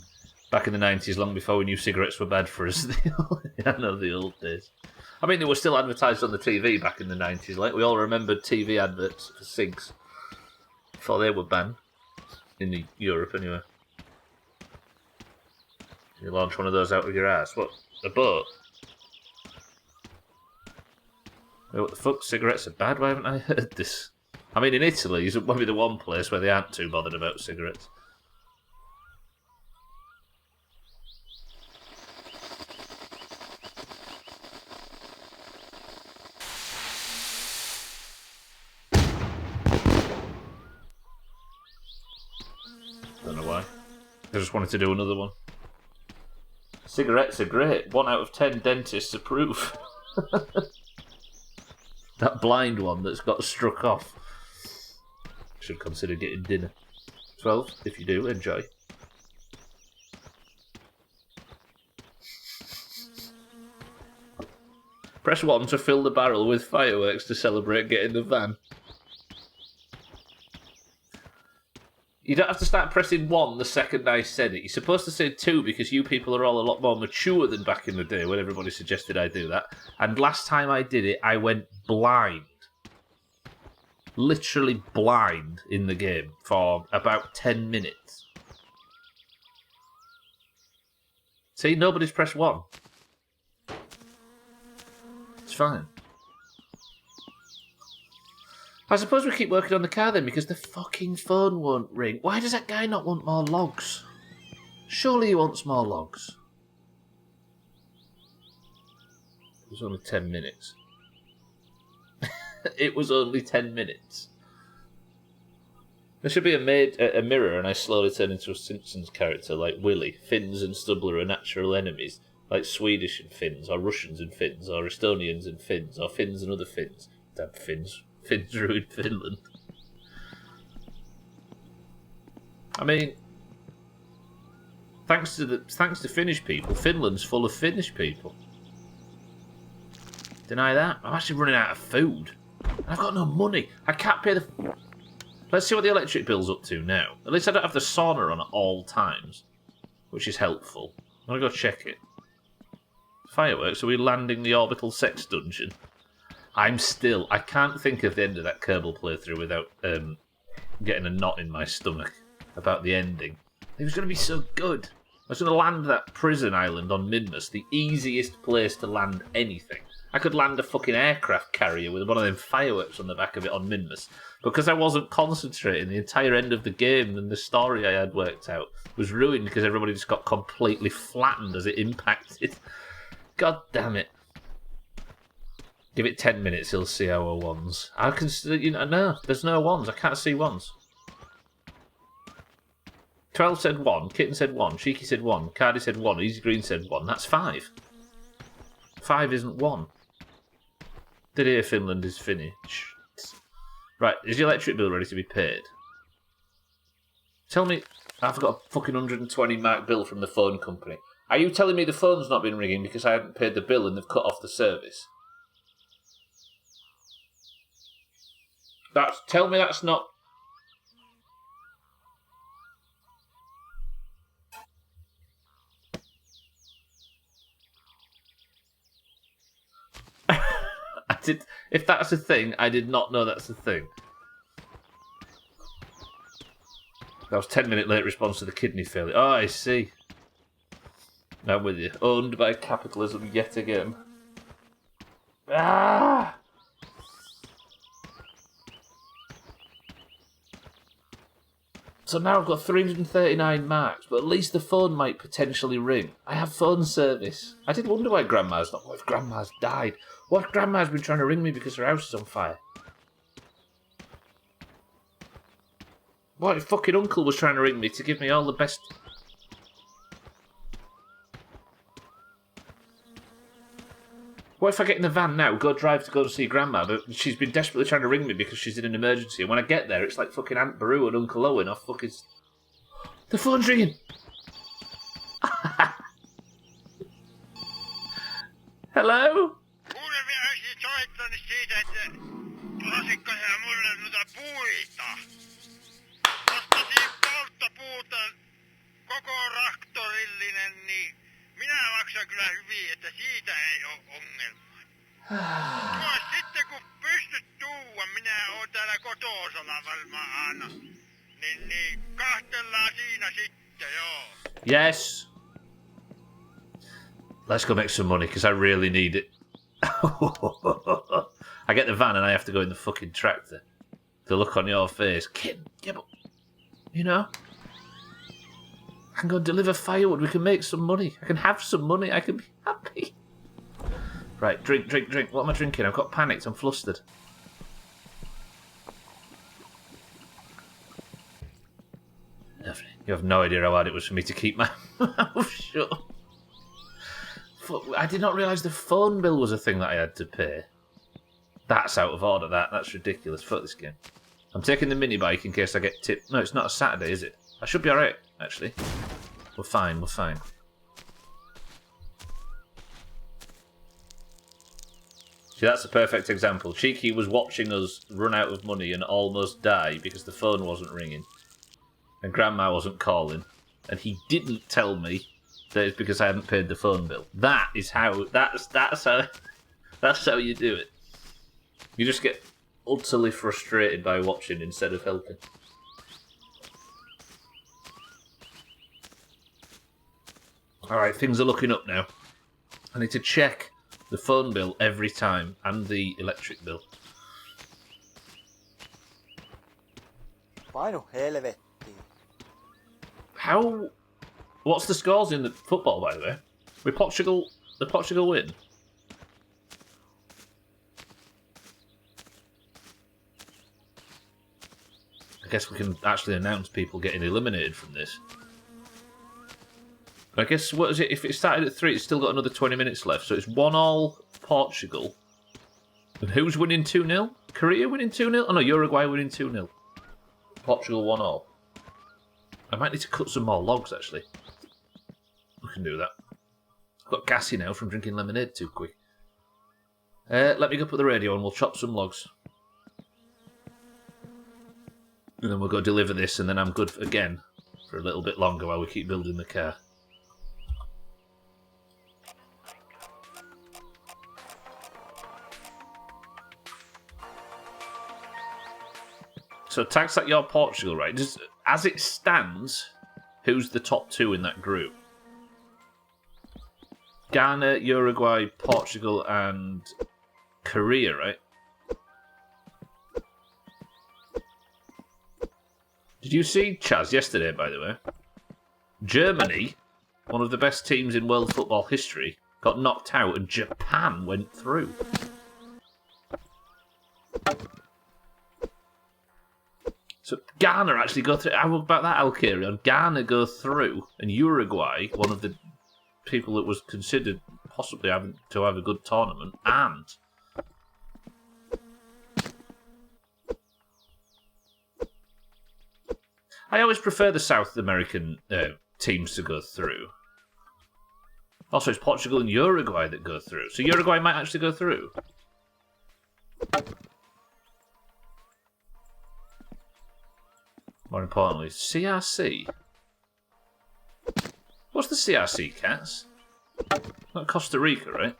Speaker 1: Back in the 90s, long before we knew cigarettes were bad for us. I know the old days. I mean, they were still advertised on the TV back in the 90s. Like, we all remembered TV adverts for cigs. Before they were banned. In Europe, anyway. You launch one of those out of your ass. What? A boat? Wait, what the fuck? Cigarettes are bad? Why haven't I heard this? I mean, in Italy, it's maybe the one place where they aren't too bothered about cigarettes. Don't know why. I just wanted to do another one. Cigarettes are great. 1 out of 10 dentists approve. That blind one that's got struck off. Should consider getting dinner. 12, if you do, enjoy. Press 1 to fill the barrel with fireworks to celebrate getting the van. You don't have to start pressing 1 the second I said it. You're supposed to say 2 because you people are all a lot more mature than back in the day when everybody suggested I do that. And last time I did it, I went blind. Literally blind in the game for about 10 minutes. See, nobody's pressed 1. It's fine. I suppose we keep working on the car then, because the fucking phone won't ring. Why does that guy not want more logs? Surely he wants more logs. It was only 10 minutes. It was only 10 minutes. There should be a mirror and I slowly turn into a Simpsons character like Willy. Finns and Stubbler are natural enemies. Like Swedish and Finns, or Russians and Finns, or Estonians and Finns, or Finns and other Finns. Damn Finns. Finns ruined Finland. I mean, thanks to Finnish people, Finland's full of Finnish people. Deny that? I'm actually running out of food. I've got no money. I can't pay the... Let's see what the electric bill's up to now. At least I don't have the sauna on at all times, which is helpful. I'm gonna go check it. Fireworks? Are we landing the orbital sex dungeon? I can't think of the end of that Kerbal playthrough without getting a knot in my stomach about the ending. It was going to be so good. I was going to land that prison island on Minmus, the easiest place to land anything. I could land a fucking aircraft carrier with one of them fireworks on the back of it on Minmus. Because I wasn't concentrating, the entire end of the game and the story I had worked out was ruined because everybody just got completely flattened as it impacted. God damn it. Give it 10 minutes, he'll see our ones. I can see, no, there's no ones. I can't see ones. 12 said 1, Kitten said 1, Cheeky said 1, Cardi said 1, Easy Green said 1. That's 5. 5 isn't 1. Did hear Finland is finished. Right, is your electric bill ready to be paid? Tell me, I've got a fucking 120 mark bill from the phone company. Are you telling me the phone's not been ringing because I hadn't paid the bill and they've cut off the service? Tell me that's not... If that's a thing, I did not know that's a thing. That was 10-minute late response to the kidney failure. Oh, I see. I'm with you. Owned by capitalism yet again. Ah! So now I've got 339 marks, but at least the phone might potentially ring. I have phone service. I did wonder why Grandma's not... What if Grandma's died? What if Grandma's been trying to ring me because her house is on fire? What if fucking Uncle was trying to ring me to give me all the best... What if I get in the van now, go drive to go and see Grandma, but she's been desperately trying to ring me because she's in an emergency, and when I get there, it's like fucking Aunt Beru and Uncle Owen off fucking... The phone's ringing! Hello?
Speaker 6: Kuule, minä olisin soittanut siitä, että tulisitko sä mulle noita puita? Ostasin polttopuuta koko traktorillinen, niin minä maksan kyllä hyvin, että siitä ei oo ongelmaa. Tuo sitten kun pystyt tuua, minä oon täällä kotosalla varmaan aina. Niin kahtellaan siinä sitten, joo.
Speaker 1: Yes. Let's go make some money, because I really need it. I get the van and I have to go in the fucking tractor. The look on your face. Kid, yeah, but... You know? I can go deliver firewood. We can make some money. I can have some money. I can be happy. Right, drink. What am I drinking? I've got panicked. I'm flustered. Lovely. You have no idea how hard it was for me to keep my mouth shut. I did not realise the phone bill was a thing that I had to pay. That's out of order, That's ridiculous. Fuck this game. I'm taking the mini bike in case I get tipped. No, it's not a Saturday, is it? I should be alright, actually. We're fine. See, that's a perfect example. Cheeky was watching us run out of money and almost die because the phone wasn't ringing. And Grandma wasn't calling. And he didn't tell me that it's because I hadn't paid the phone bill. That's how you do it. You just get utterly frustrated by watching instead of helping. Alright, things are looking up now. I need to check the phone bill every time and the electric bill.
Speaker 5: Painu helvettiin.
Speaker 1: How... What's the scores in the football, by the way? Did Portugal win? I guess we can actually announce people getting eliminated from this. I guess, what is it? If it started at 3, it's still got another 20 minutes left. So it's 1-1 Portugal. And who's winning 2-0? Korea winning 2-0? Oh no, Uruguay winning 2-0. Portugal 1-1. I might need to cut some more logs, actually. We can do that. I've got gassy now from drinking lemonade too quick. Let me go put the radio on, we'll chop some logs. And then we'll go deliver this, and then I'm good again for a little bit longer while we keep building the car. So tags that you're Portugal, right? Just, as it stands, who's the top 2 in that group? Ghana, Uruguay, Portugal, and Korea, right? Did you see Chaz yesterday, by the way? Germany, one of the best teams in world football history, got knocked out and Japan went through. So Ghana actually go through. How about that, Alcarion? Ghana go through, and Uruguay, one of the people that was considered possibly having to have a good tournament, and I always prefer the South American teams to go through. Also, it's Portugal and Uruguay that go through, so Uruguay might actually go through. More importantly, CRC. What's the CRC, Cats? Not Costa Rica, right?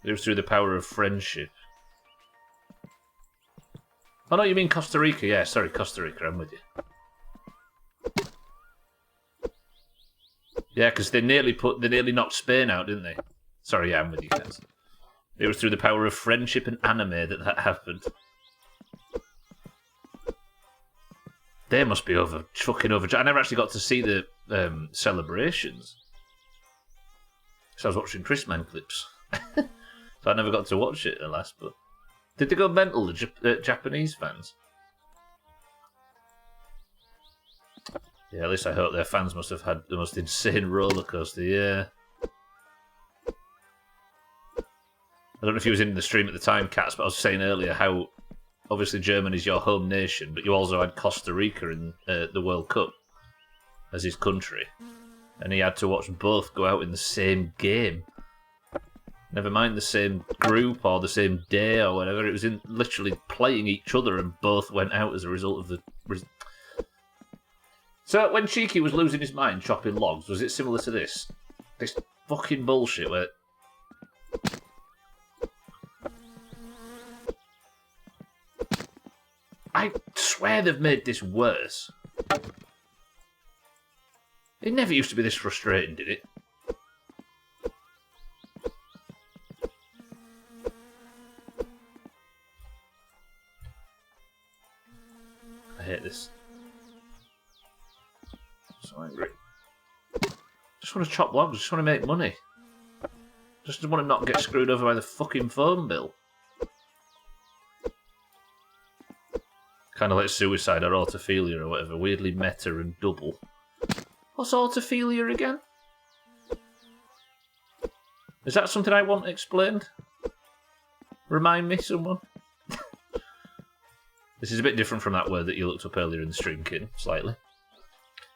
Speaker 1: It was through the power of friendship. Oh no, you mean Costa Rica? Yeah, sorry, Costa Rica. I'm with you. Yeah, because they nearly knocked Spain out, didn't they? Sorry, yeah, I'm with you guys. It was through the power of friendship and anime that happened. They must be fucking overjoyed. I never actually got to see the celebrations. So I was watching Christmas clips. So I never got to watch it, alas. But did they go mental, the Japanese fans? Yeah, at least I hope their fans must have had the most insane roller coaster. Yeah. I don't know if you was in the stream at the time, Cats, but I was saying earlier how obviously Germany's your home nation, but you also had Costa Rica in the World Cup as his country, and he had to watch both go out in the same game. Never mind the same group or the same day or whatever. It was in literally playing each other, and both went out as a result of the. So when Cheeky was losing his mind chopping logs, was it similar to this? This fucking bullshit where. I swear they've made this worse. It never used to be this frustrating, did it? I hate this. So angry. Just want to chop logs, just want to make money. Just want to not get screwed over by the fucking phone bill. Kind of like suicide or autophilia or whatever. Weirdly meta and double. What's autophilia again? Is that something I want explained? Remind me, someone? This is a bit different from that word that you looked up earlier in the stream, Kid. Slightly.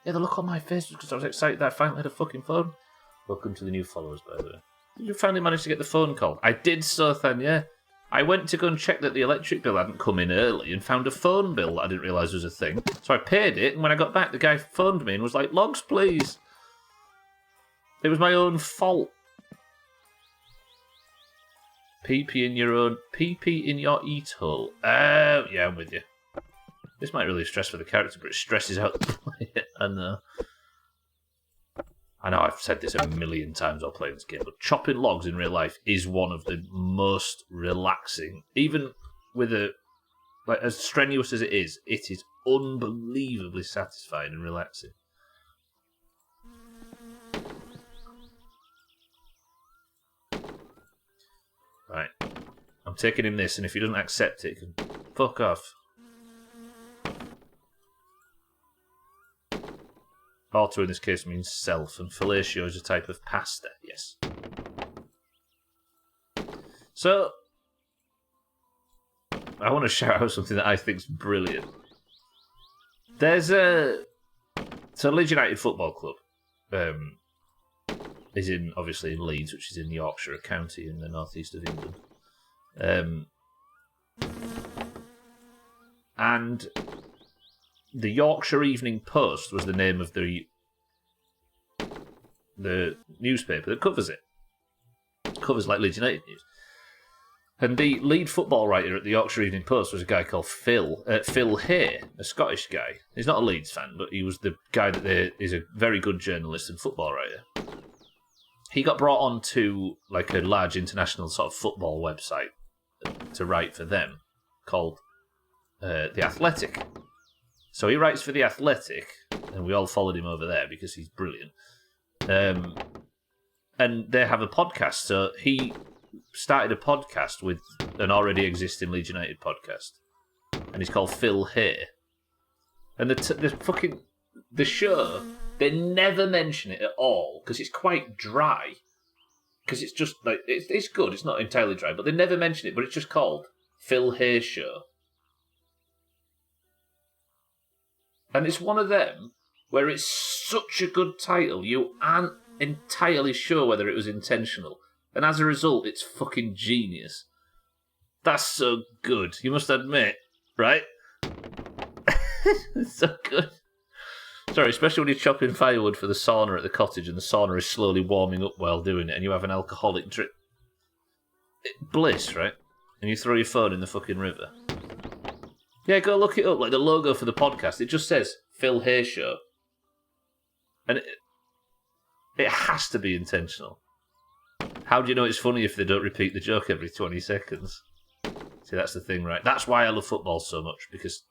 Speaker 1: Yeah, the look on my face was because I was excited that I finally had a fucking phone. Welcome to the new followers, by the way. Did you finally manage to get the phone call? I did, Sothan, yeah. I went to go and check that the electric bill hadn't come in early and found a phone bill that I didn't realise was a thing. So I paid it, and when I got back, the guy phoned me and was like, "Logs, please." It was my own fault. PP in your eat hole. Yeah, I'm with you. This might really stress for the character, but it stresses out the player. I know I've said this a million times while playing this game, but chopping logs in real life is one of the most relaxing. Even with as strenuous as it is unbelievably satisfying and relaxing. Right. I'm taking him this, and if he doesn't accept it, he can fuck off. Auto in this case means self, and fellatio is a type of pasta, yes. So, I want to shout out something that I think is brilliant. There's Leeds United Football Club is obviously in Leeds, which is in Yorkshire, a county in the northeast of England. And the Yorkshire Evening Post was the name of the newspaper that covers it. It covers like Leeds United news. And the lead football writer at the Yorkshire Evening Post was a guy called Phil Hay, a Scottish guy. He's not a Leeds fan, but he was the guy that is a very good journalist and football writer. He got brought on to like a large international sort of football website to write for them called The Athletic. So he writes for The Athletic, and we all followed him over there because he's brilliant. And and they have a podcast. So he started a podcast with an already existing Leeds United podcast, and he's called Phil Hay. And the show, they never mention it at all because it's quite dry. Because it's just like it's good. It's not entirely dry, but they never mention it. But it's just called Phil Hay Show, and it's one of them where it's such a good title you aren't entirely sure whether it was intentional, and as a result, it's fucking genius. That's so good. You must admit, right? It's so good. Sorry, especially when you're chopping firewood for the sauna at the cottage and the sauna is slowly warming up while doing it and you have an alcoholic drip. Bliss, right? And you throw your phone in the fucking river. Yeah, go look it up. Like the logo for the podcast, it just says Phil Hay Show. And it has to be intentional. How do you know it's funny if they don't repeat the joke every 20 seconds? See, that's the thing, right? That's why I love football so much, because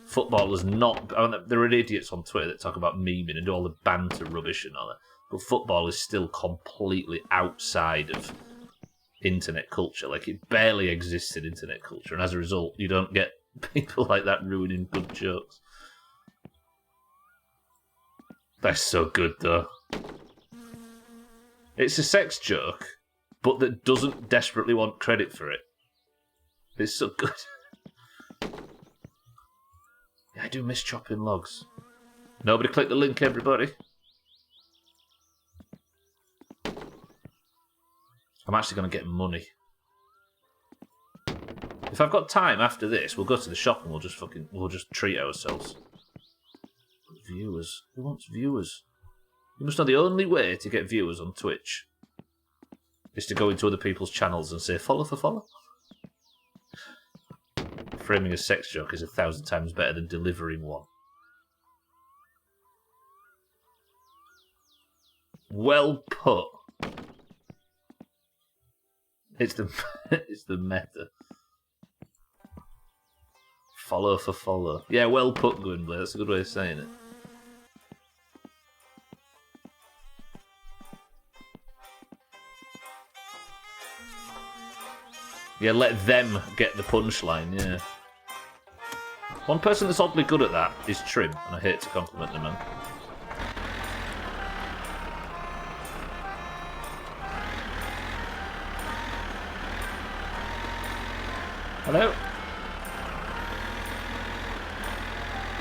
Speaker 1: football is not... there are idiots on Twitter that talk about memeing and do all the banter rubbish and all that, but football is still completely outside of internet culture. Like, it barely exists in internet culture, and as a result, you don't get people like that ruining good jokes. That's so good, though. It's a sex joke, but that doesn't desperately want credit for it. It's so good. Yeah, I do miss chopping logs. Nobody click the link, everybody. I'm actually going to get money. If I've got time after this, we'll go to the shop and we'll just treat ourselves. Viewers. Who wants viewers? You must know the only way to get viewers on Twitch is to go into other people's channels and say follow for follow. Framing a sex joke is 1,000 times better than delivering one. Well put. It's the it's the meta. Follow for follow. Yeah, well put, Gwynblade. That's a good way of saying it. Yeah, let them get the punchline, yeah. One person that's oddly good at that is Trim, and I hate to compliment the man. Hello?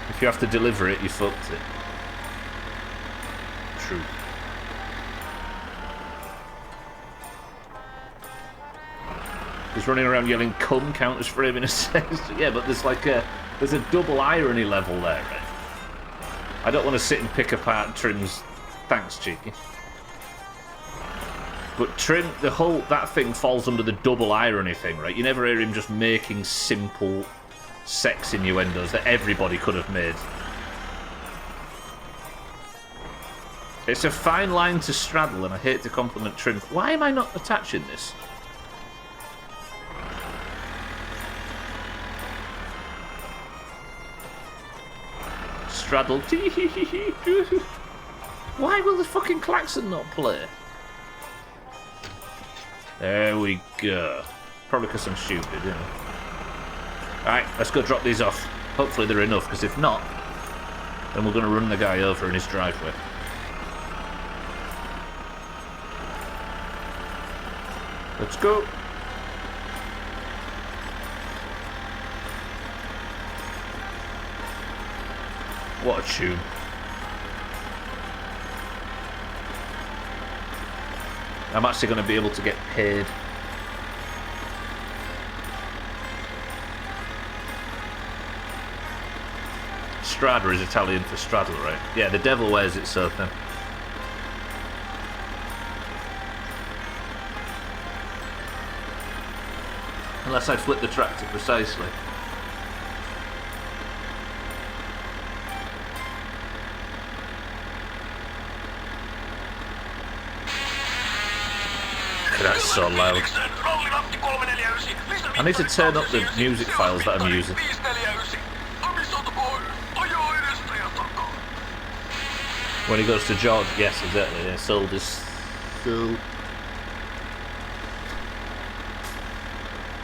Speaker 1: If you have to deliver it, you fucked it. True. He's running around yelling "cum" count as framing a sex. Yeah, but there's a double irony level there, right? I don't want to sit and pick apart Trim's. Thanks, cheeky. But Trim, that thing falls under the double irony thing, right? You never hear him just making simple sex innuendos that everybody could have made. It's a fine line to straddle, and I hate to compliment Trim. Why am I not attaching this? Straddle. Why will the fucking klaxon not play? There we go. Probably because I'm stupid, you know. Alright, let's go drop these off. Hopefully they're enough, because if not, then we're going to run the guy over in his driveway. Let's go. What a tune. I'm actually going to be able to get paid. Strada is Italian for straddle, right? Yeah, the devil wears it so thin. Unless I flip the tractor precisely. That's so loud. I need to turn up the music files that I'm using. When he goes to George, yes, exactly. Yeah, sold his soul.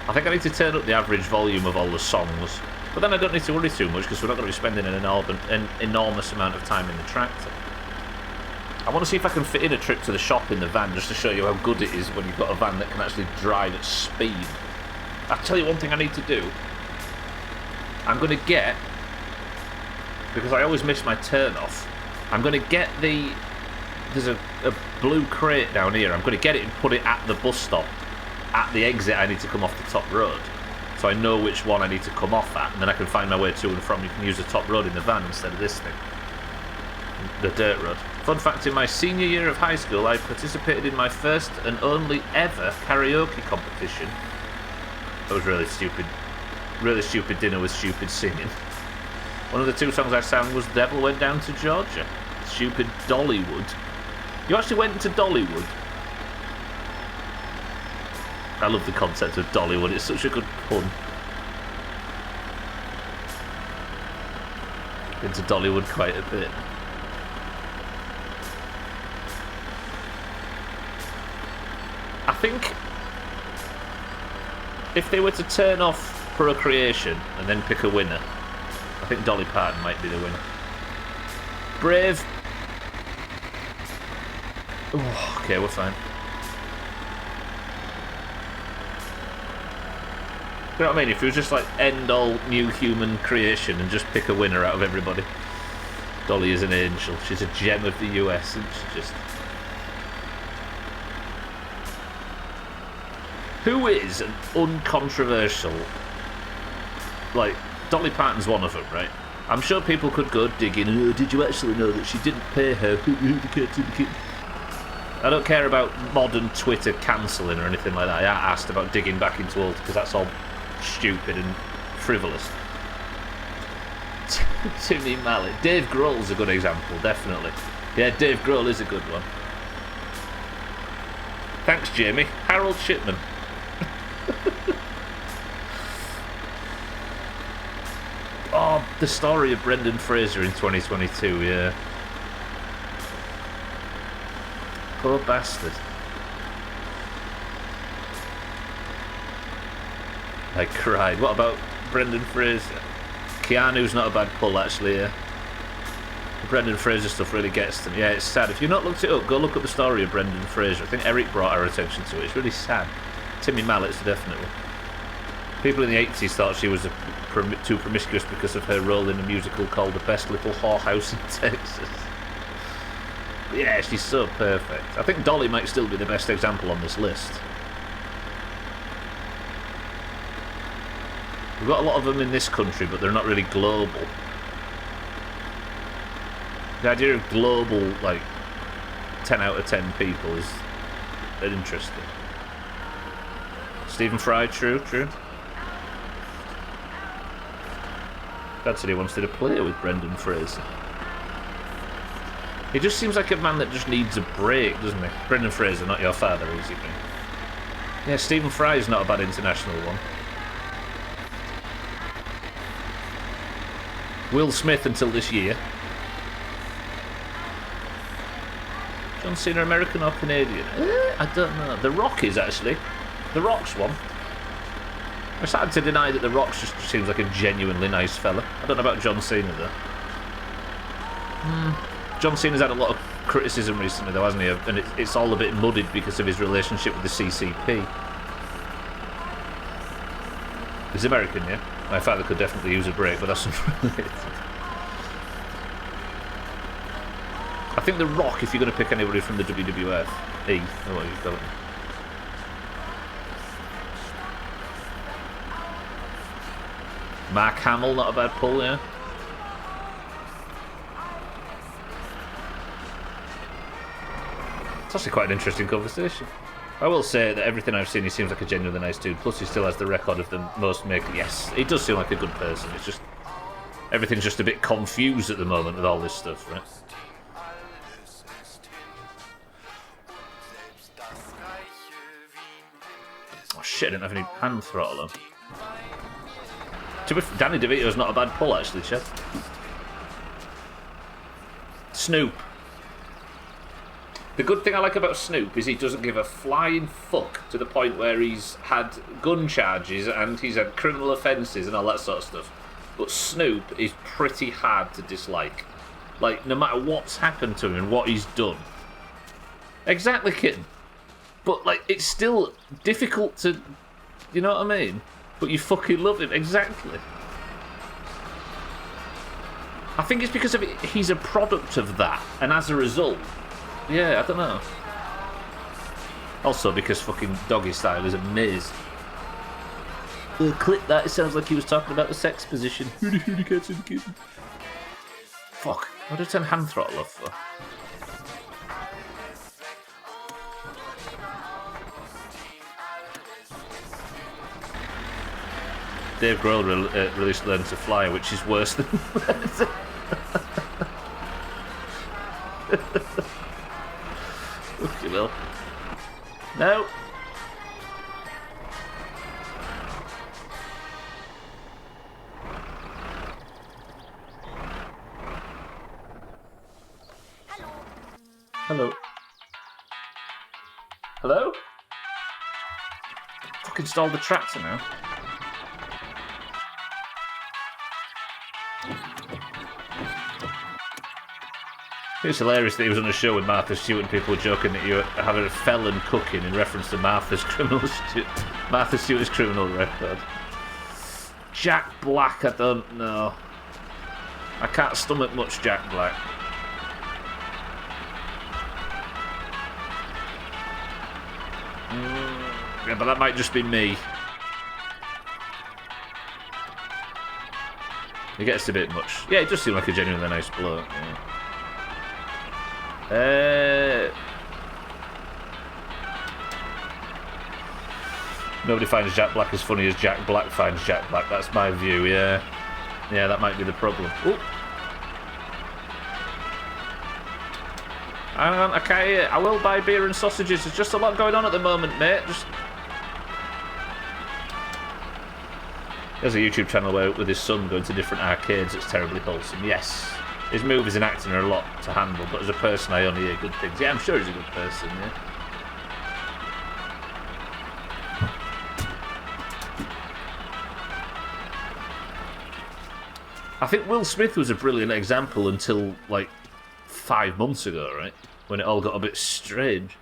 Speaker 1: I think I need to turn up the average volume of all the songs, but then I don't need to worry too much because we're not going to be spending an enormous amount of time in the tractor. I want to see if I can fit in a trip to the shop in the van just to show you how good it is when you've got a van that can actually drive at speed. I'll tell you one thing I need to do. I'm going to get, because I always miss my turn off, I'm going to get there's a blue crate down here. I'm going to get it and put it at the bus stop. At the exit I need to come off the top road. So I know which one I need to come off at, and then I can find my way to and from. You can use the top road in the van instead of this thing. The dirt road. Fun fact, in my senior year of high school, I participated in my first and only ever karaoke competition. That was really stupid. Really stupid dinner with stupid singing. One of the 2 songs I sang was Devil Went Down to Georgia. Stupid Dollywood. You actually went to Dollywood? I love the concept of Dollywood, it's such a good pun. Been to Dollywood quite a bit. I think if they were to turn off Procreation and then pick a winner, I think Dolly Parton might be the winner. Brave. Oh, okay, we're fine. You know what I mean? If it was just like end all new human creation and just pick a winner out of everybody. Dolly is an angel. She's a gem of the US, and she just... Who is an uncontroversial... Like, Dolly Parton's one of them, right? I'm sure people could go digging, oh, did you actually know that she didn't pay her? I don't care about modern Twitter cancelling or anything like that. I asked about digging back into old, because that's all stupid and frivolous. Timmy Mallet. Dave Grohl's a good example, definitely. Yeah, Dave Grohl is a good one. Thanks, Jamie. Harold Shipman. Oh, the story of Brendan Fraser in 2022, yeah. Poor bastard. I cried. What about Brendan Fraser? Keanu's not a bad pull, actually, yeah. The Brendan Fraser stuff really gets to me. Yeah, it's sad. If you've not looked it up, go look up the story of Brendan Fraser. I think Eric brought our attention to it. It's really sad. Timmy Mallet's definitely. People in the 80s thought she was too promiscuous because of her role in a musical called The Best Little Whorehouse in Texas. But yeah, she's so perfect. I think Dolly might still be the best example on this list. We've got a lot of them in this country, but they're not really global. The idea of global, like, 10 out of 10 people is interesting. Stephen Fry, true. Dad said he wanted to play with Brendan Fraser. He just seems like a man that just needs a break, doesn't he? Brendan Fraser, not your father, is he? Yeah, Stephen Fry is not a bad international one. Will Smith until this year. John Cena, American or Canadian? I don't know. The Rock is, actually. The Rock's one. I'm starting to deny that The Rock just seems like a genuinely nice fella. I don't know about John Cena, though. John Cena's had a lot of criticism recently, though, hasn't he? And it's all a bit muddied because of his relationship with the CCP. He's American, yeah? My father could definitely use a break, but that's unrelated. I think The Rock, if you're going to pick anybody from the WWF, what you call it. Mark Hamill, not a bad pull, yeah. It's actually quite an interesting conversation. I will say that everything I've seen, he seems like a genuinely nice dude. Plus, he still has the record of the most making. Yes, he does seem like a good person. It's just everything's just a bit confused at the moment with all this stuff, right? Oh shit! I didn't have any hand throttle on. Danny DeVito's not a bad pull, actually, Chef. The good thing I like about Snoop is he doesn't give a flying fuck to the point where he's had gun charges and he's had criminal offences and all that sort of stuff. But Snoop is pretty hard to dislike. Like, no matter what's happened to him and what he's done. Exactly, kitten. But, like, it's still difficult to... You know what I mean? But you fucking love him. Exactly. I think it's because of it, he's a product of that. And as a result... Yeah, I don't know. Also because fucking Doggy Style is amazing. Clip that, it sounds like he was talking about the sex position. Hooty cats in the kitchen. Fuck, what did I turn hand throttle off for? Dave Grohl released Learn to Fly, which is worse than... Fuck you will. No. Hello. Hello? Fucking stalled the tractor now. It was hilarious that he was on a show with Martha Stewart and people were joking that you were having a felon cooking in reference to Martha Stewart's criminal record. Jack Black, I don't know. I can't stomach much Jack Black. Yeah, but that might just be me. He gets a bit much. Yeah, he does seem like a genuinely nice bloke. Yeah. Nobody finds Jack Black as funny as Jack Black finds Jack Black. That's my view, yeah. Yeah, that might be the problem. Ooh. Hang on, I can't hear. I will buy beer and sausages. There's just a lot going on at the moment, mate. There's a YouTube channel where with his son going to different arcades. It's terribly wholesome. Yes. His movies and acting are a lot to handle, but as a person I only hear good things. Yeah, I'm sure he's a good person, yeah. I think Will Smith was a brilliant example until, like, 5 months ago, right? When it all got a bit strange.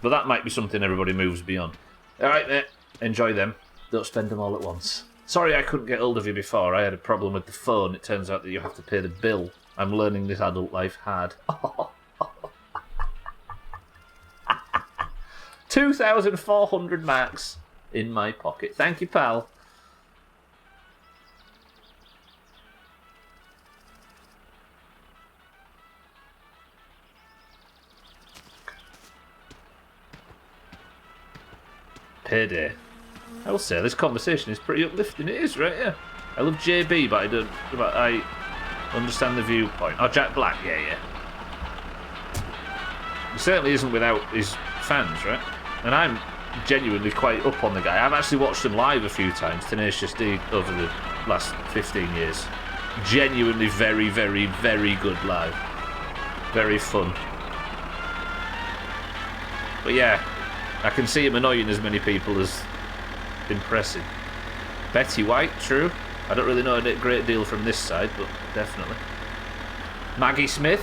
Speaker 1: But that might be something everybody moves beyond. Alright, mate. Enjoy them. Don't spend them all at once. Sorry I couldn't get hold of you before. I had a problem with the phone. It turns out that you have to pay the bill. I'm learning this adult life hard. 2,400 marks in my pocket. Thank you, pal. Payday. I will say this conversation is pretty uplifting. It is, right? Yeah. I love JB, but I don't. But I understand the viewpoint. Oh, Jack Black. Yeah, yeah. He certainly isn't without his fans, right? And I'm genuinely quite up on the guy. I've actually watched him live a few times, Tenacious D, over the last 15 years. Genuinely very, very, very good live. Very fun. But yeah, I can see him annoying as many people as impressive. Betty White, true. I don't really know a great deal from this side, but definitely. Maggie Smith.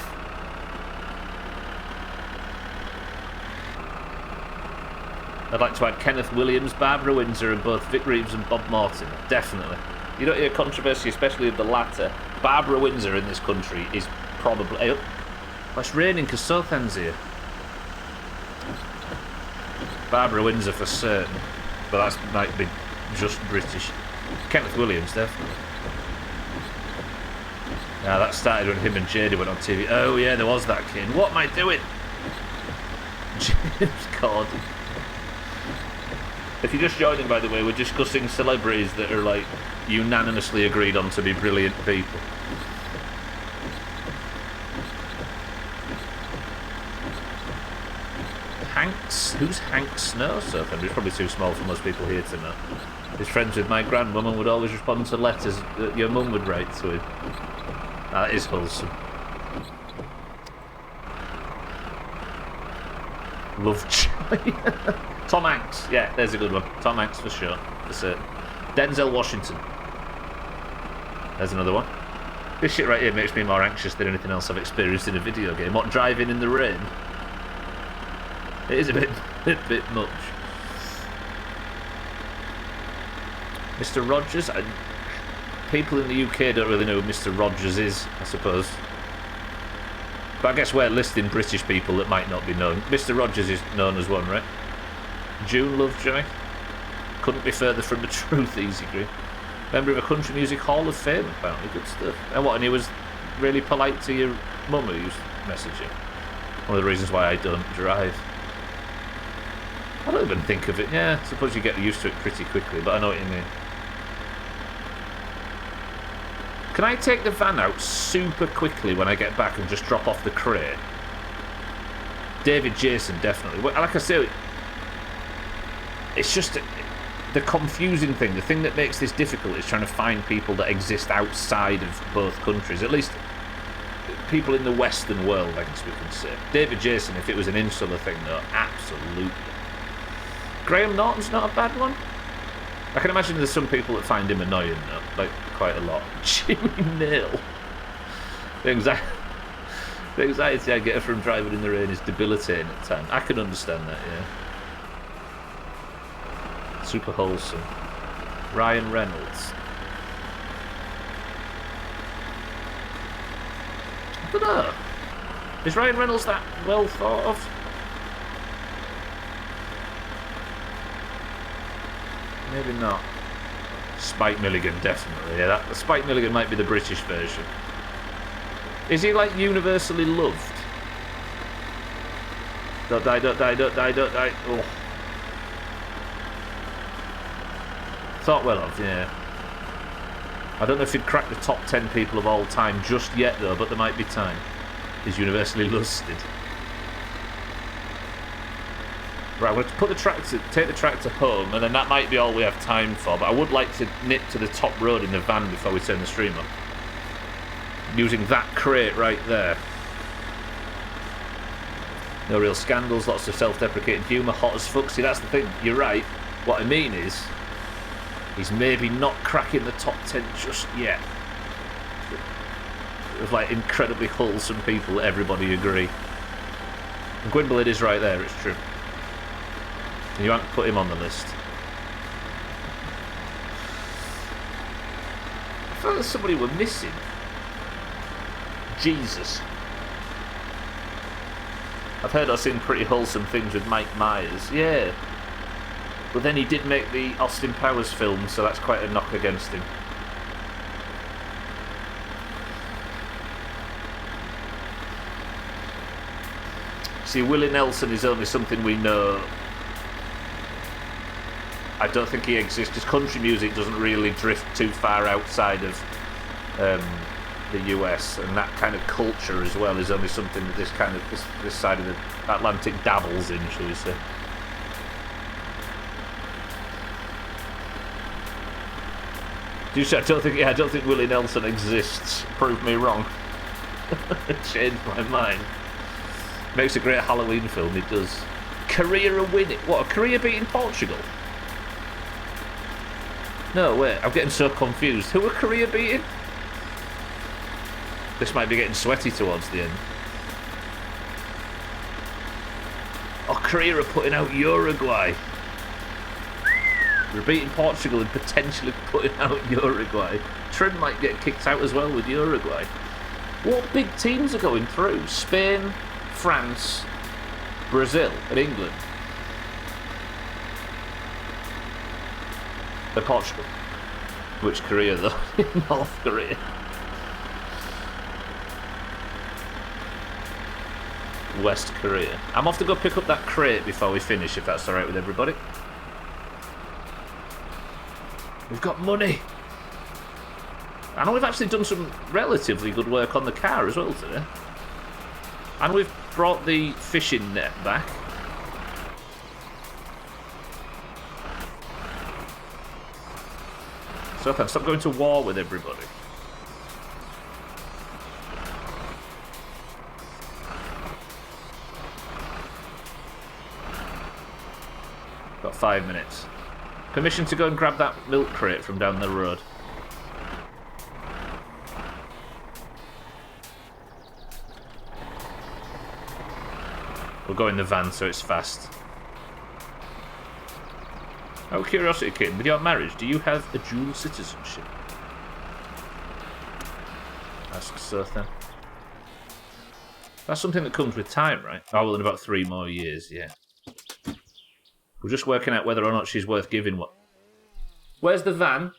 Speaker 1: I'd like to add Kenneth Williams, Barbara Windsor, and both Vic Reeves and Bob Morton. Definitely. You don't hear controversy, especially of the latter. Barbara Windsor in this country is probably... Oh, it's raining because Southampton's here. Barbara Windsor for certain. But that might be just British. Kenneth Williams, definitely. Now that started when him and JD went on TV. Oh yeah, there was that kid. What am I doing? James Corden. If you're just joining, by the way, we're discussing celebrities that are like unanimously agreed on to be brilliant people. Hanks? Who's Hank Snow? So he's probably too small for most people here to know. He's friends with my grandmum and would always respond to letters that your mum would write to him. That is wholesome. Lovejoy. Tom Hanks. Yeah, there's a good one. Tom Hanks for sure. That's it. Denzel Washington. There's another one. This shit right here makes me more anxious than anything else I've experienced in a video game. What, driving in the rain? It is a bit much. Mr. Rogers? People in the UK don't really know who Mr. Rogers is, I suppose. But I guess we're listing British people that might not be known. Mr. Rogers is known as one, right? June Lovejoy? Couldn't be further from the truth, Easy Green. Member of a Country Music Hall of Fame, apparently. Good stuff. And what, and he was really polite to your mum who used to message him? One of the reasons why I don't drive. I don't even think of it. Yeah, I suppose you get used to it pretty quickly, but I know what you mean. Can I take the van out super quickly when I get back and just drop off the crate? David Jason, definitely. Like I say, it's just the confusing thing. The thing that makes this difficult is trying to find people that exist outside of both countries. At least people in the Western world, I guess we can say. David Jason, if it was an insular thing, though, absolutely. Graham Norton's not a bad one. I can imagine there's some people that find him annoying, though, like quite a lot. Jimmy Nail. The anxiety I get from driving in the rain is debilitating at times. I can understand that, yeah. Super wholesome. Ryan Reynolds. I don't know. Is Ryan Reynolds that well thought of? Maybe not. Spike Milligan, definitely. Yeah, Spike Milligan might be the British version. Is he like universally loved? Don't die, don't die, don't die, don't die. Oh. Thought well of, yeah. I don't know if he'd crack the top 10 people of all time just yet, though, but there might be time. He's universally lusted. Right, I'm going to put take the tractor home, and then that might be all we have time for, but I would like to nip to the top road in the van before we turn the stream on. Using that crate right there. No real scandals, lots of self-deprecating humour, hot as fuck. See, that's the thing, you're right. What I mean is, he's maybe not cracking the top 10 just yet. Of like incredibly wholesome people, everybody agree. And Gwynblade is right there, it's true. You haven't put him on the list. I felt like somebody were missing. Jesus. I've heard or seen pretty wholesome things with Mike Myers. Yeah. But then he did make the Austin Powers film, so that's quite a knock against him. See, Willie Nelson is only something we know. I don't think he exists because country music doesn't really drift too far outside of the US, and that kind of culture as well is only something that this side of the Atlantic dabbles in, shall we say. I don't think Willie Nelson exists. Prove me wrong. Changed my mind. Makes a great Halloween film. It does. Korea winning. What? Korea beating Portugal? No, wait, I'm getting so confused. Who are Korea beating? This might be getting sweaty towards the end. Oh, Korea are putting out Uruguay. We're beating Portugal and potentially putting out Uruguay. Trim might get kicked out as well with Uruguay. What big teams are going through? Spain, France, Brazil, and England. They're Portugal. Which Korea, though? North Korea. West Korea. I'm off to go pick up that crate before we finish, if that's alright with everybody. We've got money. I know we've actually done some relatively good work on the car as well today. And we've brought the fishing net back. So I can stop going to war with everybody. Got 5 minutes. Permission to go and grab that milk crate from down the road. We'll go in the van so it's fast. Out of curiosity, kid, with your marriage, do you have a dual citizenship? Asks Seth then. That's something that comes with time, right? Oh, well, in about 3 more years, yeah. We're just working out whether or not she's worth giving what. Where's the van?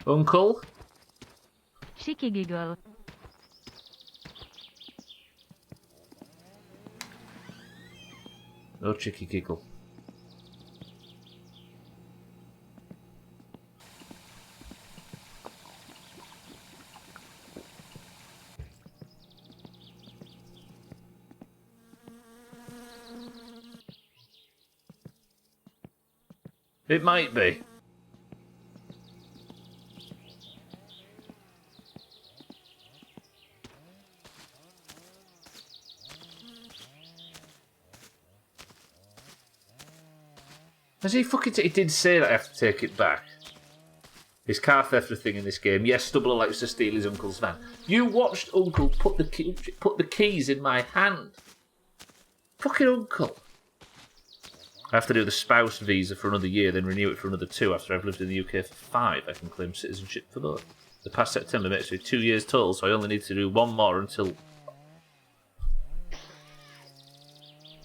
Speaker 1: Uncle?
Speaker 2: Cheeky giggle.
Speaker 1: No cheeky giggle. It might be. Has he fucking... He did say that I have to take it back. His car theft thing in this game. Yes, Stubbler likes to steal his uncle's van. You watched Uncle put the keys in my hand. Fucking Uncle. I have to do the spouse visa for another year, then renew it for another 2 after I've lived in the UK for 5. I can claim citizenship for both. The past September makes me 2 years total, so I only need to do 1 more until...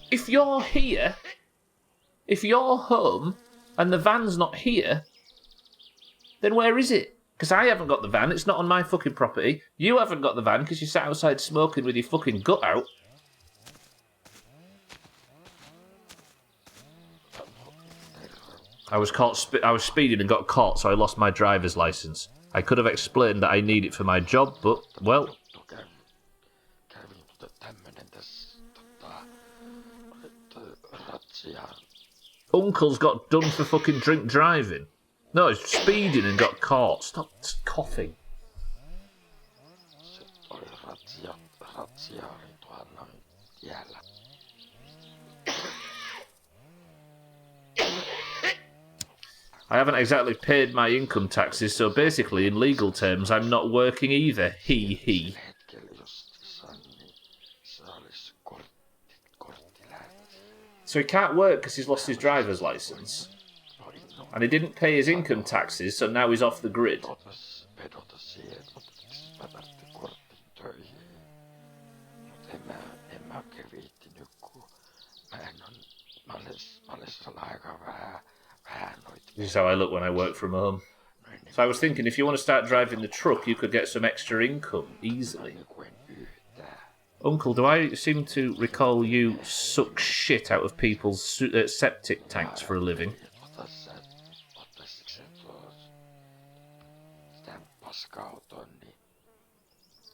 Speaker 1: If you're here... If you're home and the van's not here, then where is it? Because I haven't got the van, it's not on my fucking property. You haven't got the van because you sat outside smoking with your fucking gut out. I was speeding and got caught, so I lost my driver's license. I could have explained that I need it for my job, but, well... Uncle's got done for fucking drink driving. No, he's speeding and got caught. Stop coughing. I haven't exactly paid my income taxes, so basically, in legal terms, I'm not working either. He. So he can't work because he's lost his driver's license. And he didn't pay his income taxes, so now he's off the grid. This is how I look when I work from home. So I was thinking, if you want to start driving the truck, you could get some extra income easily. Uncle, do I seem to recall you suck shit out of people's septic tanks for a living?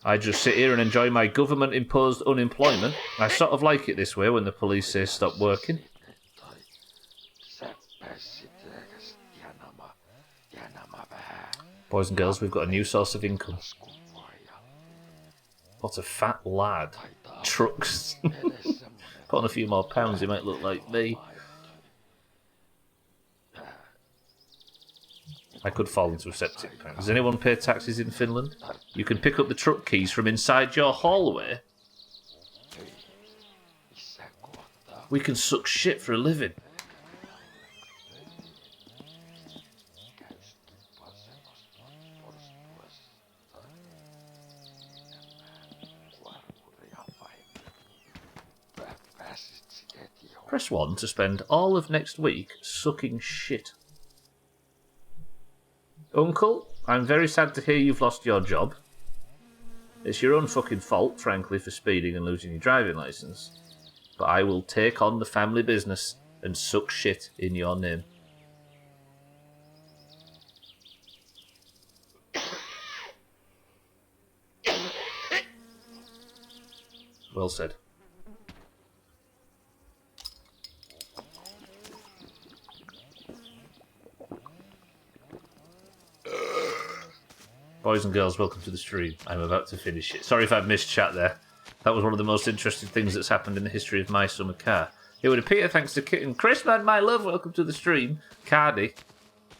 Speaker 1: I just sit here and enjoy my government-imposed unemployment. I sort of like it this way when the police say stop working. Boys and girls, we've got a new source of income. What a fat lad. Trucks. Put on a few more pounds, he might look like me. I could fall into a septic tank. Does anyone pay taxes in Finland? You can pick up the truck keys from inside your hallway. We can suck shit for a living. Press 1 to spend all of next week sucking shit. Uncle, I'm very sad to hear you've lost your job. It's your own fucking fault, frankly, for speeding and losing your driving licence. But I will take on the family business and suck shit in your name. Well said. Boys and girls, welcome to the stream. I'm about to finish it. Sorry if I've missed chat there. That was one of the most interesting things that's happened in the history of My Summer Car. It would appear, thanks to Kitten, Chrisman, my love, welcome to the stream, Cardi,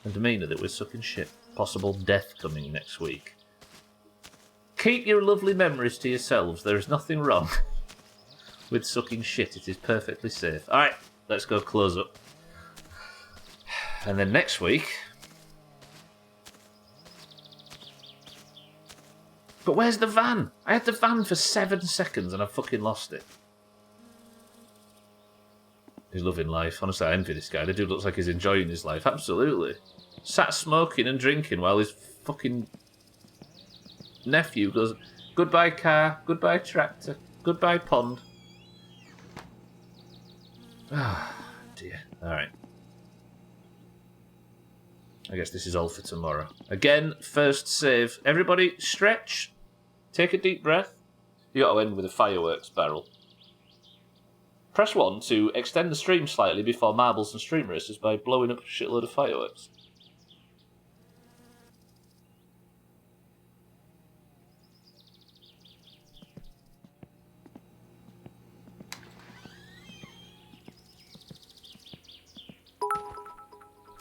Speaker 1: and Demeanor, that we're sucking shit. Possible death coming next week. Keep your lovely memories to yourselves. There is nothing wrong with sucking shit. It is perfectly safe. Alright, let's go close up. And then next week... But where's the van? I had the van for 7 seconds and I fucking lost it. He's loving life. Honestly, I envy this guy. The dude looks like he's enjoying his life. Absolutely. Sat smoking and drinking while his fucking nephew goes, goodbye car, goodbye tractor, goodbye pond. Ah, dear. Alright. I guess this is all for tomorrow. Again, first save. Everybody, stretch. Take a deep breath. You got to end with a fireworks barrel. Press 1 to extend the stream slightly before marbles and stream races by blowing up a shitload of fireworks.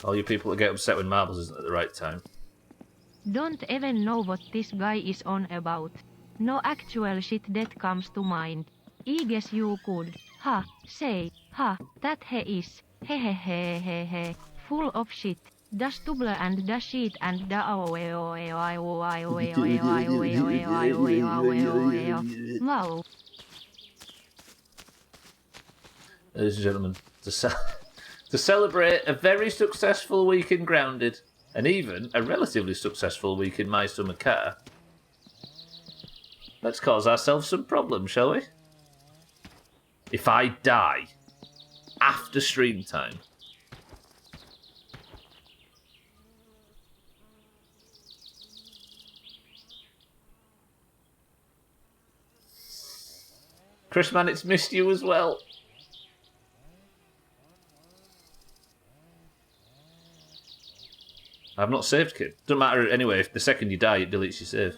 Speaker 1: All you people that get upset when marbles isn't at the right time.
Speaker 2: Don't even know what this guy is on about. No actual shit that comes to mind. I guess you could. Ha, say, ha, that he is. He. Full of shit. Da Stubbler and da shit and da wow.
Speaker 1: Ladies and gentlemen, to celebrate a very successful week in Grounded, and even a relatively successful week in My Summer Car, let's cause ourselves some problems, shall we? If I die after stream time, Chris, man, it's missed you as well. I've not saved, kid. Doesn't matter anyway. If the second you die, it deletes your save.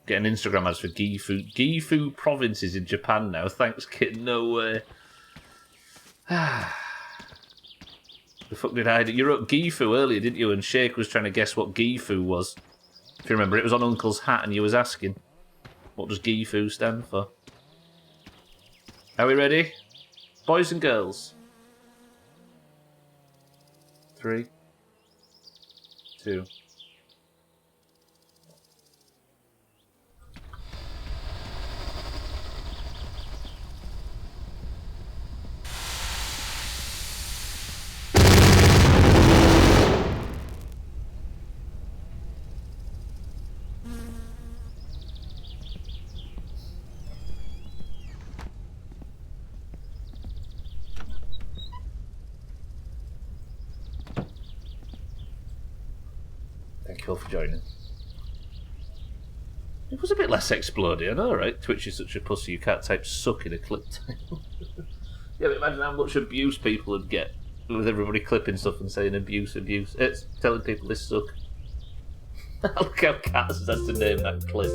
Speaker 1: Getting Instagram ads for Gifu provinces in Japan now. Thanks, kid. No way. The fuck did I do? You wrote Gifu earlier, didn't you? And Shake was trying to guess what Gifu was. If you remember, it was on Uncle's hat and you was asking, what does Gifu stand for? Are we ready? Boys and girls. 3, 2. Thank you all for joining. It was a bit less exploding, I know, right? Twitch is such a pussy, you can't type suck in a clip title. Yeah, but imagine how much abuse people would get with everybody clipping stuff and saying abuse. It's telling people this suck. Look how Cass has had to name that clip.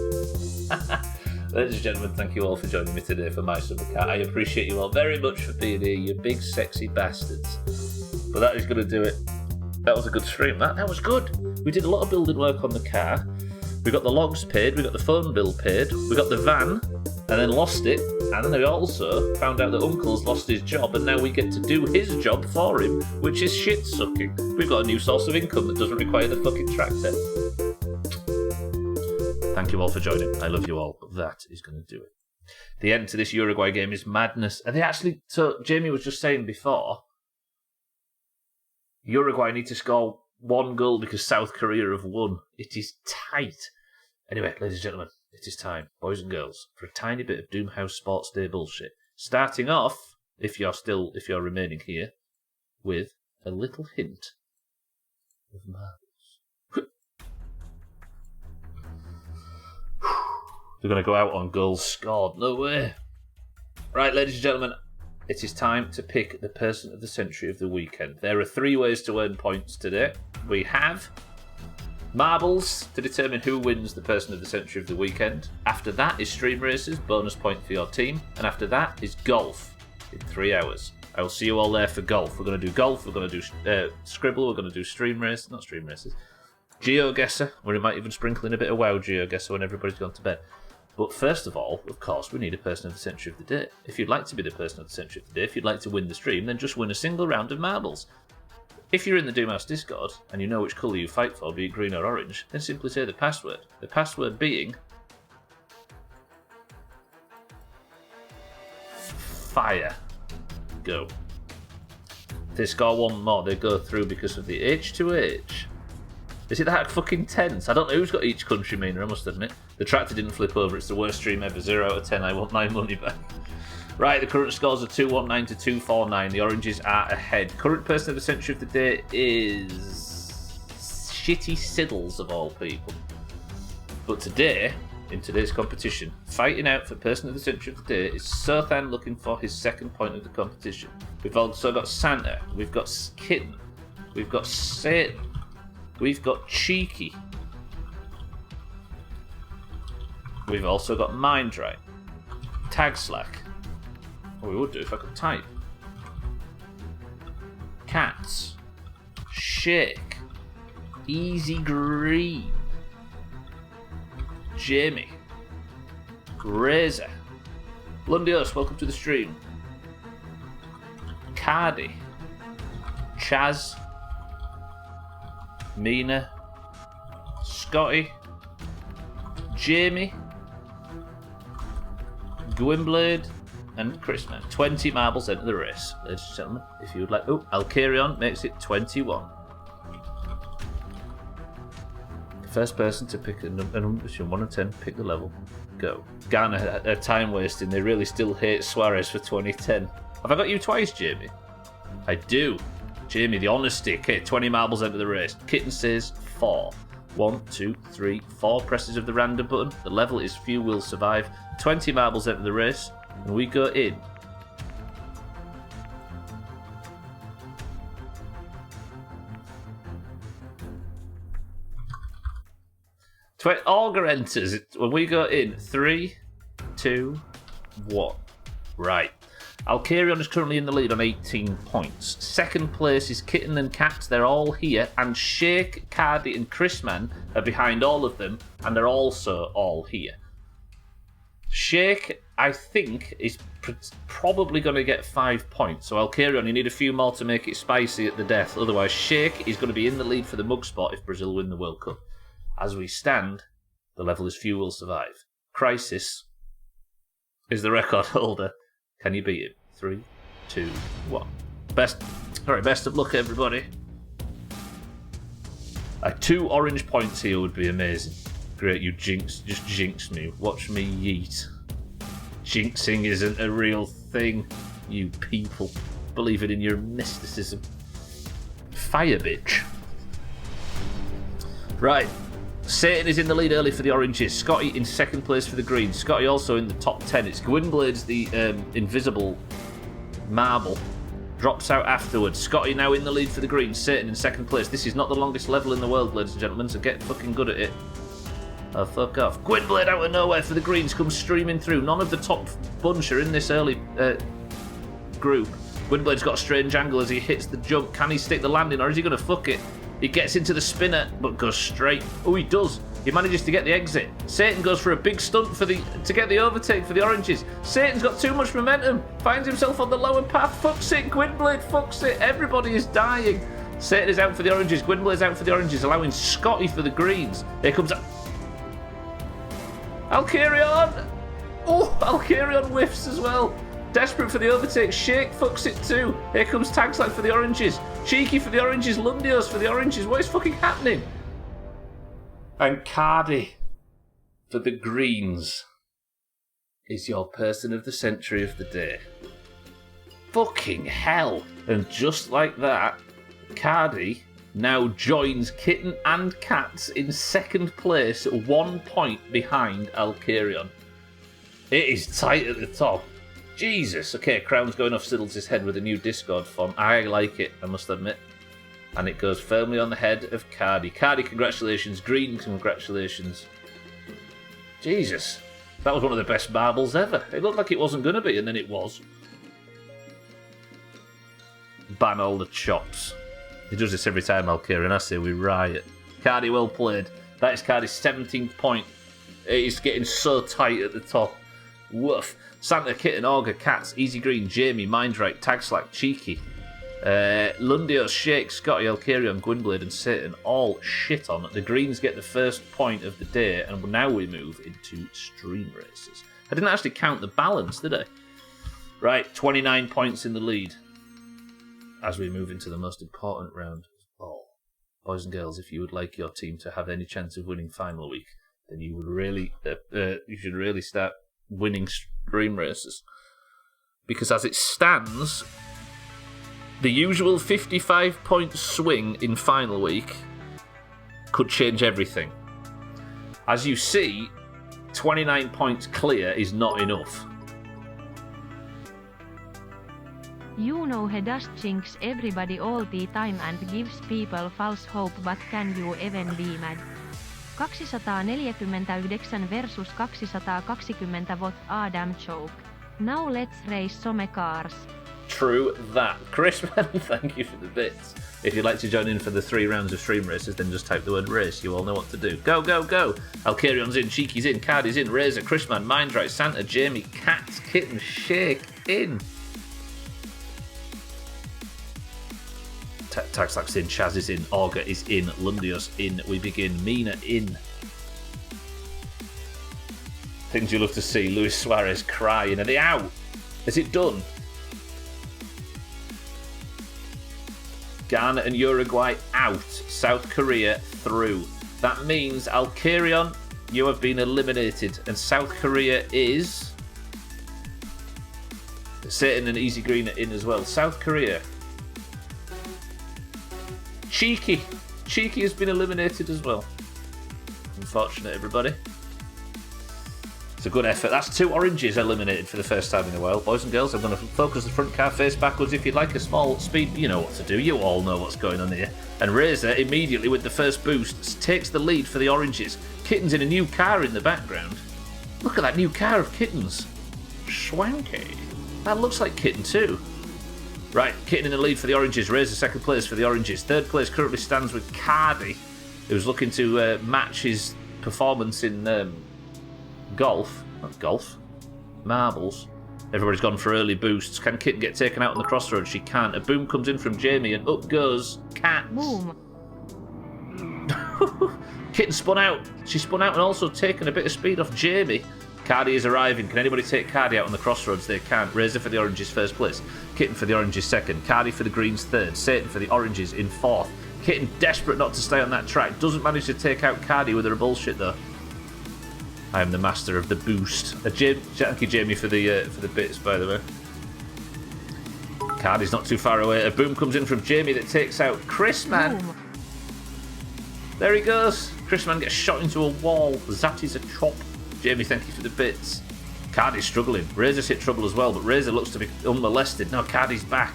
Speaker 1: Ladies and gentlemen, thank you all for joining me today for My Summer Car. I appreciate you all very much for being here, you big sexy bastards. But that is going to do it. That was a good stream. That was good. We did a lot of building work on the car. We got the logs paid, we got the phone bill paid, we got the van, and then lost it. And then we also found out that Uncle's lost his job, and now we get to do his job for him, which is shit sucking. We've got a new source of income that doesn't require the fucking tractor. Thank you all for joining. I love you all. But that is going to do it. The end to this Uruguay game is madness. And they actually... So, Jamie was just saying before, Uruguay need to score 1 goal because South Korea have won. It is tight. Anyway, ladies and gentlemen, it is time, boys and girls, for a tiny bit of Doomhaus Sports Day bullshit. Starting off, if you're remaining here, with a little hint of marbles. They're going to go out on goals scored. No way. Right, ladies and gentlemen, it is time to pick the person of the century of the weekend. There are 3 ways to earn points today. We have Marbles to determine who wins the Person of the Century of the weekend. After that is Stream Races, bonus point for your team. And after that is golf in 3 hours. I will see you all there for golf. We're going to do golf, we're going to do Scribble, we're going to do Stream Race, not Stream Races. GeoGuessr, where we might even sprinkle in a bit of WoW GeoGuessr when everybody's gone to bed. But first of all, of course, we need a Person of the Century of the day. If you'd like to be the Person of the Century of the day, if you'd like to win the stream, then just win a single round of marbles. If you're in the Doomhaus Discord and you know which colour you fight for, be it green or orange, then simply say the password. The password being fire. Go. If they score one more, they go through because of the H2H. Is it that fucking tense? I don't know who's got each country meaner, I must admit. The tractor didn't flip over, it's the worst stream ever. 0 out of 10, I want my money back. Right, the current scores are 219 to 249. The oranges are ahead. Current Person of the Century of the day is Shitty Siddles of all people. But today, in today's competition, fighting out for Person of the Century of the day is Sothan looking for his second point of the competition. We've also got Santa, we've got Kitten, we've got Satan, we've got Cheeky. We've also got Mindright, Tag Slack. Oh, we would do if I could type. Cats. Shake. Easy Green. Jamie. Razor. Lundios, welcome to the stream. Cardi. Chaz. Mina. Scotty. Jamie. Gwynblade. And Chrisman. 20 marbles enter the race, ladies and gentlemen. If you would like. Oh, Alcarion makes it 21. The first person to pick a number between 1 and 10, pick the level. Go. Ghana are time wasting. They really still hate Suarez for 2010. Have I got you twice, Jamie? I do. Jamie, the honesty. Okay, 20 marbles enter the race. Kitten says 4. 1, 2, 3, 4 presses of the random button. The level is few will survive. 20 marbles enter the race. And we go in. Augur enters. When we go in. 3, 2, 1. Right. Alcarion is currently in the lead on 18 points. Second place is Kitten and Cats. They're all here. And Shake, Cardi and Chrisman are behind all of them. And they're also all here. Shake, I think, is probably going to get 5 points. So Alcarion, you need a few more to make it spicy at the death. Otherwise, Shake is going to be in the lead for the mug spot if Brazil win the World Cup. As we stand, the level is few will survive. Crisis is the record holder. Can you beat him? 3, 2, 1. Best of luck, everybody. 2 orange points here would be amazing. Great, you just jinxed me. Watch me yeet. Jinxing isn't a real thing, you people. Believe it in your mysticism. Fire bitch. Right. Satan is in the lead early for the oranges. Scotty in second place for the greens. Scotty also in the top 10. It's Gwynblade's the invisible marble. Drops out afterwards. Scotty now in the lead for the greens. Satan in second place. This is not the longest level in the world, ladies and gentlemen, so get fucking good at it. Oh, fuck off. Gwynblade out of nowhere for the greens comes streaming through. None of the top bunch are in this early group. Gwynblade's got a strange angle as he hits the jump. Can he stick the landing or is he going to fuck it? He gets into the spinner but goes straight. Oh, he does. He manages to get the exit. Satan goes for a big stunt to get the overtake for the oranges. Satan's got too much momentum. Finds himself on the lower path. Fucks it. Gwynblade fucks it. Everybody is dying. Satan is out for the oranges. Gwynblade's out for the oranges, allowing Scotty for the greens. Here comes Alcarion! Oh, Alcarion whiffs as well. Desperate for the overtake. Shake fucks it too. Here comes Tagslack for the oranges. Cheeky for the oranges. Lundios for the oranges. What is fucking happening? And Cardi for the greens is your Person of the Century of the day. Fucking hell. And just like that, Cardi now joins Kitten and Cats in second place, 1 point behind Alcarion. It is tight at the top. Jesus. Okay, Crown's going off Siddles' head with a new Discord font. I like it, I must admit. And it goes firmly on the head of Cardi. Cardi, congratulations. Green, congratulations. Jesus. That was one of the best marbles ever. It looked like it wasn't going to be, and then it was. Ban all the chops. He does this every time, Alkira, and I say we riot. Cardi, well played. That is Cardi's 17th point. He's getting so tight at the top. Woof. Santa, Kitten, Augur, Cats, Easy Green, Jamie, Mindright, Tagslack, Cheeky, Lundios, Shake, Scotty, Alkirion, Gwynblade, and Satan all shit on. The Greens get the first point of the day, and now we move into stream races. I didn't actually count the balance, did I? Right, 29 points in the lead as we move into the most important round. Oh, boys and girls, if you would like your team to have any chance of winning final week, then you would really, you should really start winning stream races. Because as it stands, the usual 55-point swing in final week could change everything. As you see, 29 points clear is not enough.
Speaker 2: You know he does jinx everybody all the time and gives people false hope, but can you even be mad? 249 versus 220 what a damn joke. Now let's race some cars.
Speaker 1: True that. Chrisman, thank you for the bits. If you'd like to join in for the 3 rounds of stream races, then just type the word race. You all know what to do. Go, go, go. Alkarion's in, Cheeky's in, Cardi's in, Razor, Chrisman, Mindright, Santa, Jamie, Cats, Kitten, Shake, in. Taxlax in, Chaz is in, Augur is in, Lundios in, we begin, Mina in. Things you love to see, Luis Suarez crying. Are they out? Is it done? Ghana and Uruguay out. South Korea through. That means, Alkarion, you have been eliminated. And South Korea is... Satan and Easy Green are in as well. South Korea. Cheeky. Cheeky has been eliminated as well. Unfortunate, everybody. It's a good effort. That's 2 oranges eliminated for the first time in a while. Boys and girls, I'm going to focus the front car face backwards. If you'd like a small speed, you know what to do. You all know what's going on here. And Razor, immediately with the first boost, takes the lead for the oranges. Kitten's in a new car in the background. Look at that new car of Kitten's. Swanky. That looks like Kitten too. Right, Kitten in the lead for the oranges. Razor second place for the oranges. Third place currently stands with Cardi, who's looking to match his performance in... golf, not golf, marbles. Everybody's gone for early boosts. Can Kitten get taken out on the crossroads? She can't. A boom comes in from Jamie and up goes Cat.
Speaker 2: Boom.
Speaker 1: Kitten spun out. She spun out and also taken a bit of speed off Jamie. Cardi is arriving. Can anybody take Cardi out on the crossroads? They can't. Razor for the oranges first place. Kitten for the oranges second. Cardi for the greens third. Satan for the oranges in fourth. Kitten desperate not to stay on that track. Doesn't manage to take out Cardi with her bullshit though. I am the master of the boost. Thank you, Jamie, for the bits, by the way. Cardi's not too far away. A boom comes in from Jamie that takes out Chrisman.
Speaker 2: Boom.
Speaker 1: There he goes. Chrisman gets shot into a wall. Zatty's a chop. Jamie, thank you for the bits. Cardi's struggling. Razor's hit trouble as well, but Razor looks to be unmolested. No, Cardi's back.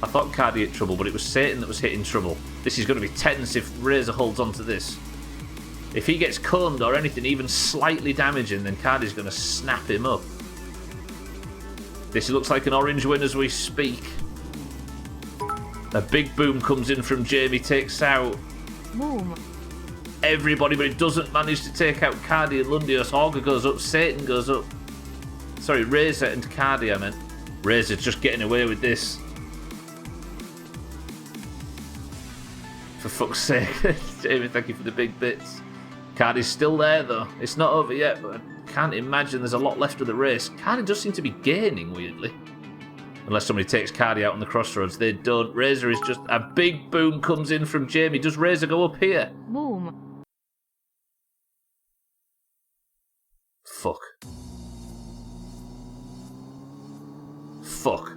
Speaker 1: I thought Cardi hit trouble, but it was Satan that was hitting trouble. This is going to be tense if Razor holds on to this. If he gets coned or anything even slightly damaging, then Cardi's going to snap him up. This looks like an orange win as we speak. A big boom comes in from Jamie, takes out
Speaker 2: Boom.
Speaker 1: everybody, but it doesn't manage to take out Cardi and Lundios. Augur goes up, Satan goes up. Sorry, Razor and Cardi, I meant. Razor's just getting away with this. For fuck's sake. Jamie, thank you for the big bits. Cardi's still there though. It's not over yet, but I can't imagine there's a lot left of the race. Cardi does seem to be gaining weirdly. Unless somebody takes Cardi out on the crossroads. They don't. Razor is just... A big boom comes in from Jamie. Does Razor go up here?
Speaker 2: Boom.
Speaker 1: Fuck. Fuck.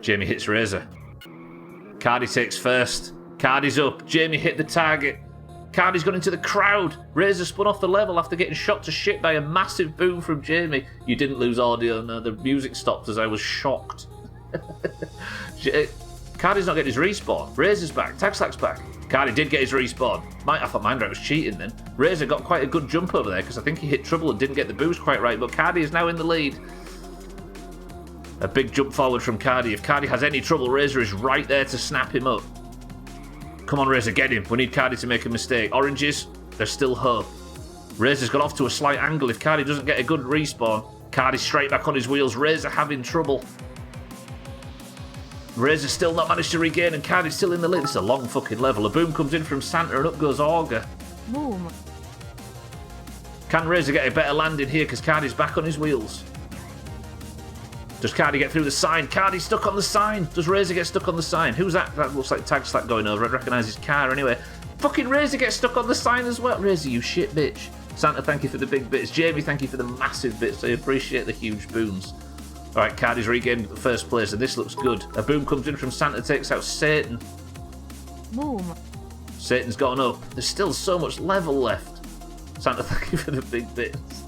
Speaker 1: Jamie hits Razor. Cardi takes first. Cardi's up. Jamie hit the target. Cardi's gone into the crowd. Razor spun off the level after getting shot to shit by a massive boom from Jamie. You didn't lose audio. No, the music stopped as I was shocked. Cardi's not getting his respawn. Razor's back. Tagslack's back. Cardi did get his respawn. I thought Mindrat was cheating then. Razor got quite a good jump over there because I think he hit trouble and didn't get the boost quite right. But Cardi is now in the lead. A big jump forward from Cardi. If Cardi has any trouble, Razor is right there to snap him up. Come on, Razor, get him. We need Cardi to make a mistake. Oranges, there's still hope. Razor's got off to a slight angle. If Cardi doesn't get a good respawn, Cardi straight back on his wheels. Razor having trouble. Razor still not managed to regain, and Cardi's still in the lead. This is a long fucking level. A boom comes in from Santa, and up goes Auger.
Speaker 2: Boom.
Speaker 1: Can Razor get a better landing here, because Cardi's back on his wheels? Does Cardi get through the sign? Cardi's stuck on the sign. Does Razor get stuck on the sign? Who's that? That looks like Tagslack going over. I'd recognise his car anyway. Fucking Razor gets stuck on the sign as well. Razor, you shit bitch. Santa, thank you for the big bits. Jamie, thank you for the massive bits. I appreciate the huge booms. Alright, Cardi's regained first place, and this looks good. A boom comes in from Santa, takes out Satan.
Speaker 2: Boom.
Speaker 1: Satan's gone up. There's still so much level left. Santa, thank you for the big bits.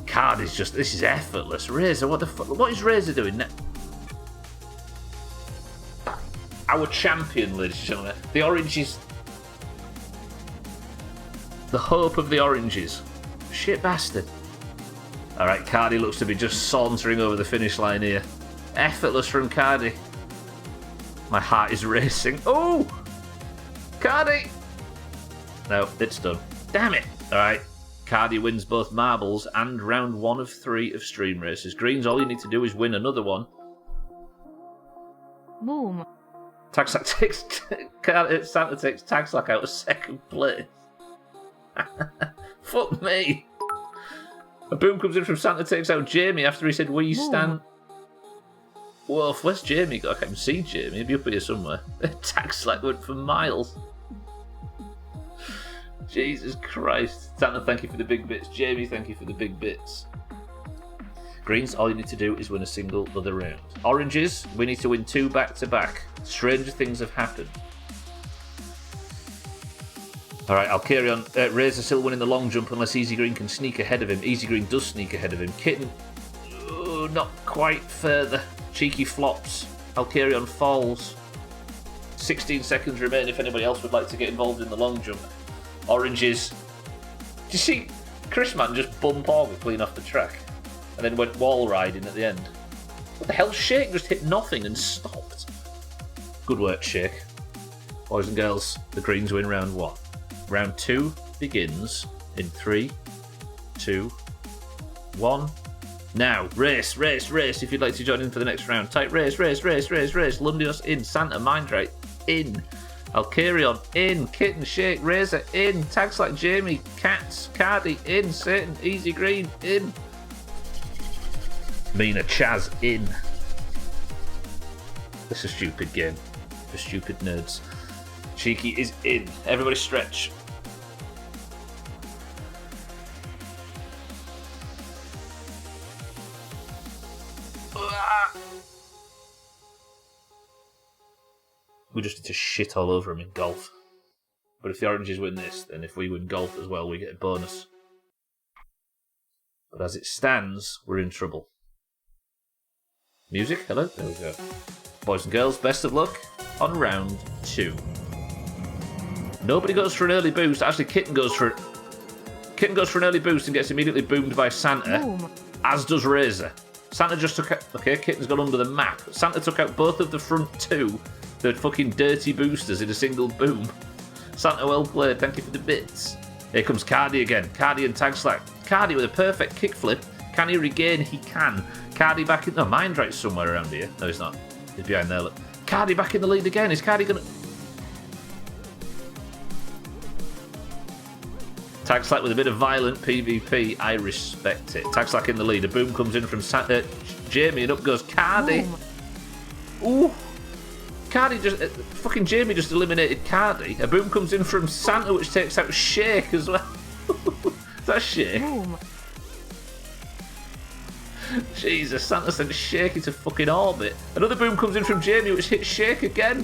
Speaker 1: Cardi's just... This is effortless. Razor, what the fuck? What is Razor doing now? Our champion, ladies and gentlemen. The oranges... The hope of the oranges. Shit bastard. Alright, Cardi looks to be just sauntering over the finish line here. Effortless from Cardi. My heart is racing. Oh! Cardi! No, it's done. Damn it! Alright, Cardi wins both marbles and round 1 of 3 of Stream Races. Greens, all you need to do is win another one.
Speaker 2: Boom.
Speaker 1: Tagslack takes... Santa takes Tagslack out of second place. Fuck me! A boom comes in from Santa, takes out Jamie after he said, "We stand." Wolf, where's Jamie? I can't even see Jamie. He'd be up here somewhere. Tagslack went for miles. Jesus Christ. Santa, thank you for the big bits. Jamie, thank you for the big bits. Greens, all you need to do is win a single other round. Oranges, we need to win 2 back-to-back. Stranger things have happened. Alright, I'll carry on. Razor still winning the long jump unless Easy Green can sneak ahead of him. Easy Green does sneak ahead of him. Kitten, not quite further. Cheeky flops. Alcarion falls. 16 seconds remain if anybody else would like to get involved in the long jump. Oranges. Did you see Chris Man just bump Auger clean off the track? And then went wall riding at the end. What the hell? Shake just hit nothing and stopped. Good work, Shake. Boys and girls, the Greens win round 1. Round 2 begins in 3, 2, 1. Now, race, race, race. If you'd like to join in for the next round, type race, race, race, race, race. Lundios in, Santa, Mindray in, Alcarion in, Kitten, Shake, Razor in, Tags like Jamie, Cats, Cardi in, Satan, Easy Green in, Mina, Chaz in. This is a stupid game for stupid nerds. Cheeky is in. Everybody stretch. We just need to shit all over him in golf. But if the oranges win this, then if we win golf as well, we get a bonus. But as it stands, we're in trouble. Music? Hello? There we go. Boys and girls, best of luck on round 2. Nobody goes for an early boost. Actually, Kitten goes for an early boost and gets immediately boomed by Santa. Boom. As does Razor. Santa just took out... Okay, Kitten's gone under the map. Santa took out both of the front 2. The fucking dirty boosters in a single boom. Santa, well played. Thank you for the bits. Here comes Cardi again. Cardi and Tagslack. Cardi with a perfect kickflip. Can he regain? He can. Cardi back in... No, Mindrate's somewhere around here. No, he's not. He's behind there, look. Cardi back in the lead again. Is Cardi gonna... Tagslack with a bit of violent PvP. I respect it. Tagslack in the lead. A boom comes in from Jamie and up goes Cardi. Ooh. Cardi just... fucking Jamie just eliminated Cardi. A boom comes in from Santa which takes out Shake as well. Is that Shake? Boom. Jesus, Santa sent Shake into fucking orbit. Another boom comes in from Jamie which hits Shake again.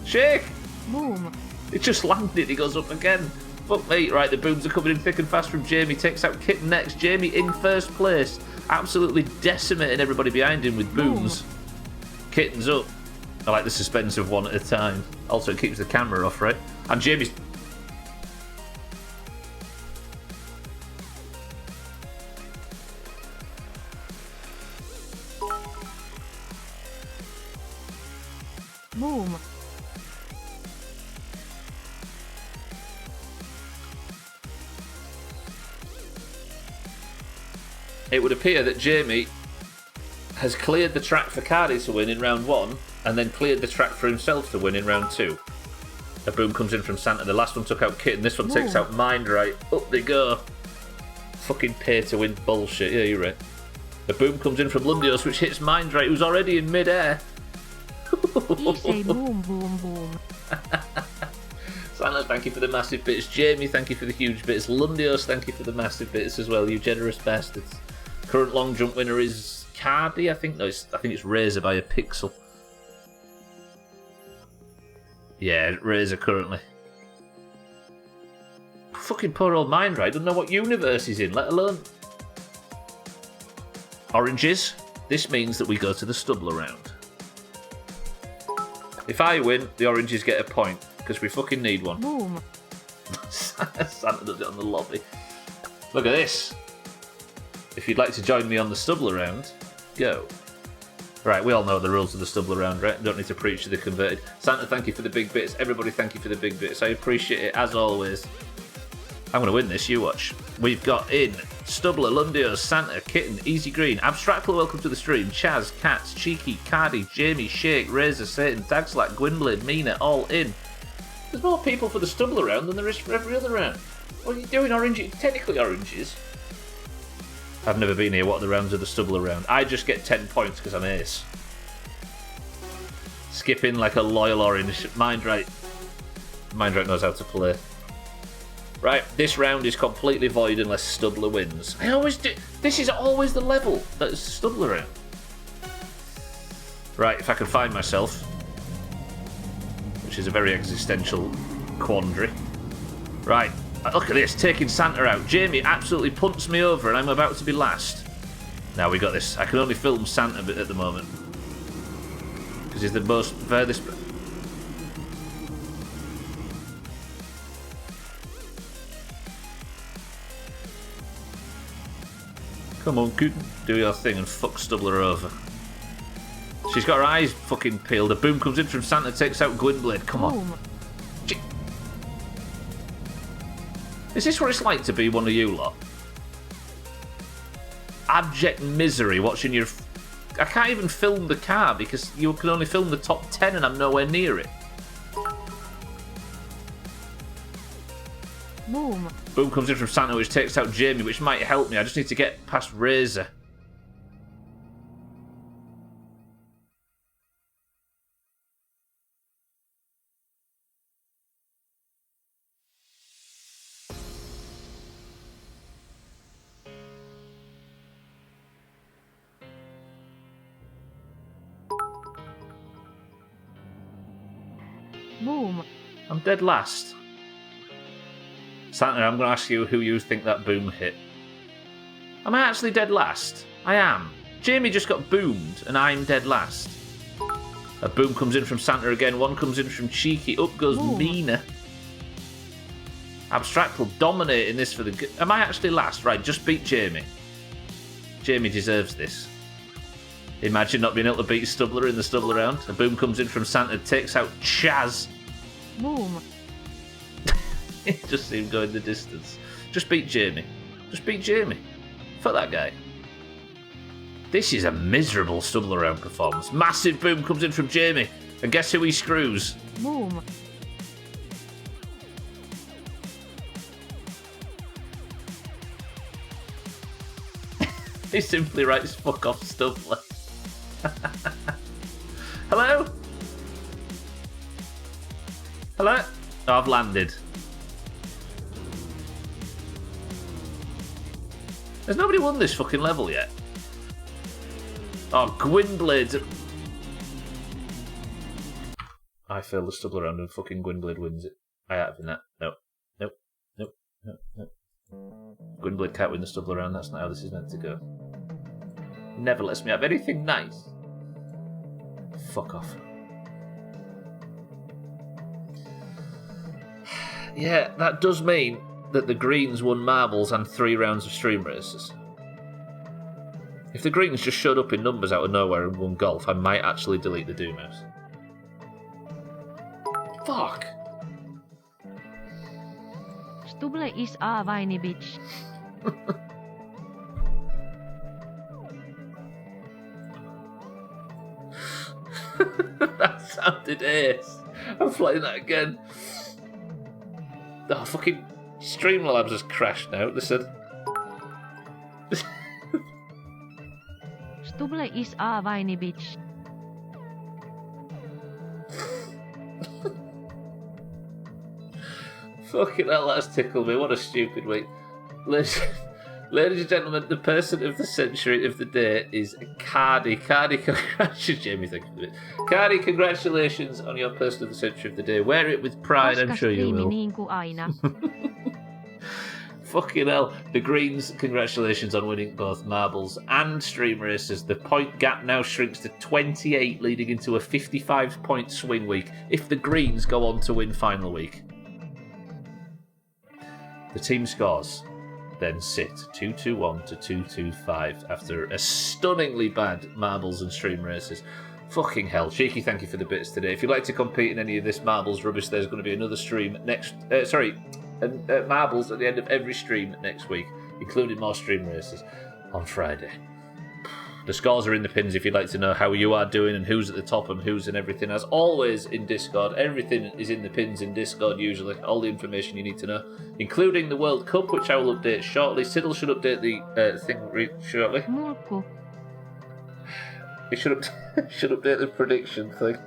Speaker 1: Shake! Boom. It just landed. He goes up again. Fuck me. Right, the booms are coming in thick and fast from Jamie. Takes out Kitten next. Jamie in first place. Absolutely decimating everybody behind him with booms. Kitten's up. I like the suspense of one at a time. Also, it keeps the camera off, right? And Jamie's...
Speaker 2: Boom.
Speaker 1: It would appear that Jamie has cleared the track for Cardi to win in round 1, and then cleared the track for himself to win in round 2. A boom comes in from Santa. The last one took out Kitten. This one takes out Mind Right. Up they go. Fucking pay to win bullshit. Yeah, you're right. A boom comes in from Lundios, which hits Mind Right, who's already in mid-air.
Speaker 2: You say boom, boom, boom.
Speaker 1: Santa, thank you for the massive bits. Jamie, thank you for the huge bits. Lundios, thank you for the massive bits as well, you generous bastards. Current long jump winner is Cardi, I think. No, I think it's Razor by a pixel. Yeah, Razor currently. Fucking poor old Mind Right doesn't know what universe he's in, let alone... Oranges. This means that we go to the Stubbler round. If I win, the oranges get a point, because we fucking need one.
Speaker 2: Boom.
Speaker 1: Santa does it on the lobby. Look at this. If you'd like to join me on the Stubbler round, go. Right, we all know the rules of the Stubbler round, right? Don't need to preach to the converted. Santa, thank you for the big bits. Everybody, thank you for the big bits. I appreciate it, as always. I'm going to win this, you watch. We've got in Stubbler, Lundios, Santa, Kitten, Easy Green, Abstractful, welcome to the stream, Chaz, Cats, Cheeky, Cardi, Jamie, Shake, Razor, Satan, Dagslack, Gwynblade, Mina, all in. There's more people for the Stubbler round than there is for every other round. What are you doing, oranges? Technically oranges. I've never been here. What are the rounds of the Stubbler round? I just get 10 points because I'm ace. Skipping like a loyal orange. Mind Right. Mind Right knows how to play. Right, this round is completely void unless Stubbler wins. I always do. This is always the level that is Stubbler round. Right, if I can find myself, which is a very existential quandary. Right, look at this, taking Santa out. Jamie absolutely punts me over and I'm about to be last. Now we got this. I can only film Santa at the moment. Because he's the most furthest... Come on, Kitten, do your thing and fuck Stubbler over. She's got her eyes fucking peeled. A boom comes in from Santa, takes out Gwynblade. Come on. Is this what it's like to be one of you lot? Abject misery watching your... I can't even film the car because you can only film the top 10 and I'm nowhere near it.
Speaker 2: Boom.
Speaker 1: Boom comes in from Santa, which takes out Jamie, which might help me. I just need to get past Razor.
Speaker 2: Boom.
Speaker 1: I'm dead last. Santa, I'm going to ask you who you think that boom hit. Am I actually dead last? I am. Jamie just got boomed, and I'm dead last. A boom comes in from Santa again. One comes in from Cheeky. Up goes Mina. Abstractful dominating this for the... Am I actually last? Right, just beat Jamie. Jamie deserves this. Imagine not being able to beat Stubbler in the Stubbler round. A boom comes in from Santa, takes out Chaz.
Speaker 2: Boom.
Speaker 1: Just see him go in the distance. Just beat Jamie. Just beat Jamie. Fuck that guy. This is a miserable Stubbler round performance. Massive boom comes in from Jamie. And guess who he screws?
Speaker 2: Boom.
Speaker 1: He simply writes fuck off Stubbler. Hello? Hello? Oh, I've landed. Has nobody won this fucking level yet? Oh, Gwynblade. I fail the Stubbler round and fucking Gwynblade wins it. I have in that. No. Nope. Nope. Nope. Nope. Gwynblade can't win the Stubbler round. That's not how this is meant to go. Never lets me have anything nice. Fuck off. Yeah, that does mean that the Greens won marbles and 3 rounds of stream races. If the Greens just showed up in numbers out of nowhere and won golf, I might actually delete the Doomhaus. Fuck!
Speaker 2: Stubbler is a whiny bitch.
Speaker 1: That sounded ace. I'm playing that again. Oh, fucking Streamlabs has crashed now. Listen.
Speaker 2: Stubbler is a whiny bitch.
Speaker 1: Fucking hell, that's tickled me. What a stupid week. Ladies and gentlemen, the person of the century of the day is Cardi. Cardi, congratulations, Jamie, thank you for it. Cardi, congratulations on your person of the century of the day. Wear it with pride, I'm sure you will.
Speaker 2: Niin kuin aina.
Speaker 1: Fucking hell. The Greens, congratulations on winning both marbles and stream races. The point gap now shrinks to 28, leading into a 55-point swing week if the Greens go on to win final week. The team scores then sit 2-2-1 to 2-2-5 after a stunningly bad marbles and stream races. Fucking hell. Cheeky, thank you for the bits today. If you'd like to compete in any of this marbles rubbish, there's going to be another stream next... marbles at the end of every stream next week, including more stream races on Friday. The scores are in the pins if you'd like to know how you are doing and who's at the top and who's in everything. As always in Discord, everything is in the pins in Discord usually. All the information you need to know, including the World Cup, which I will update shortly. Siddle should update the thing shortly.
Speaker 2: Mulkku.
Speaker 1: He should update the prediction thing.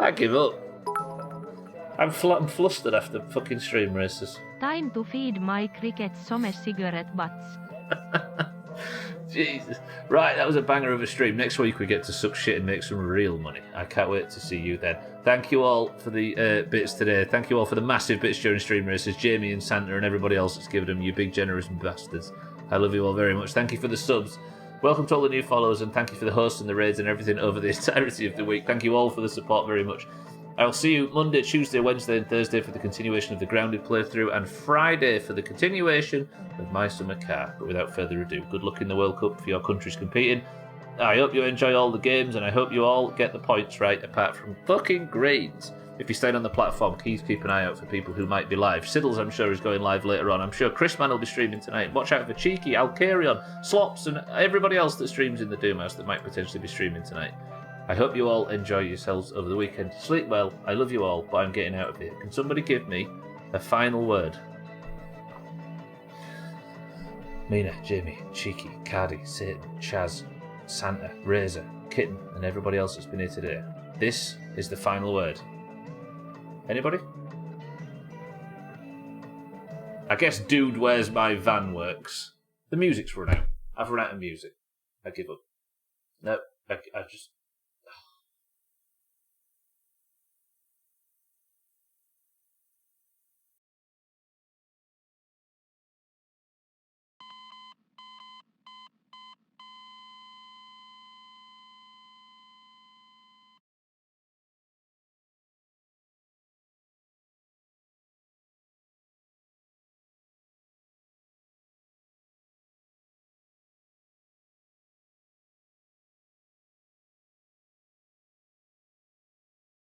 Speaker 1: I give up. I'm flustered after fucking stream races.
Speaker 2: Time to feed my cricket some cigarette butts.
Speaker 1: Jesus. Right, that was a banger of a stream. Next week we get to suck shit and make some real money. I can't wait to see you then. Thank you all for the bits today. Thank you all for the massive bits during stream races. Jamie and Santa and everybody else that's given them, you big generous bastards. I love you all very much. Thank you for the subs. Welcome to all the new followers and thank you for the hosts and the raids and everything over the entirety of the week. Thank you all for the support very much. I'll see you Monday, Tuesday, Wednesday and Thursday for the continuation of the Grounded playthrough and Friday for the continuation of My Summer Car. But without further ado, good luck in the World Cup for your countries competing. I hope you enjoy all the games and I hope you all get the points right apart from fucking Greens. If you stay on the platform, please keep an eye out for people who might be live. Siddles, I'm sure, is going live later on. I'm sure Chrisman will be streaming tonight. Watch out for Cheeky, Alcarion, Slops and everybody else that streams in the Doomhaus that might potentially be streaming tonight. I hope you all enjoy yourselves over the weekend. Sleep well. I love you all, but I'm getting out of here. Can somebody give me a final word? Mina, Jamie, Cheeky, Cardi, Satan, Chaz, Santa, Razor, Kitten, and everybody else that's been here today. This is the final word. Anybody? I guess Dude Where's My Van works. The music's run out. I've run out of music. I give up. No, I just...